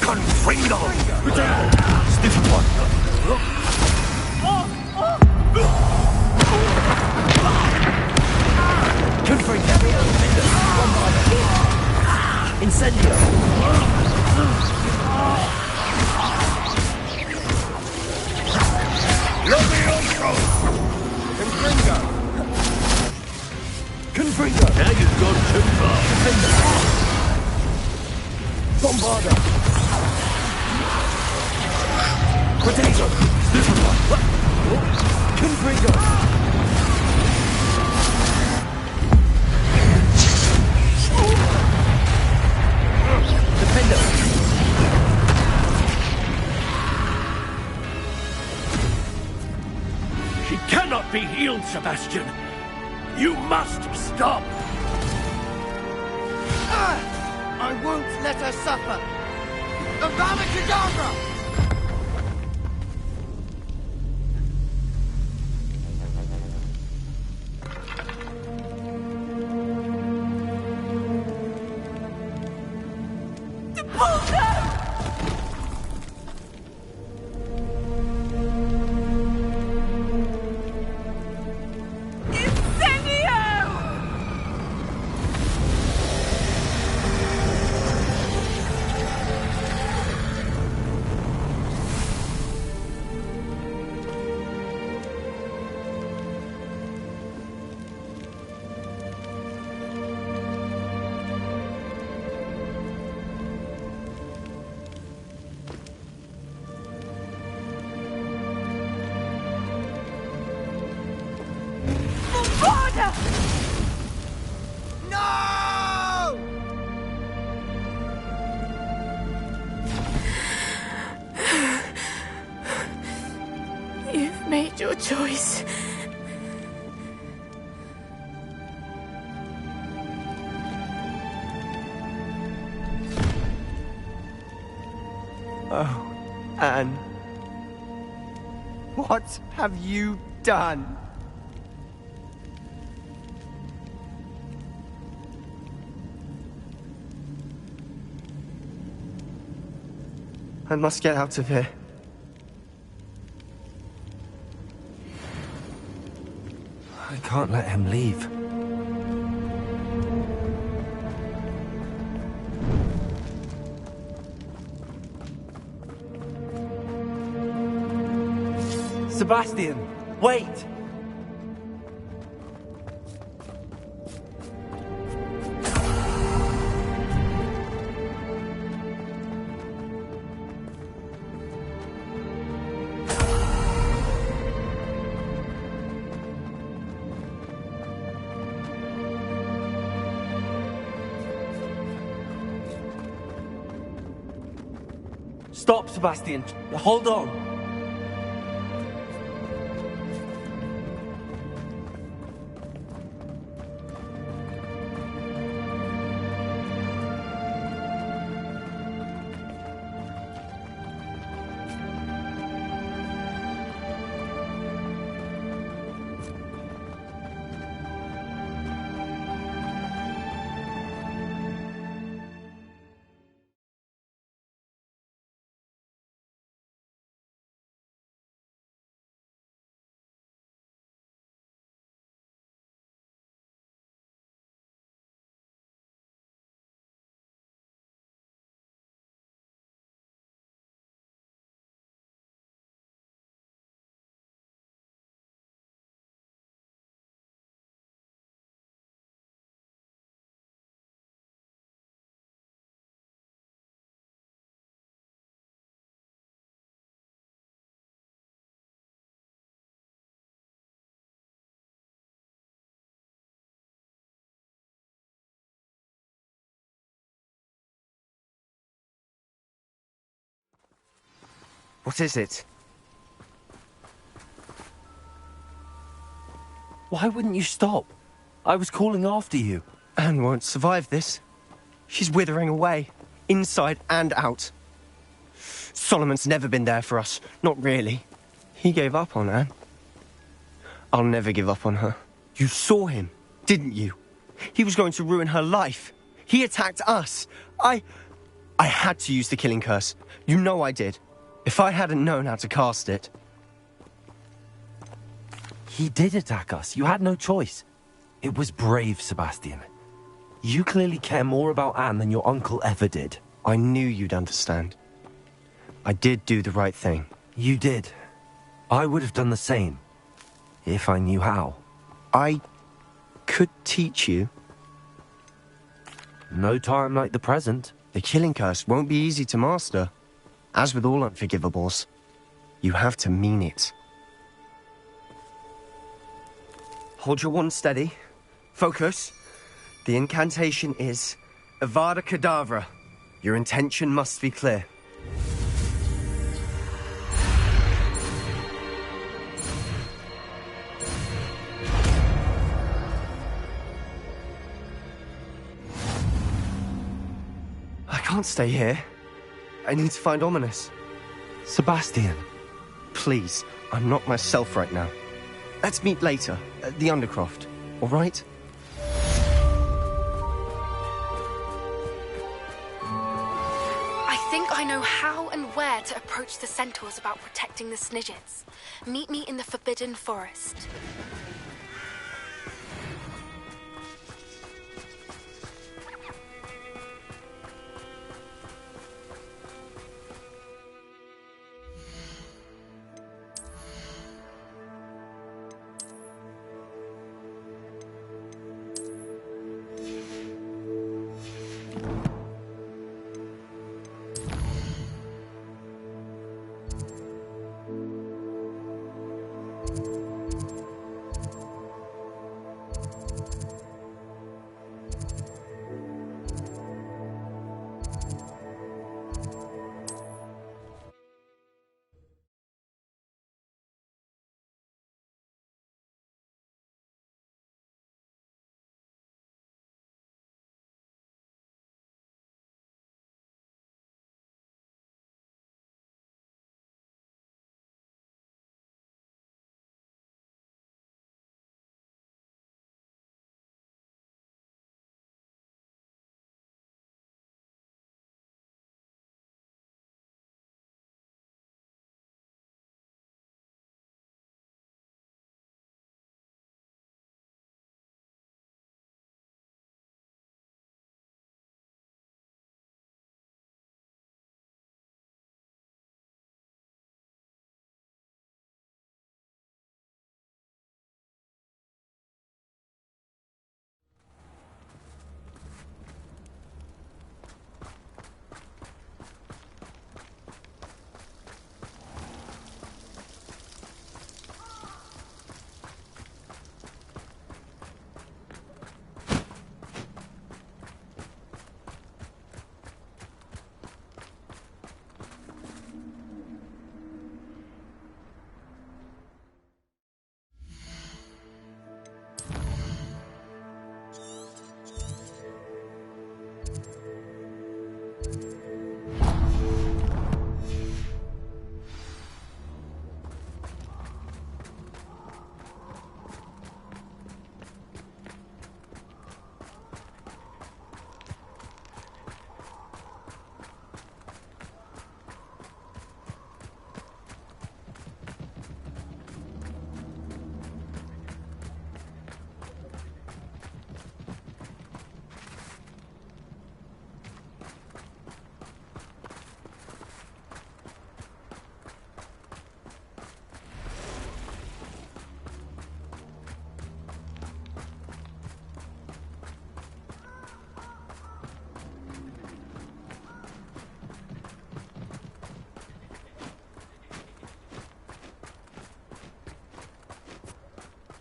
Speaker 14: Confringo!
Speaker 22: Stiff one! Confringo! Incendio!
Speaker 14: Levioso!
Speaker 22: Confringo! Confringo!
Speaker 14: Now you've gone too far.
Speaker 22: Bombarda! Protego! Stupefy! Confringo! Defendo!
Speaker 14: She cannot be healed, Sebastian. You must stop.
Speaker 2: I won't let her suffer! Avada Kedavra! No!
Speaker 12: You've made your choice.
Speaker 4: Oh, Anne. What have you done? I must get out of here.
Speaker 1: I can't let him leave.
Speaker 22: Sebastian, wait! Stop, Sebastian. Hold on.
Speaker 4: What is it?
Speaker 22: Why wouldn't you stop? I was calling after you.
Speaker 4: Anne won't survive this. She's withering away, inside and out. Solomon's never been there for us, not really. He gave up on Anne. I'll never give up on her. You saw him, didn't you? He was going to ruin her life. He attacked us. I had to use the killing curse. You know I did. If I hadn't known how to cast it...
Speaker 1: He did attack us. You had no choice. It was brave, Sebastian. You clearly care more about Anne than your uncle ever did.
Speaker 4: I knew you'd understand. I did do the right thing.
Speaker 1: You did. I would have done the same. If I knew how.
Speaker 4: I could teach you.
Speaker 1: No time like the present.
Speaker 4: The killing curse won't be easy to master. As with all unforgivables, you have to mean it. Hold your wand steady. Focus. The incantation is Avada Kedavra. Your intention must be clear. I can't stay here. I need to find Ominous.
Speaker 1: Sebastian.
Speaker 4: Please, I'm not myself right now. Let's meet later, at the Undercroft, all right?
Speaker 6: I think I know how and where to approach the centaurs about protecting the Snidgets. Meet me in the Forbidden Forest.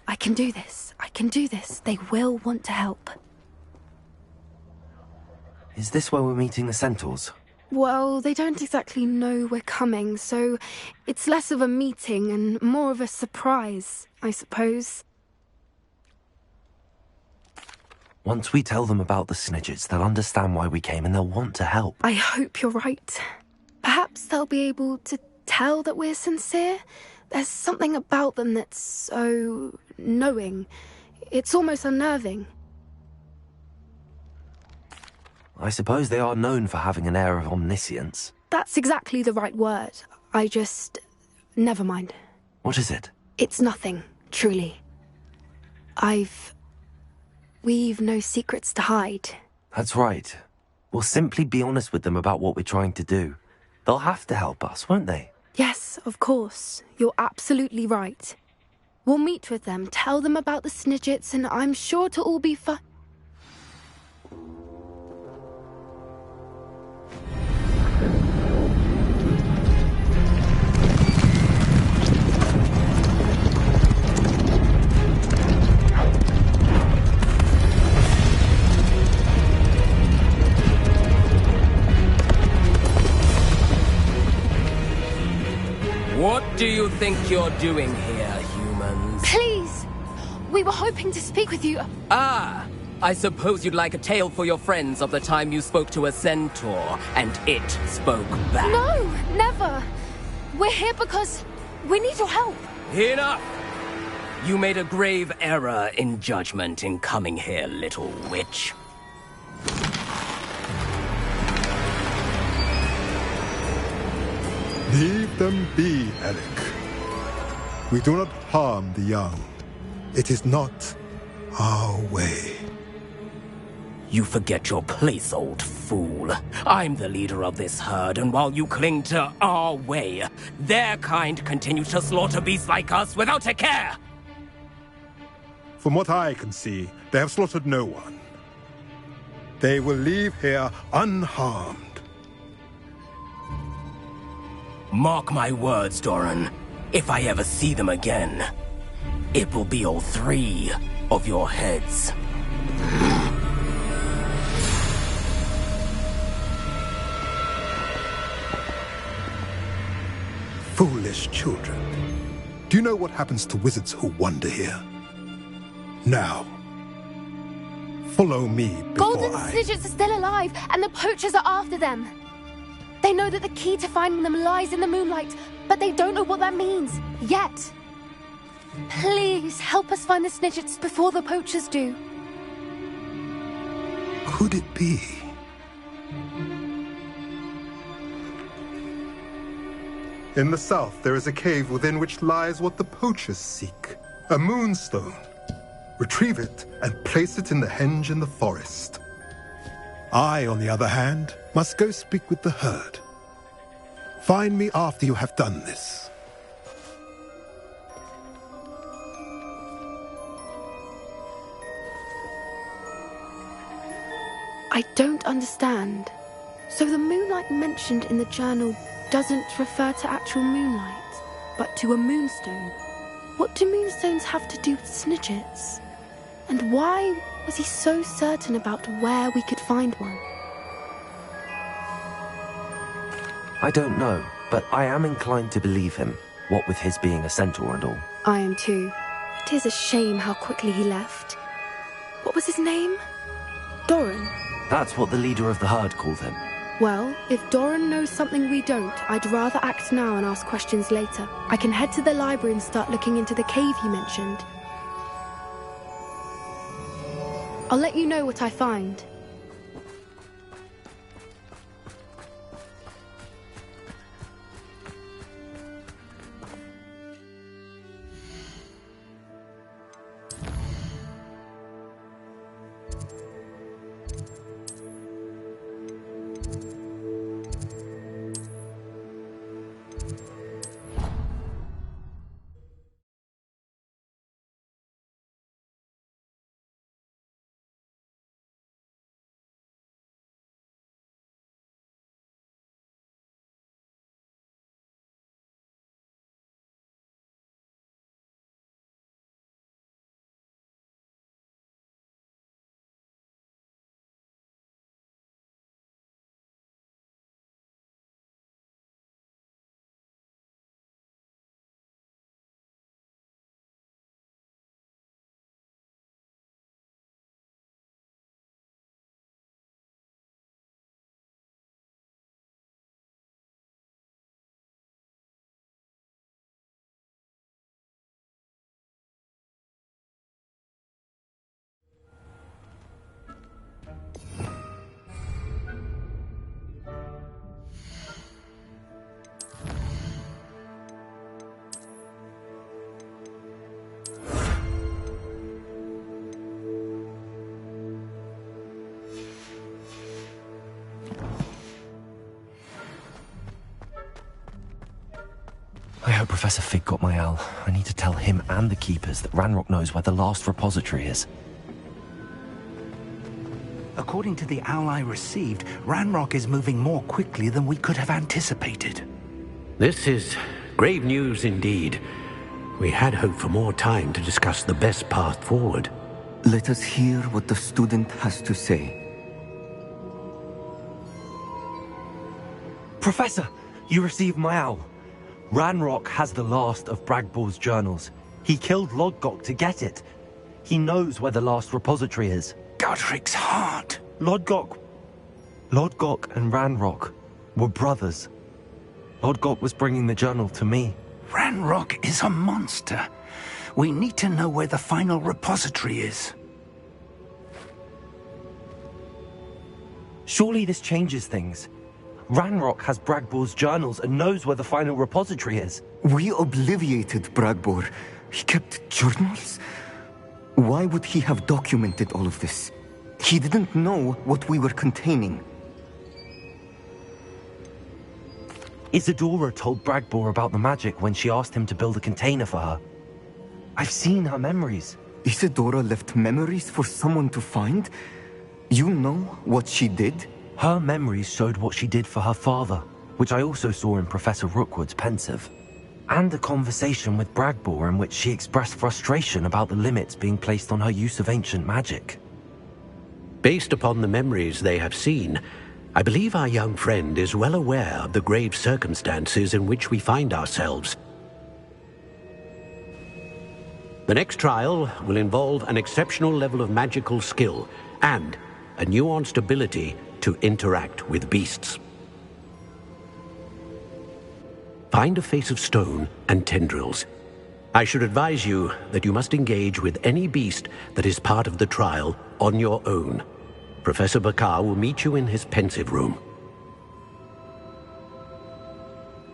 Speaker 6: I can do this. I can do this. They will want to help.
Speaker 1: Is this where we're meeting the centaurs?
Speaker 6: Well, they don't exactly know we're coming, so it's less of a meeting and more of a surprise, I suppose.
Speaker 1: Once we tell them about the Snidgets, they'll understand why we came and they'll want to help.
Speaker 6: I hope you're right. Perhaps they'll be able to tell that we're sincere. There's something about them that's so knowing. It's almost unnerving.
Speaker 1: I suppose they are known for having an air of omniscience.
Speaker 6: That's exactly the right word. Never mind.
Speaker 1: What is it?
Speaker 6: It's nothing, truly. We've no secrets to hide.
Speaker 1: That's right. We'll simply be honest with them about what we're trying to do. They'll have to help us, won't they?
Speaker 6: Yes, of course. You're absolutely right. We'll meet with them, tell them about the Snidgets, and I'm sure to all be fine.
Speaker 8: What do you think you're doing here, humans?
Speaker 6: Please! We were hoping to speak with you.
Speaker 8: Ah! I suppose you'd like a tale for your friends of the time you spoke to a centaur, and it spoke back.
Speaker 6: No! Never! We're here because we need your help.
Speaker 8: Enough! You made a grave error in judgment in coming here, little witch.
Speaker 3: Leave them be, Alec. We do not harm the young. It is not our way.
Speaker 8: You forget your place, old fool. I'm the leader of this herd, and while you cling to our way, their kind continue to slaughter beasts like us without a care!
Speaker 3: From what I can see, they have slaughtered no one. They will leave here unharmed.
Speaker 8: Mark my words, Doran. If I ever see them again, it will be all 3 of your heads.
Speaker 3: Foolish children. Do you know what happens to wizards who wander here? Now, follow me before
Speaker 6: Golden Snidgets are still alive, and the poachers are after them. They know that the key to finding them lies in the moonlight, but they don't know what that means, yet. Please, help us find the Snidgets before the poachers do.
Speaker 3: Could it be? In the south, there is a cave within which lies what the poachers seek. A moonstone. Retrieve it and place it in the henge in the forest. I, on the other hand, must go speak with the herd. Find me after you have done this.
Speaker 6: I don't understand. So the moonlight mentioned in the journal doesn't refer to actual moonlight, but to a moonstone. What do moonstones have to do with Snidgets? And why was he so certain about where we could find one?
Speaker 1: I don't know, but I am inclined to believe him, what with his being a centaur and all.
Speaker 6: I am too. It is a shame how quickly he left. What was his name? Doran?
Speaker 1: That's what the leader of the herd called him.
Speaker 6: Well, if Doran knows something we don't, I'd rather act now and ask questions later. I can head to the library and start looking into the cave you mentioned. I'll let you know what I find.
Speaker 1: I hope Professor Fig got my owl. I need to tell him and the keepers that Ranrock knows where the last repository is.
Speaker 5: According to the owl I received, Ranrock is moving more quickly than we could have anticipated.
Speaker 13: This is grave news indeed. We had hoped for more time to discuss the best path forward.
Speaker 7: Let us hear what the student has to say.
Speaker 1: Professor, you received my owl. Ranrock has the last of Bragbor's journals. He killed Lodgok to get it. He knows where the last repository is.
Speaker 5: Godric's heart.
Speaker 1: Lodgok and Ranrock were brothers. Lodgok was bringing the journal to me.
Speaker 5: Ranrock is a monster. We need to know where the final repository is.
Speaker 1: Surely this changes things. Ranrock has Bragbor's journals and knows where the final repository is.
Speaker 7: We obliviated Bragbor. He kept journals? Why would he have documented all of this? He didn't know what we were containing.
Speaker 1: Isadora told Bragbor about the magic when she asked him to build a container for her. I've seen her memories.
Speaker 7: Isadora left memories for someone to find? You know what she did?
Speaker 1: Her memories showed what she did for her father, which I also saw in Professor Rookwood's pensive. And a conversation with Bragbor in which she expressed frustration about the limits being placed on her use of ancient magic.
Speaker 13: Based upon the memories they have seen, I believe our young friend is well aware of the grave circumstances in which we find ourselves. The next trial will involve an exceptional level of magical skill and a nuanced ability to interact with beasts. Find a face of stone and tendrils. I should advise you that you must engage with any beast that is part of the trial on your own. Professor Bakar will meet you in his pensive room.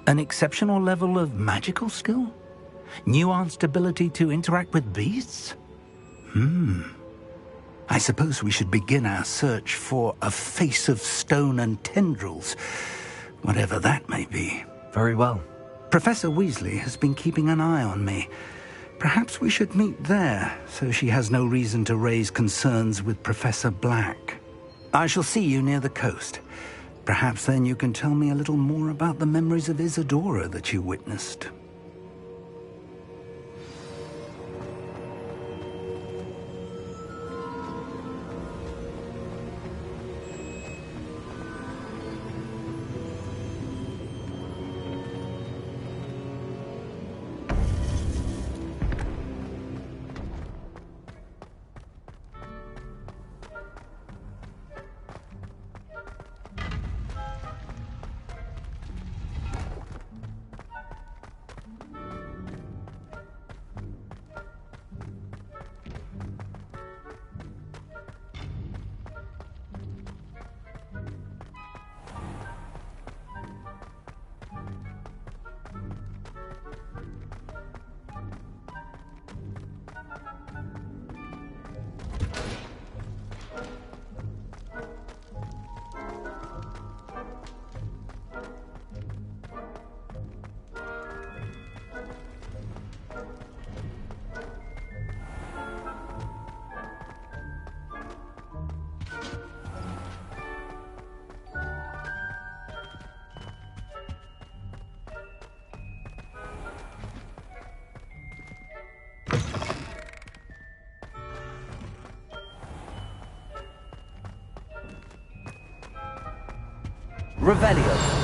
Speaker 5: An exceptional level of magical skill? Nuanced ability to interact with beasts? I suppose we should begin our search for a face of stone and tendrils, whatever that may be.
Speaker 1: Very well.
Speaker 5: Professor Weasley has been keeping an eye on me. Perhaps we should meet there, so she has no reason to raise concerns with Professor Black. I shall see you near the coast. Perhaps then you can tell me a little more about the memories of Isadora that you witnessed.
Speaker 1: Revelio.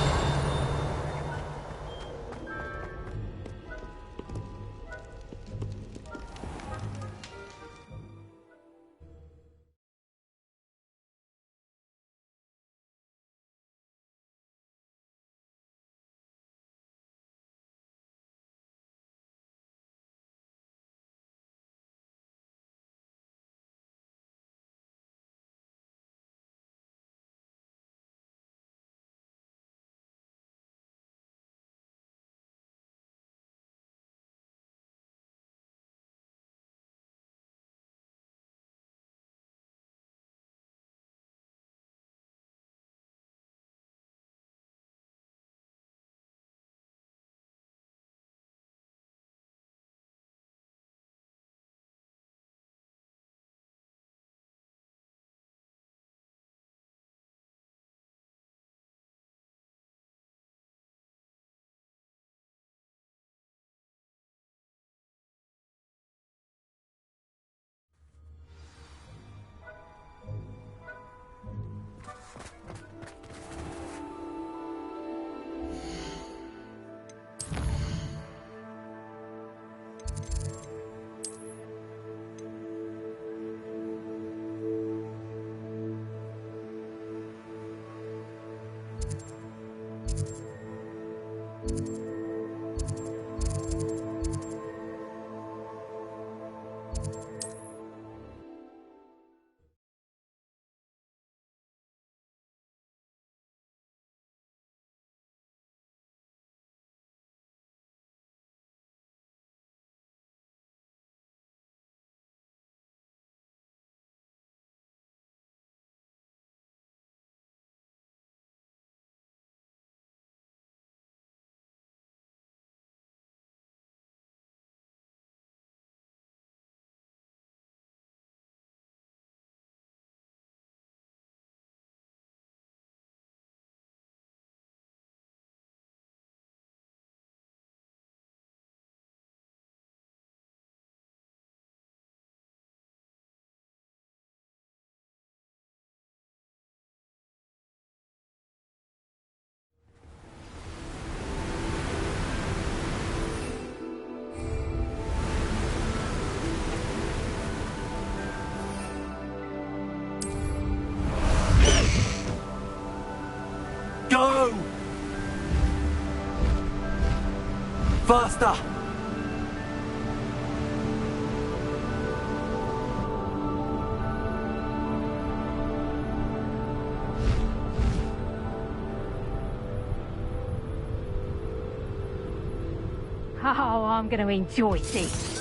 Speaker 22: Go! Faster!
Speaker 15: Oh, I'm going to enjoy this.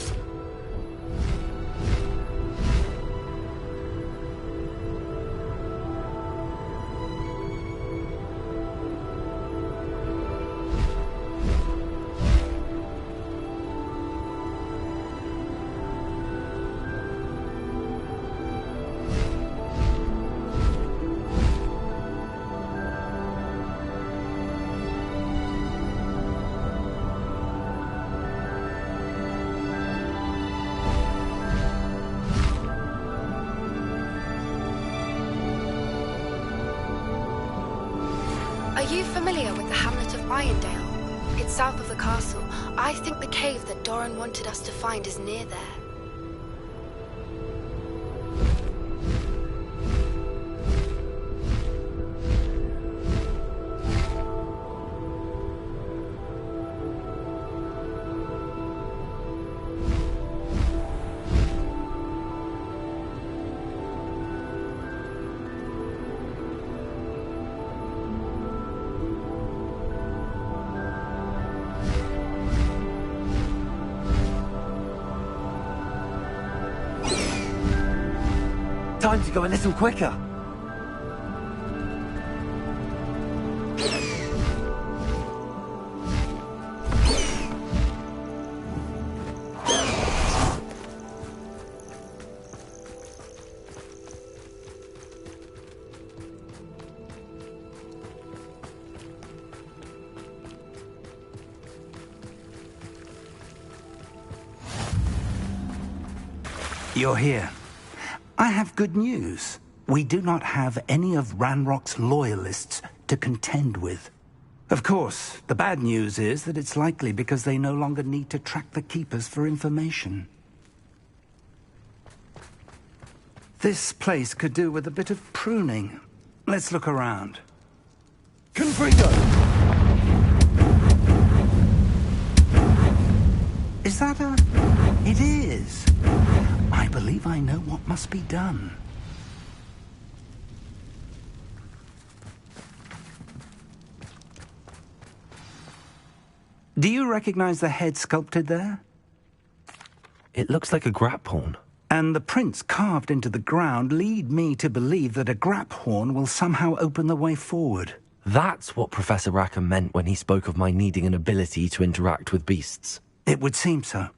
Speaker 6: Are you familiar with the hamlet of Irondale? It's south of the castle. I think the cave that Doran wanted us to find is near there.
Speaker 22: Time to go a little quicker.
Speaker 5: You're here. I have good news. We do not have any of Ranrock's loyalists to contend with. Of course, the bad news is that it's likely because they no longer need to track the Keepers for information. This place could do with a bit of pruning. Let's look around.
Speaker 22: Confringo!
Speaker 5: Is that a... It is. I believe I know what must be done. Do you recognize the head sculpted there?
Speaker 1: It looks like a grap horn.
Speaker 5: And the prints carved into the ground lead me to believe that a grap horn will somehow open the way forward.
Speaker 1: That's what Professor Rackham meant when he spoke of my needing an ability to interact with beasts.
Speaker 5: It would seem so.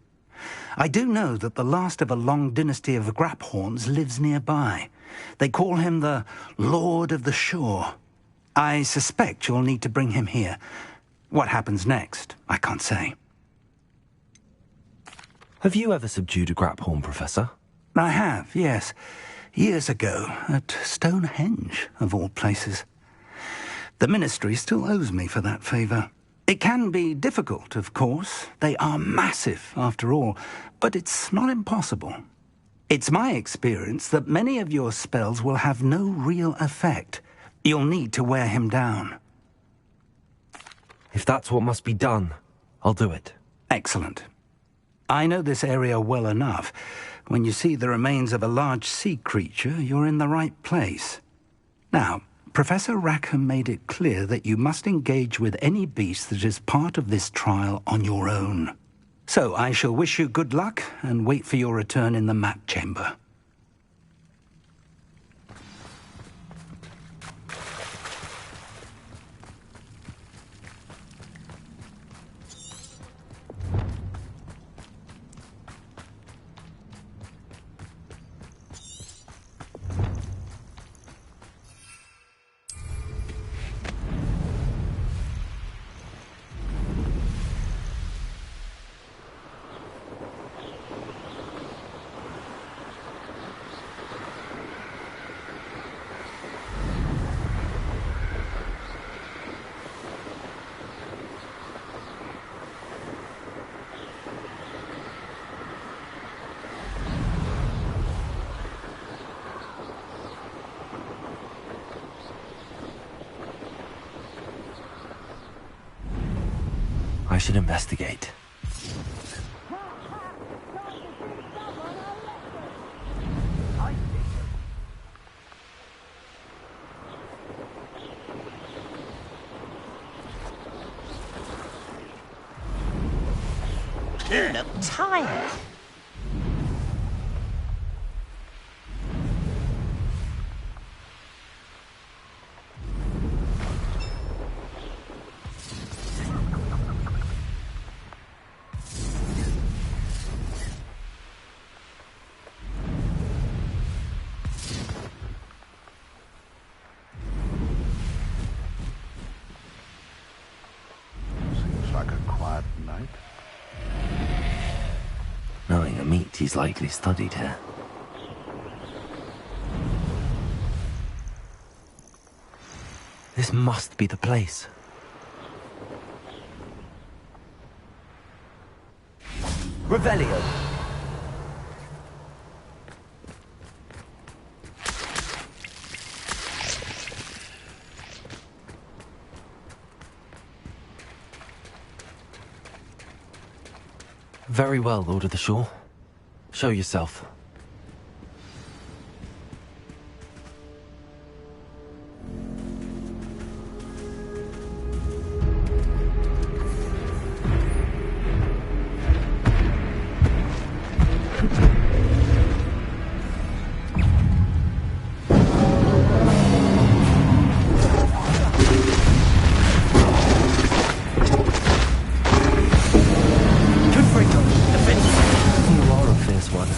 Speaker 5: I do know that the last of a long dynasty of Graphorns lives nearby. They call him the Lord of the Shore. I suspect you'll need to bring him here. What happens next, I can't say.
Speaker 1: Have you ever subdued a Graphorn, Professor?
Speaker 5: I have, yes. Years ago, at Stonehenge, of all places. The Ministry still owes me for that favour. It can be difficult, of course. They are massive, after all, but it's not impossible. It's my experience that many of your spells will have no real effect. You'll need to wear him down.
Speaker 1: If that's what must be done, I'll do it.
Speaker 5: Excellent. I know this area well enough. When you see the remains of a large sea creature, you're in the right place. Now, Professor Rackham made it clear that you must engage with any beast that is part of this trial on your own. So I shall wish you good luck and wait for your return in the map chamber.
Speaker 1: I should investigate.
Speaker 11: You look tired.
Speaker 9: Seems like a quiet night.
Speaker 1: Knowing a meat, he's likely studied here. This must be the place. Revelio! Very well, Lord of the Shore. Show yourself. You are a fierce one.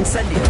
Speaker 1: Incendio!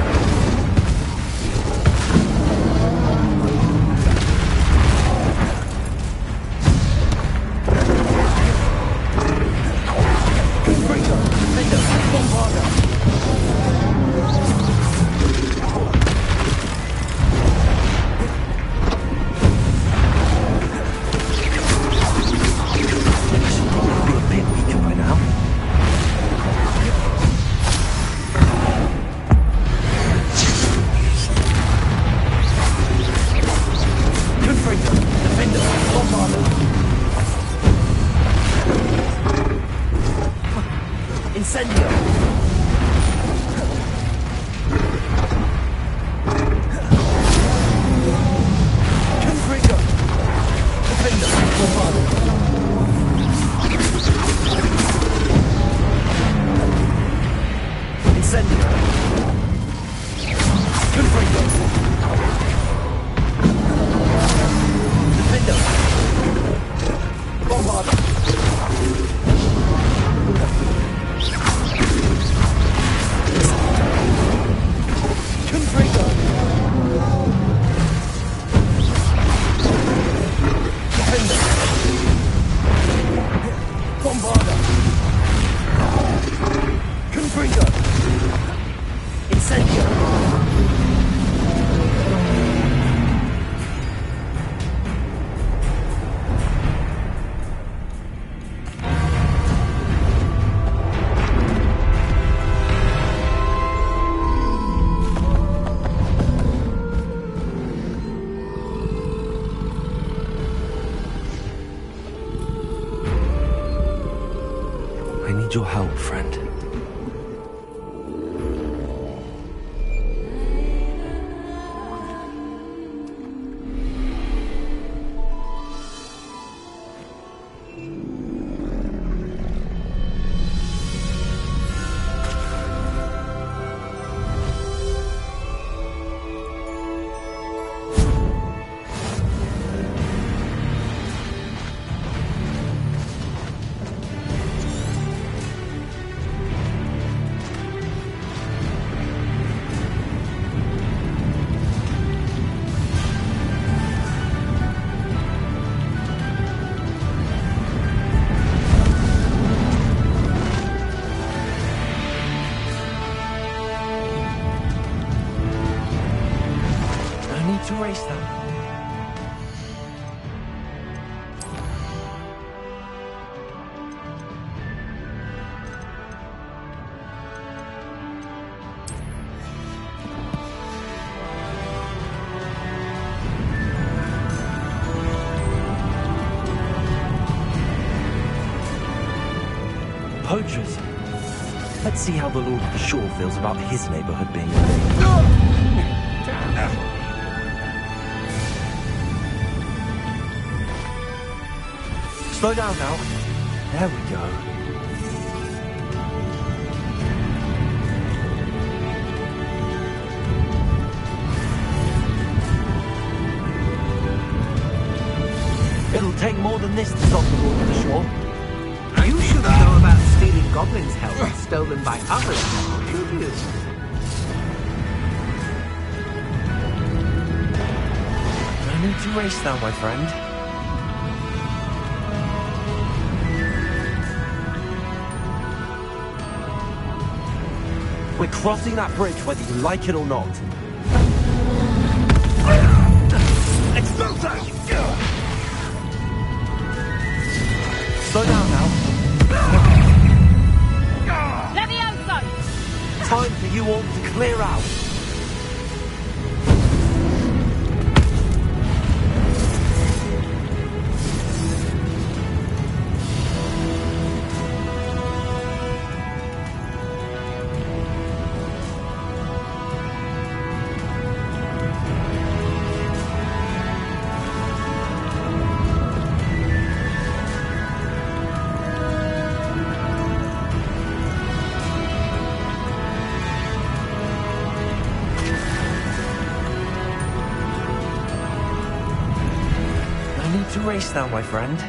Speaker 1: Your help, friend. To race them. Poachers. Let's see how the Lord of the Shore feels about his neighborhood being invaded. Slow down now. There we go. It'll take more than this to stop the Lord of the Shore.
Speaker 13: You should know about stealing goblins' helmets stolen by others, should you?
Speaker 1: No need to race now, my friend. We're crossing that bridge whether you like it or not. Expulsor! Slow down now.
Speaker 15: Levioso!
Speaker 1: Time for you all to clear out. To race now, my friend.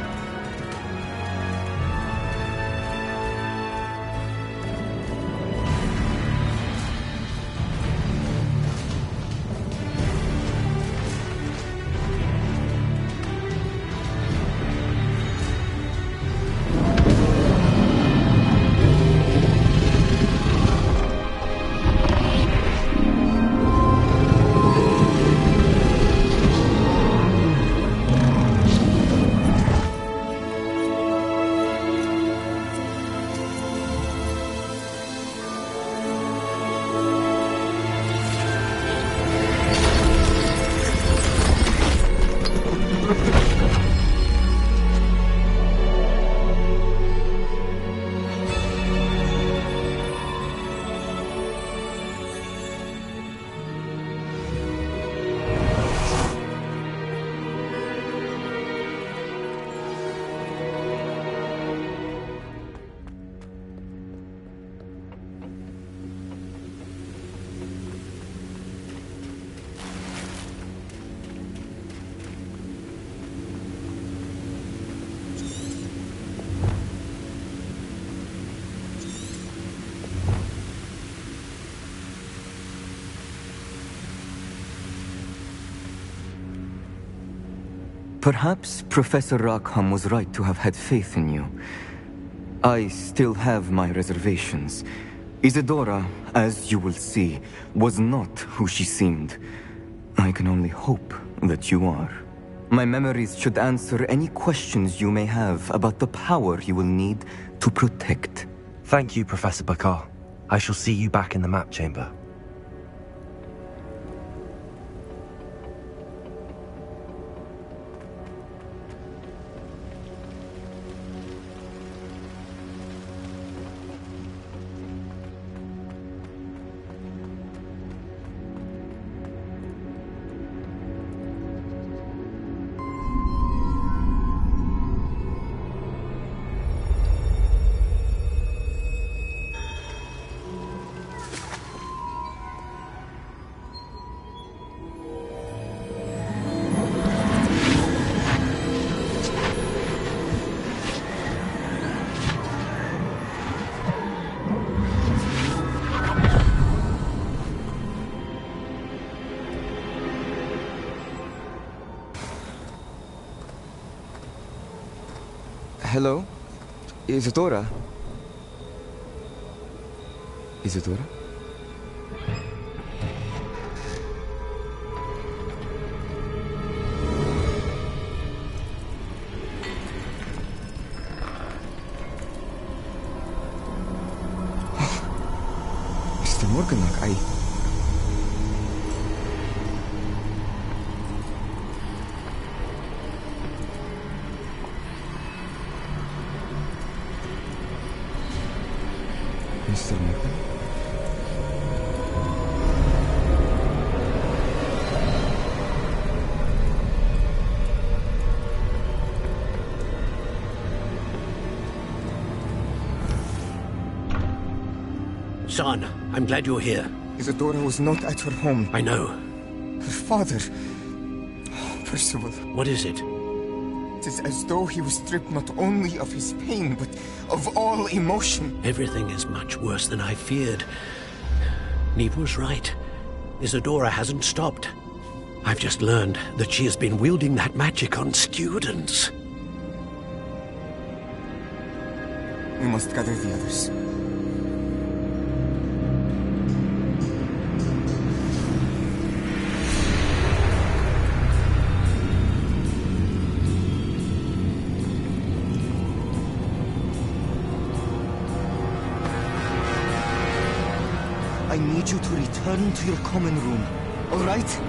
Speaker 7: Perhaps Professor Rackham was right to have had faith in you. I still have my reservations. Isadora, as you will see, was not who she seemed. I can only hope that you are. My memories should answer any questions you may have about the power you will need to protect.
Speaker 1: Thank you, Professor Bakar. I shall see you back in the map chamber.
Speaker 7: Hello? Isadora? Isadora? Mr. Morganlock, Mr. Morgan?
Speaker 13: Son, I'm glad you're here.
Speaker 7: Isadora was not at her home.
Speaker 13: I know.
Speaker 7: Her father... Oh, Percival.
Speaker 13: What is it?
Speaker 7: It is as though he was stripped not only of his pain, but of all emotion.
Speaker 13: Everything is much worse than I feared. Neve was right. Isadora hasn't stopped. I've just learned that she has been wielding that magic on students.
Speaker 7: We must gather the others. I need you to return to your common room, all right?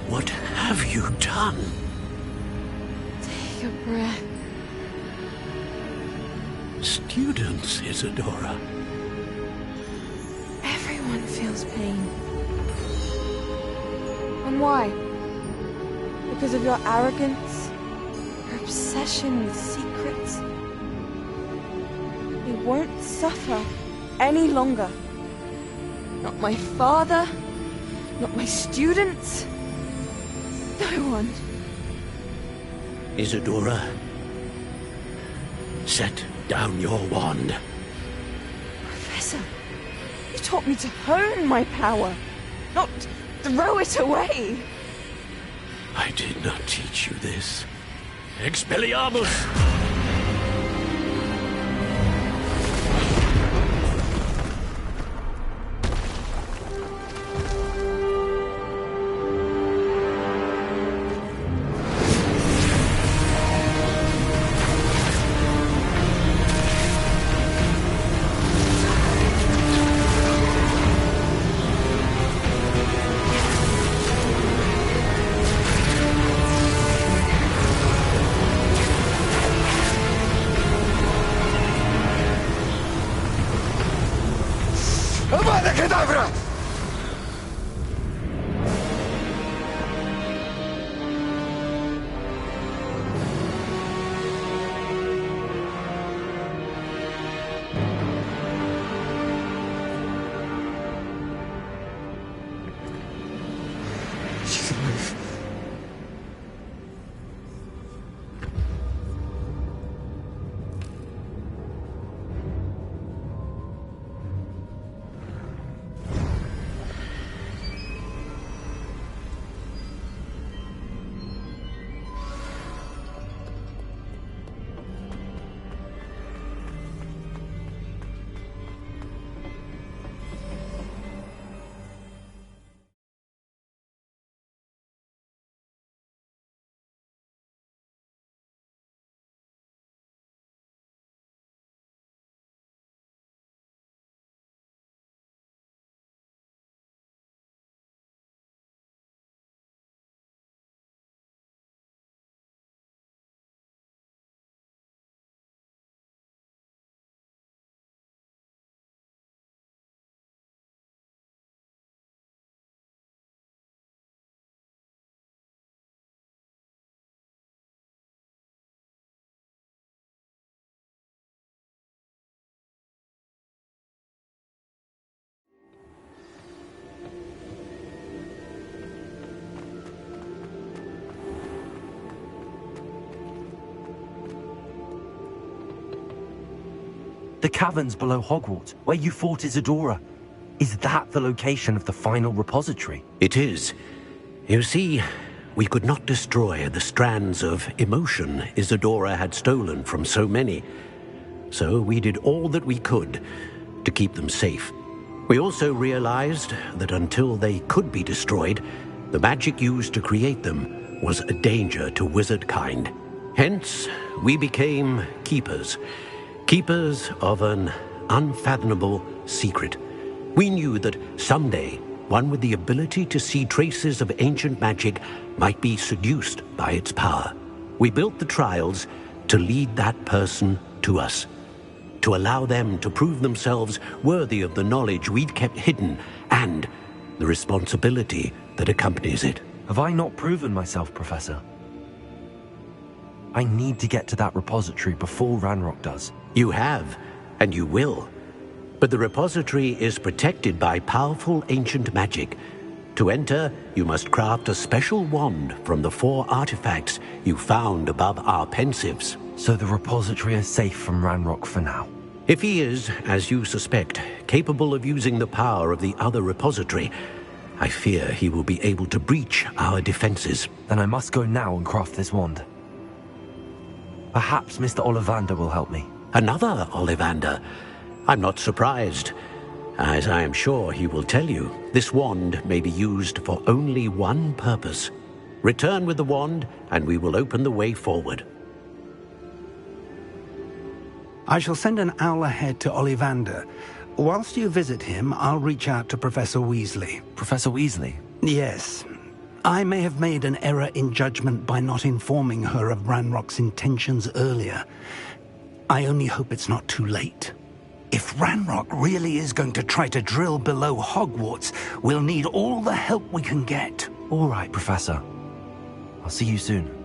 Speaker 13: What have you done?
Speaker 12: Take a breath.
Speaker 13: Students, Isadora.
Speaker 12: Everyone feels pain. And why? Because of your arrogance? Your obsession with secrets? They won't suffer any longer. Not my father, not my students, no one.
Speaker 13: Isadora, set down your wand.
Speaker 12: Professor, you taught me to hone my power, not throw it away.
Speaker 13: I did not teach you this. Expelliarmus!
Speaker 1: The caverns below Hogwarts, where you fought Isadora. Is that the location of the final repository?
Speaker 13: It is. You see, we could not destroy the strands of emotion Isadora had stolen from so many. So we did all that we could to keep them safe. We also realized that until they could be destroyed, the magic used to create them was a danger to wizard kind. Hence, we became keepers. Keepers of an unfathomable secret. We knew that someday, one with the ability to see traces of ancient magic might be seduced by its power. We built the trials to lead that person to us, to allow them to prove themselves worthy of the knowledge we'd kept hidden and the responsibility that accompanies it.
Speaker 1: Have I not proven myself, Professor? I need to get to that repository before Ranrock does.
Speaker 13: You have, and you will. But the repository is protected by powerful ancient magic. To enter, you must craft a special wand from the 4 artifacts you found above our pensives.
Speaker 1: So the repository is safe from Ranrock for now?
Speaker 13: If he is, as you suspect, capable of using the power of the other repository, I fear he will be able to breach our defenses.
Speaker 1: Then I must go now and craft this wand. Perhaps Mr. Ollivander will help me.
Speaker 13: Another Ollivander? I'm not surprised. As I am sure he will tell you, this wand may be used for only one purpose. Return with the wand, and we will open the way forward.
Speaker 5: I shall send an owl ahead to Ollivander. Whilst you visit him, I'll reach out to Professor Weasley.
Speaker 1: Professor Weasley?
Speaker 5: Yes. I may have made an error in judgment by not informing her of Ranrock's intentions earlier. I only hope it's not too late. If Ranrock really is going to try to drill below Hogwarts, we'll need all the help we can get.
Speaker 1: All right, Professor. I'll see you soon.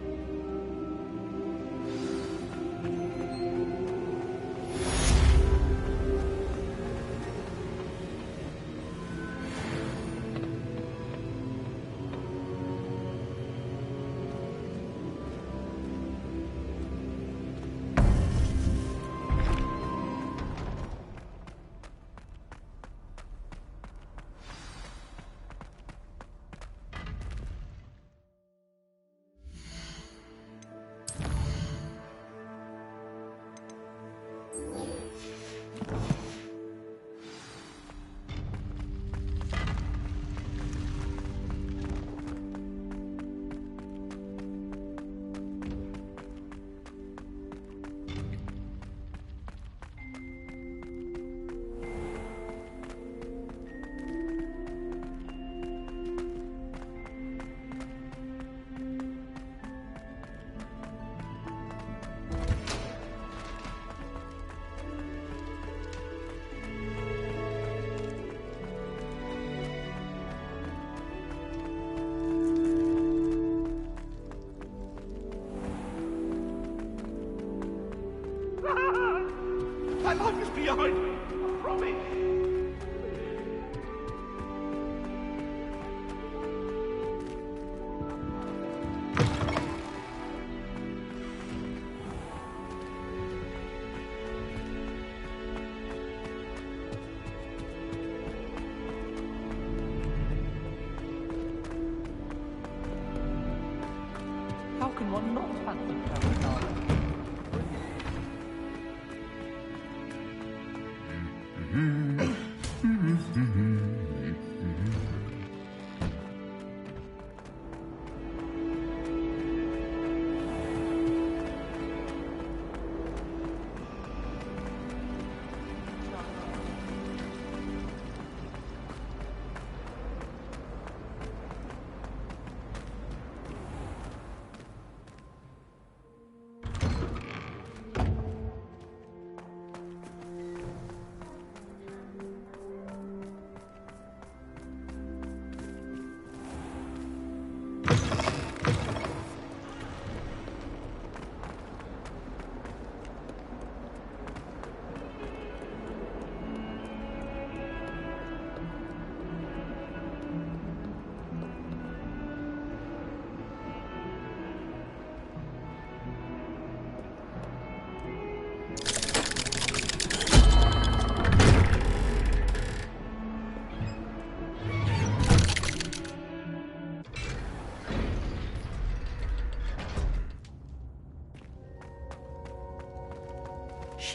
Speaker 14: My life is behind me. I promise.
Speaker 22: How can one not fancy traveling garden?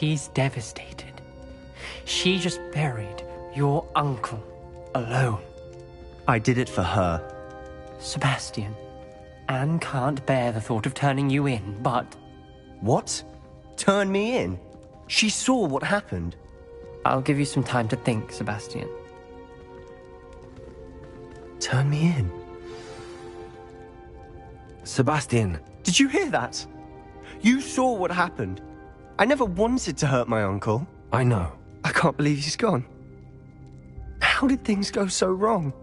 Speaker 8: She's devastated. She just buried your uncle alone.
Speaker 4: I did it for her.
Speaker 8: Sebastian, Anne can't bear the thought of turning you in, but...
Speaker 4: What? Turn me in? She saw what happened.
Speaker 8: I'll give you some time to think, Sebastian.
Speaker 4: Turn me in?
Speaker 1: Sebastian.
Speaker 4: Did you hear that? You saw what happened. I never wanted to hurt my uncle.
Speaker 1: I know.
Speaker 4: I can't believe he's gone. How did things go so wrong?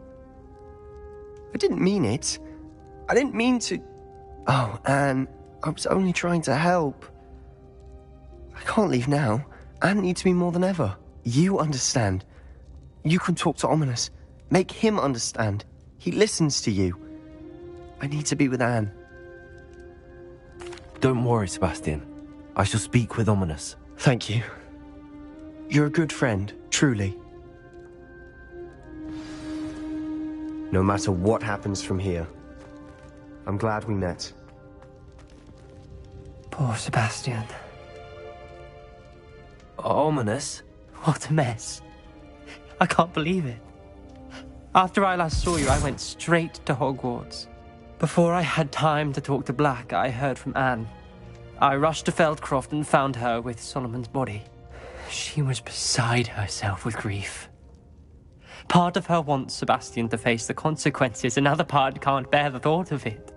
Speaker 4: I didn't mean it. I didn't mean to... Oh, Anne, I was only trying to help. I can't leave now. Anne needs me more than ever. You understand. You can talk to Ominous. Make him understand. He listens to you. I need to be with Anne.
Speaker 1: Don't worry, Sebastian. I shall speak with Ominous.
Speaker 4: Thank you. You're a good friend, truly. No matter what happens from here, I'm glad we met.
Speaker 8: Poor Sebastian.
Speaker 1: Ominous?
Speaker 8: What a mess. I can't believe it. After I last saw you, I went straight to Hogwarts. Before I had time to talk to Black, I heard from Anne. I rushed to Feldcroft and found her with Solomon's body. She was beside herself with grief. Part of her wants Sebastian to face the consequences, another part can't bear the thought of it.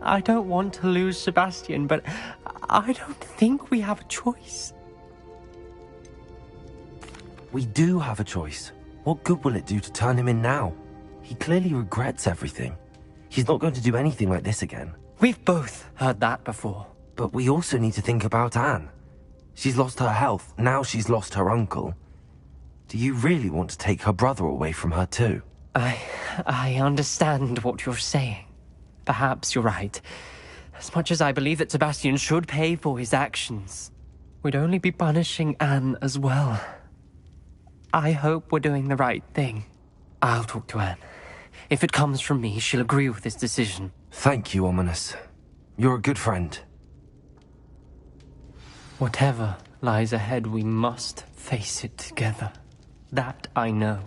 Speaker 8: I don't want to lose Sebastian, but I don't think we have a choice.
Speaker 1: We do have a choice. What good will it do to turn him in now? He clearly regrets everything. He's not going to do anything like this again.
Speaker 8: We've both heard that before.
Speaker 1: But we also need to think about Anne. She's lost her health, now she's lost her uncle. Do you really want to take her brother away from her too?
Speaker 8: I understand what you're saying. Perhaps you're right. As much as I believe that Sebastian should pay for his actions, we'd only be punishing Anne as well. I hope we're doing the right thing. I'll talk to Anne. If it comes from me, she'll agree with this decision.
Speaker 1: Thank you, Ominous. You're a good friend.
Speaker 8: Whatever lies ahead, we must face it together. That I know.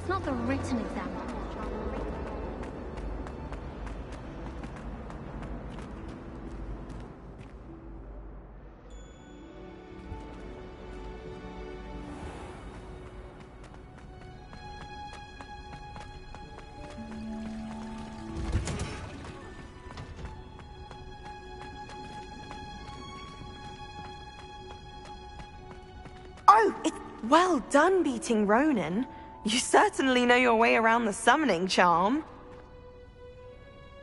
Speaker 11: Not the written exam.
Speaker 12: Oh, it's well done beating Ronan. You certainly know your way around the summoning charm.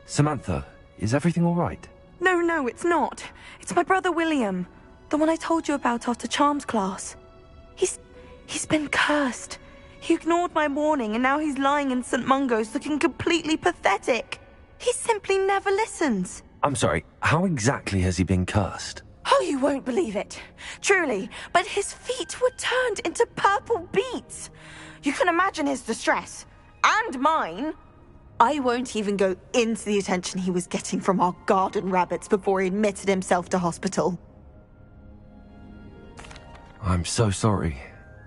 Speaker 1: Samantha, is everything all right?
Speaker 12: No, it's not. It's my brother William. The one I told you about after charms class. He's been cursed. He ignored my warning and now he's lying in St. Mungo's looking completely pathetic. He simply never listens.
Speaker 1: I'm sorry, how exactly has he been cursed?
Speaker 12: Oh, you won't believe it. Truly, but his feet were turned into purple beets. You can imagine his distress. And mine. I won't even go into the attention he was getting from our garden rabbits before he admitted himself to hospital.
Speaker 1: I'm so sorry.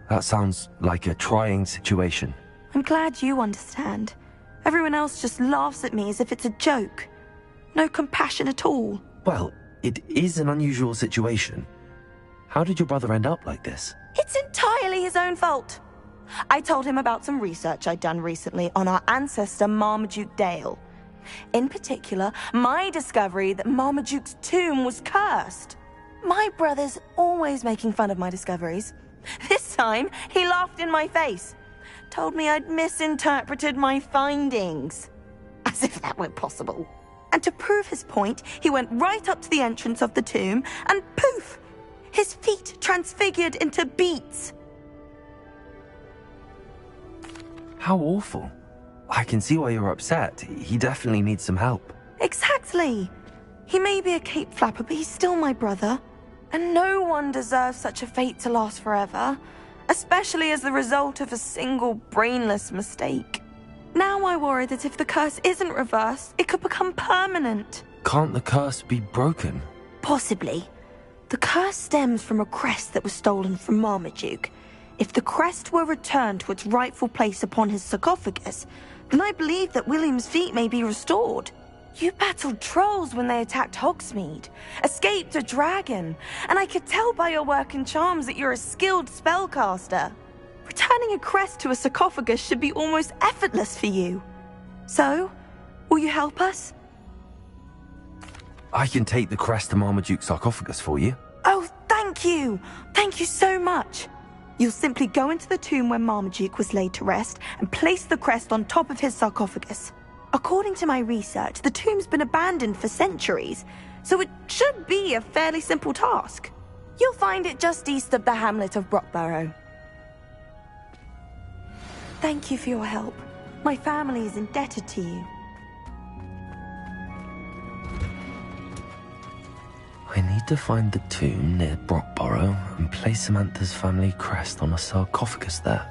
Speaker 1: That sounds like a trying situation.
Speaker 12: I'm glad you understand. Everyone else just laughs at me as if it's a joke. No compassion at all.
Speaker 1: Well, It is an unusual situation. How did your brother end up like this?
Speaker 12: It's entirely his own fault. I told him about some research I'd done recently on our ancestor Marmaduke Dale. In particular, my discovery that Marmaduke's tomb was cursed. My brother's always making fun of my discoveries. This time, he laughed in my face. Told me I'd misinterpreted my findings. As if that were possible. And to prove his point, he went right up to the entrance of the tomb and poof! His feet transfigured into beets.
Speaker 1: How awful. I can see why you're upset. He definitely needs some help.
Speaker 12: Exactly. He may be a cape flapper, but he's still my brother. And no one deserves such a fate to last forever, especially as the result of a single brainless mistake. Now I worry that if the curse isn't reversed, it could become permanent.
Speaker 1: Can't the curse be broken?
Speaker 12: Possibly. The curse stems from a crest that was stolen from Marmaduke. If the crest were returned to its rightful place upon his sarcophagus, then I believe that William's feet may be restored. You battled trolls when they attacked Hogsmeade, escaped a dragon, and I could tell by your work and charms that you're a skilled spellcaster. Returning a crest to a sarcophagus should be almost effortless for you. So, will you help us?
Speaker 1: I can take the crest to Marmaduke's sarcophagus for you.
Speaker 12: Oh, thank you! Thank you so much! You'll simply go into the tomb where Marmaduke was laid to rest and place the crest on top of his sarcophagus. According to my research, the tomb's been abandoned for centuries, so it should be a fairly simple task. You'll find it just east of the hamlet of Brockborough. Thank you for your help. My family is indebted to you.
Speaker 1: I need to find the tomb near Brockborough and place Samantha's family crest on a sarcophagus there.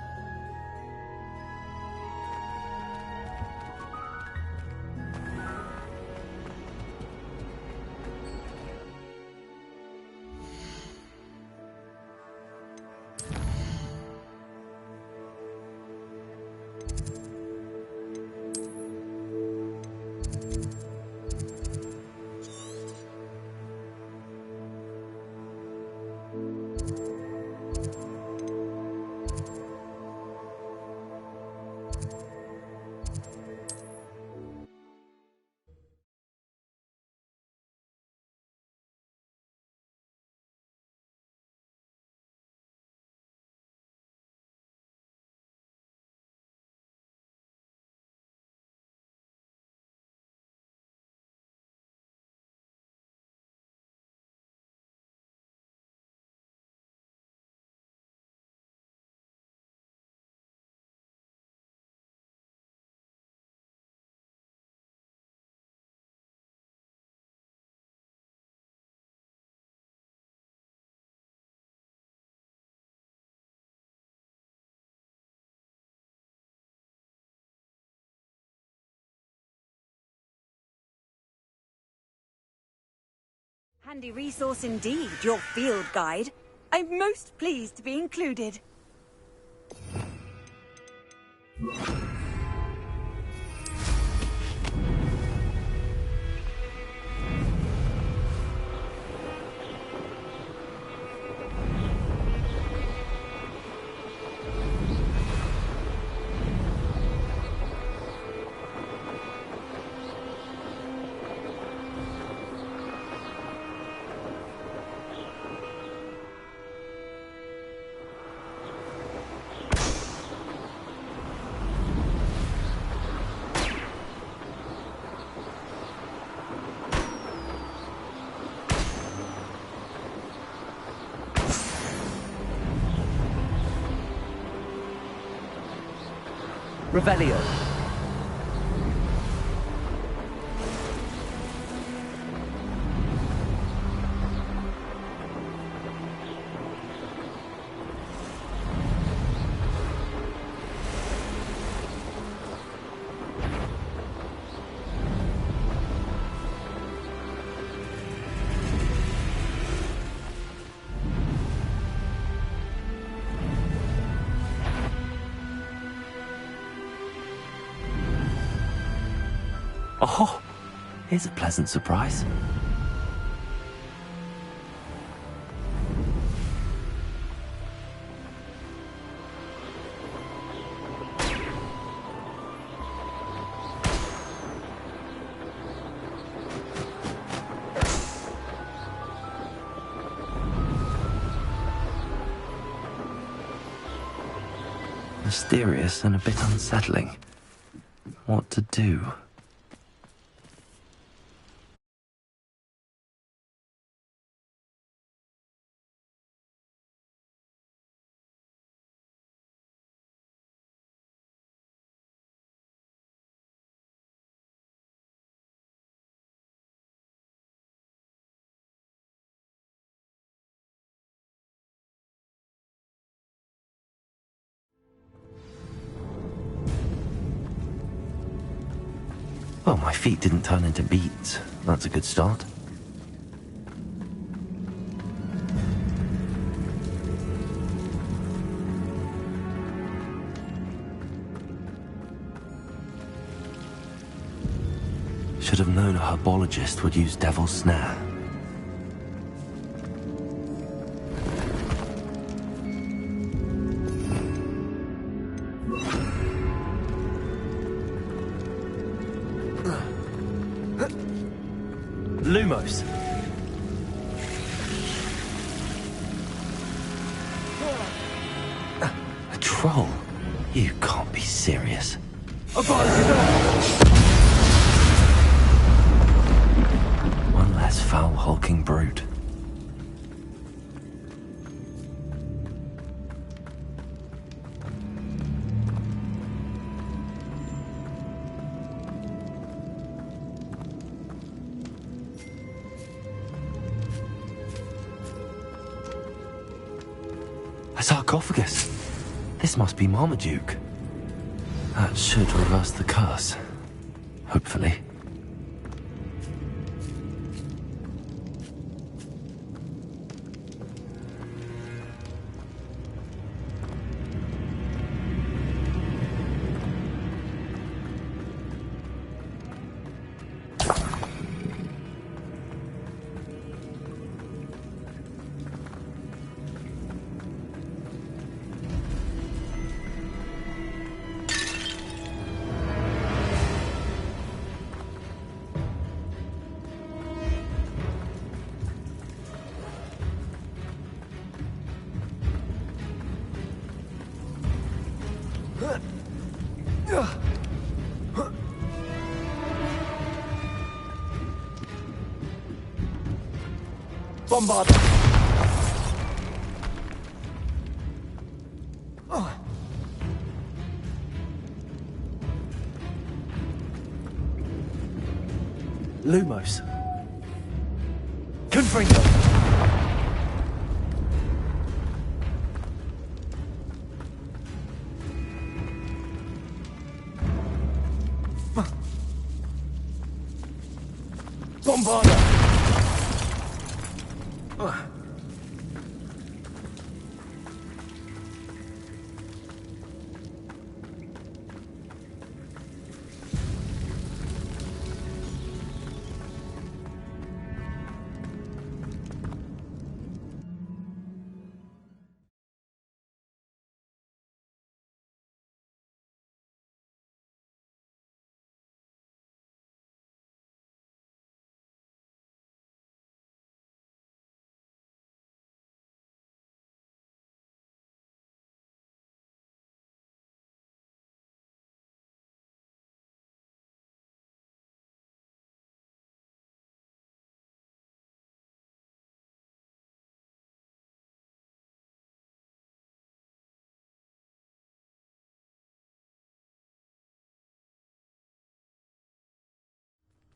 Speaker 11: Handy resource indeed, your field guide. I'm most pleased to be included.
Speaker 22: Revelio.
Speaker 1: Oh, here's a pleasant surprise. Mysterious and a bit unsettling. What to do? Well, my feet didn't turn into beets. That's a good start. Should have known a herbologist would use Devil's Snare.
Speaker 22: Lumos.
Speaker 1: A troll? You can't be serious. One less foul, hulking brute. A sarcophagus. This must be Marmaduke. That should reverse the curse. Hopefully.
Speaker 22: Bombard. Lumos. Confringo. Bombarder.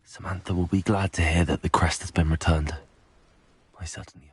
Speaker 1: Samantha will be glad to hear that the crest has been returned. I certainly hope.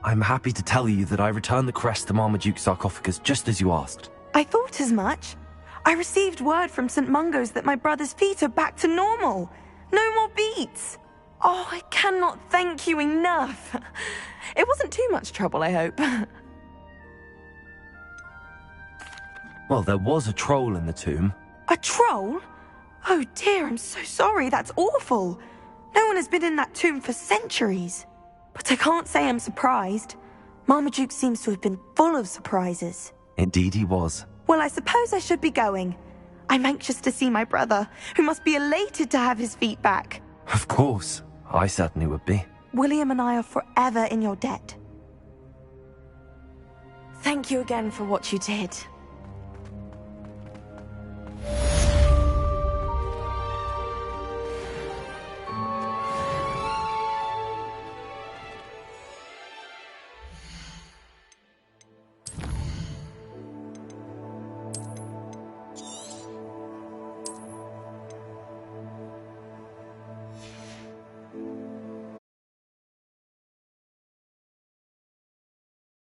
Speaker 1: I'm happy to tell you that I returned the crest to Marmaduke's sarcophagus just as you asked.
Speaker 12: I thought as much. I received word from St. Mungo's that my brother's feet are back to normal. No more beats. Oh, I cannot thank you enough. It wasn't too much trouble, I hope.
Speaker 1: Well, there was a troll in the tomb.
Speaker 12: A troll? Oh dear, I'm so sorry. That's awful. No one has been in that tomb for centuries. But I can't say I'm surprised. Marmaduke seems to have been full of surprises.
Speaker 1: Indeed he was.
Speaker 12: Well, I suppose I should be going. I'm anxious to see my brother, who must be elated to have his feet back.
Speaker 1: Of course. I certainly would be.
Speaker 12: William and I are forever in your debt. Thank you again for what you did.